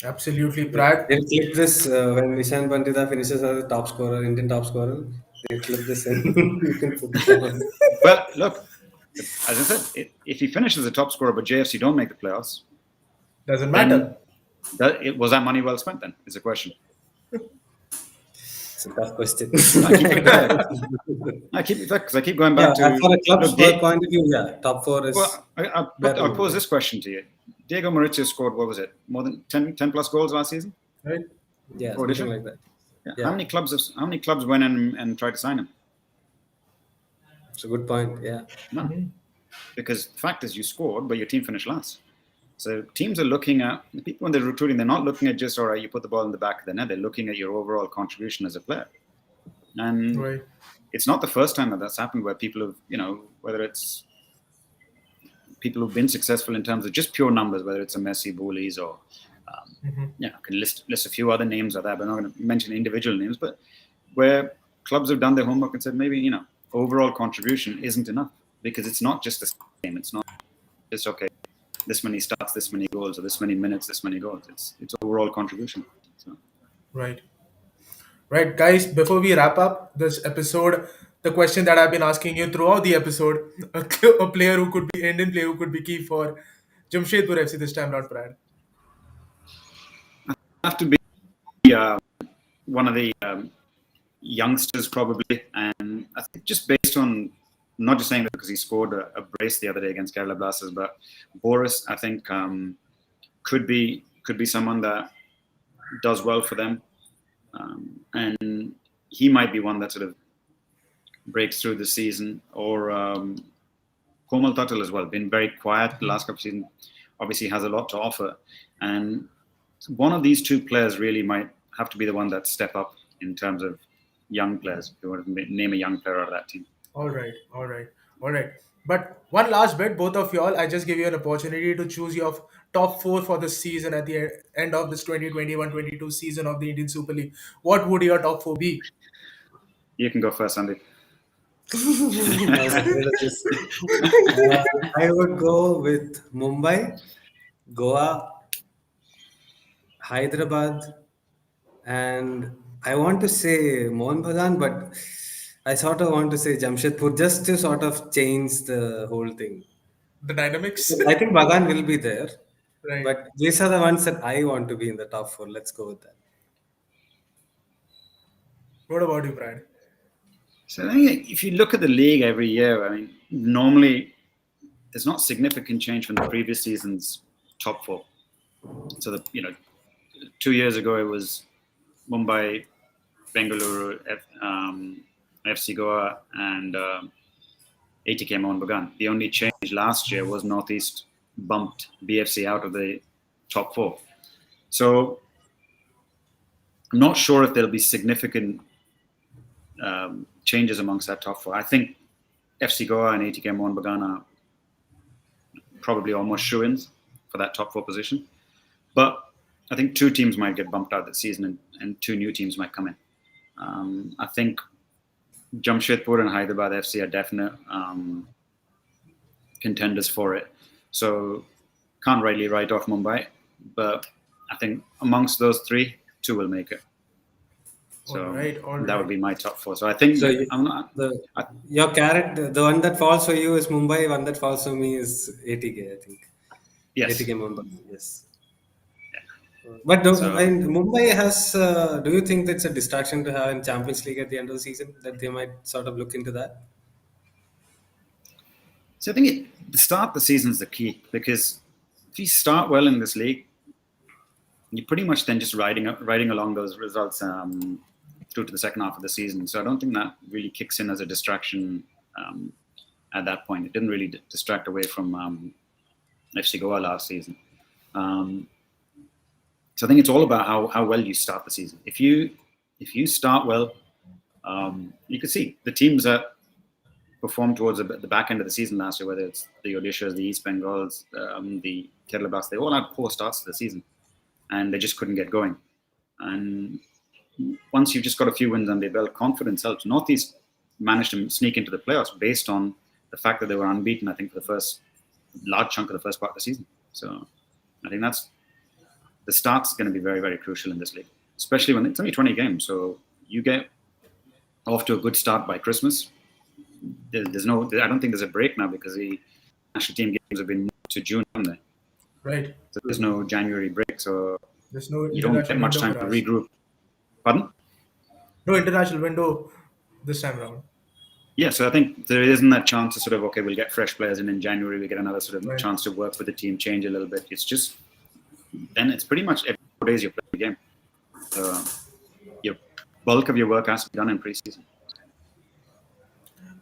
Absolutely, Prad. They'll clip this when Nishan Bandita finishes as the top scorer, Indian top scorer. They'll clip this and you can put it on. Well, look, as I said, if he finishes the top scorer but JFC don't make the playoffs, Doesn't then matter. was that money well spent then? Is the question. It's a tough question. I keep it fair. Because I keep going back to. For a club's look, point of view, yeah, top four is well, I'll pose this question to you. Diego Mauricio scored, what was it, more than 10 plus goals last season? Right? yeah, For something Odisha? like that. Yeah. Yeah. How many clubs went in and tried to sign him? It's a good point. Yeah. None. Because the fact is you scored, but your team finished last. So teams are looking at, the people when they're recruiting, they're not looking at just, all right, you put the ball in the back of the net. They're looking at your overall contribution as a player. And Right. it's not the first time that that's happened where people have, whether it's people who've been successful in terms of just pure numbers, whether it's a Messi, Bullies, or I can list a few other names of that, but I'm not going to mention individual names, but where clubs have done their homework and said maybe, overall contribution isn't enough because it's not just the same. It's not just, okay, this many starts, this many goals, or this many minutes, this many goals. It's overall contribution. So. Right. Right, guys, before we wrap up this episode, the question that I've been asking you throughout the episode, a player who could be Indian player who could be key for Jamshedpur FC this time, not Prad. Have to be one of the youngsters probably, and I think just based on not just saying that because he scored a brace the other day against Kerala Blasters, but Boris I think could be someone that does well for them, and he might be one that sort of breaks through the season, or Komal Tatal as well. Been very quiet the last couple of seasons. Obviously has a lot to offer, and one of these two players really might have to be the one that step up in terms of young players. If you want to name a young player out of that team. All right, all right, all right. But one last bit, both of y'all, I just give you an opportunity to choose your top four for the season at the end of this 2021-22 season of the Indian Super League. What would your top four be? You can go first, Sandeep. I was afraid of this. I would go with Mumbai, Goa, Hyderabad, and I want to say Mohun Bagan, but I sort of want to say Jamshedpur just to sort of change the whole thing. The dynamics? I think Bagan will be there, Right. but these are the ones that I want to be in the top four. Let's go with that. What about you, Brad? So I think if you look at the league every year, I mean, normally there's not significant change from the previous season's top four. So 2 years ago it was Mumbai, Bengaluru, FC Goa, and ATK Mohun Bagan. The only change last year was Northeast bumped BFC out of the top four. So I'm not sure if there'll be significant changes amongst that top four. I think FC Goa and ATK Mohun Bagan are probably almost shoo-ins for that top four position. But I think two teams might get bumped out this season and two new teams might come in. I think Jamshedpur and Hyderabad FC are definite contenders for it. So can't rightly write off Mumbai, but I think amongst those three, two will make it. So All right. that would be my top four. So I think your carrot, the one that falls for you is Mumbai, one that falls for me is ATK, I think. yes. ATK Mumbai, yes. But Mumbai has, do you think that's a distraction to have in Champions League at the end of the season, that they might sort of look into that? So I think the start of the season is the key, because if you start well in this league, you're pretty much then just riding along those results through to the second half of the season. So I don't think that really kicks in as a distraction at that point. It didn't really distract away from FC Goa last season. So I think it's all about how well you start the season. If you start well, you can see the teams that performed towards the back end of the season last year, whether it's the Odishas, the East Bengals, the Kerala Blasters, they all had poor starts to the season, and they just couldn't get going. And once you've just got a few wins under their belt, confidence helps. Northeast managed to sneak into the playoffs based on the fact that they were unbeaten, I think, for the first large chunk of the first part of the season. So I think that's the start's going to be very, very crucial in this league, especially when it's only 20 games. So you get off to a good start by Christmas. There's no, I don't think there's a break now because the national team games have been moved to June, haven't they? Right. So there's no January break. So There's no you don't get international much window time for to us. regroup. Pardon? No international window this time around. Yeah, so I think there isn't that chance to sort of, okay, we'll get fresh players in January, we get another sort of Right. chance to work with the team, change a little bit. It's just, then it's pretty much every 4 days you play the game. So your bulk of your work has to be done in preseason.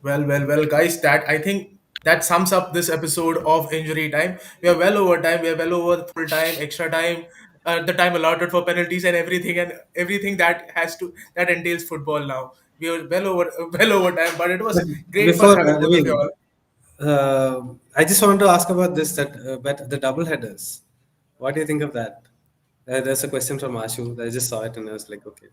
Well, guys. That I think that sums up this episode of Injury Time. We are well over time. We are well over full time, extra time, the time allotted for penalties and everything that has to that entails football. Now we are well over well over time, but it was But great fun before, having I both of you all. mean, I just want to ask about this that but the double headers. What do you think of that? There's a question from Ashu. I just saw it and I was like, okay.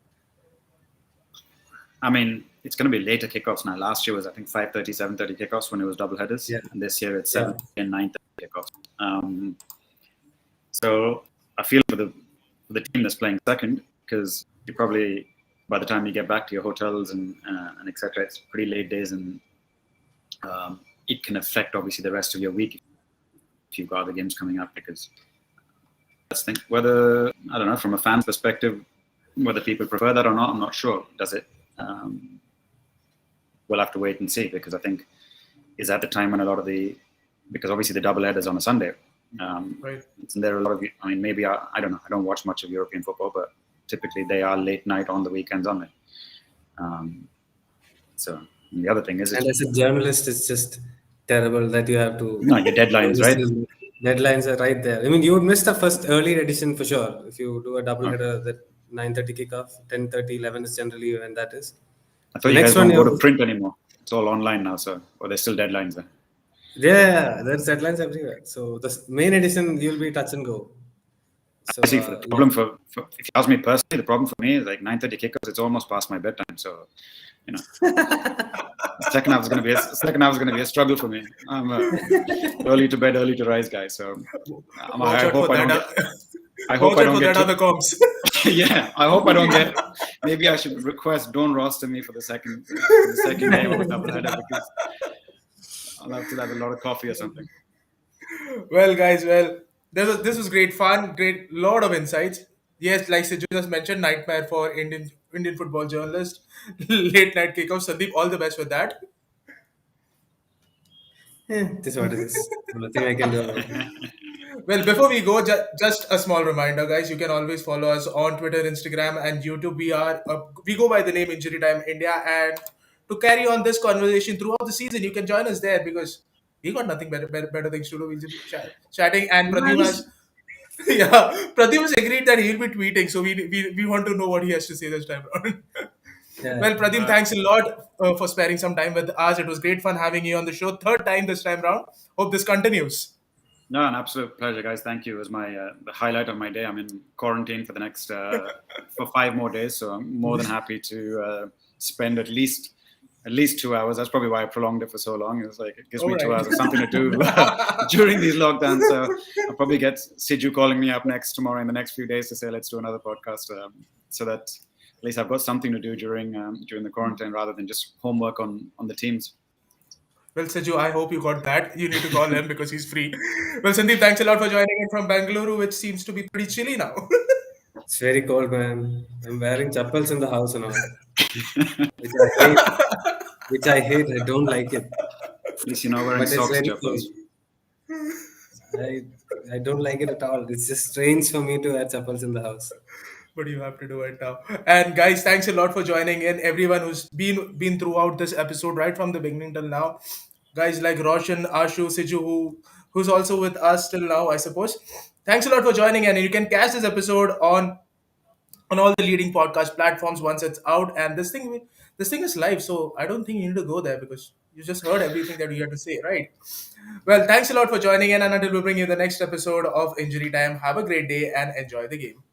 I mean, it's going to be later kickoffs now. Last year was, I think, 5:30, 7:30 kickoffs when it was double headers. Yeah. And this year it's Yeah. 7 and 9:30 kickoffs. So I feel for the team that's playing second, because you probably, by the time you get back to your hotels and etc., it's pretty late days, and it can affect obviously the rest of your week if you've got other games coming up. Because let's think whether, I don't know, from a fan's perspective, whether people prefer that or not, I'm not sure. Does it? We'll have to wait and see, because I think is at the time when a lot of because obviously the double headers on a Sunday. Right. Isn't there a lot of, I mean, maybe I don't know. I don't watch much of European football, but typically they are late night on the weekends, aren't they? So the other thing is, And as a journalist, it's just terrible that you have to. no, your deadlines, right? Deadlines are right there. I mean, you would miss the first early edition for sure if you do a double header that 9:30 kickoff, 10:30, 11 is generally when that is. I thought So you next guys one don't go you to print anymore. It's all online now, so or there's still deadlines there. yeah, there's deadlines everywhere. So the main edition you'll be touch and go. So See, for the problem for if you ask me personally, the problem for me is like 9:30 kickoffs. It's almost past my bedtime, so you know, the second half is going to be a struggle for me. I'm early to bed, early to rise guy, so Watch I out hope for I don't that. get. I hope I don't get. Other comps. Yeah, I hope I don't get. Maybe I should request don't roster me for the second game of a doubleheader, because I'll have to have a lot of coffee or something. Well, guys, this was great fun, great lot of insights. Yes, like Siju just mentioned, nightmare for Indian football journalist, late night kickoff. Sandeep, all the best with that. this is what it is. Nothing I can do about it. Well, before we go, just a small reminder, guys. You can always follow us on Twitter, Instagram, and YouTube. We go by the name Injury Time India, and to carry on this conversation throughout the season, you can join us there because we got nothing better things to do. We'll just be chatting, and Pradyum has Nice. yeah, Pradyum has agreed that he'll be tweeting, so we want to know what he has to say this time around. Yeah. Well, Pradyum, thanks a lot for sparing some time with us. It was great fun having you on the show. Third time this time round. Hope this continues. No, an absolute pleasure, guys. Thank you. It was my the highlight of my day. I'm in quarantine for the next for 5 more days, so I'm more than happy to spend at least 2 hours. That's probably why I prolonged it for so long. It was like it gives me All 2 right. hours of something to do during these lockdowns. So I'll probably get Siju calling me up next tomorrow in the next few days to say let's do another podcast, so that at least I've got something to do during the quarantine rather than just homework on the teams. Well, Saju, I hope you got that. You need to call him because he's free. Well, Sandeep, thanks a lot for joining in from Bengaluru, which seems to be pretty chilly now. It's very cold, man. I'm wearing chappals in the house and all, which I hate. Which I hate. I don't like it. At least you're not wearing But it's socks, very chappals. cold. I don't like it at all. It's just strange for me to wear chappals in the house. But you have to do it now. And guys, thanks a lot for joining in. Everyone who's been throughout this episode, right from the beginning till now. Guys like Roshan, Ashu, Siju, who's also with us till now, I suppose. Thanks a lot for joining in. And you can catch this episode on on all the leading podcast platforms once it's out. And this thing is live, so I don't think you need to go there because you just heard everything that we had to say, right? Well, thanks a lot for joining in, and until we bring you the next episode of Injury Time, have a great day and enjoy the game.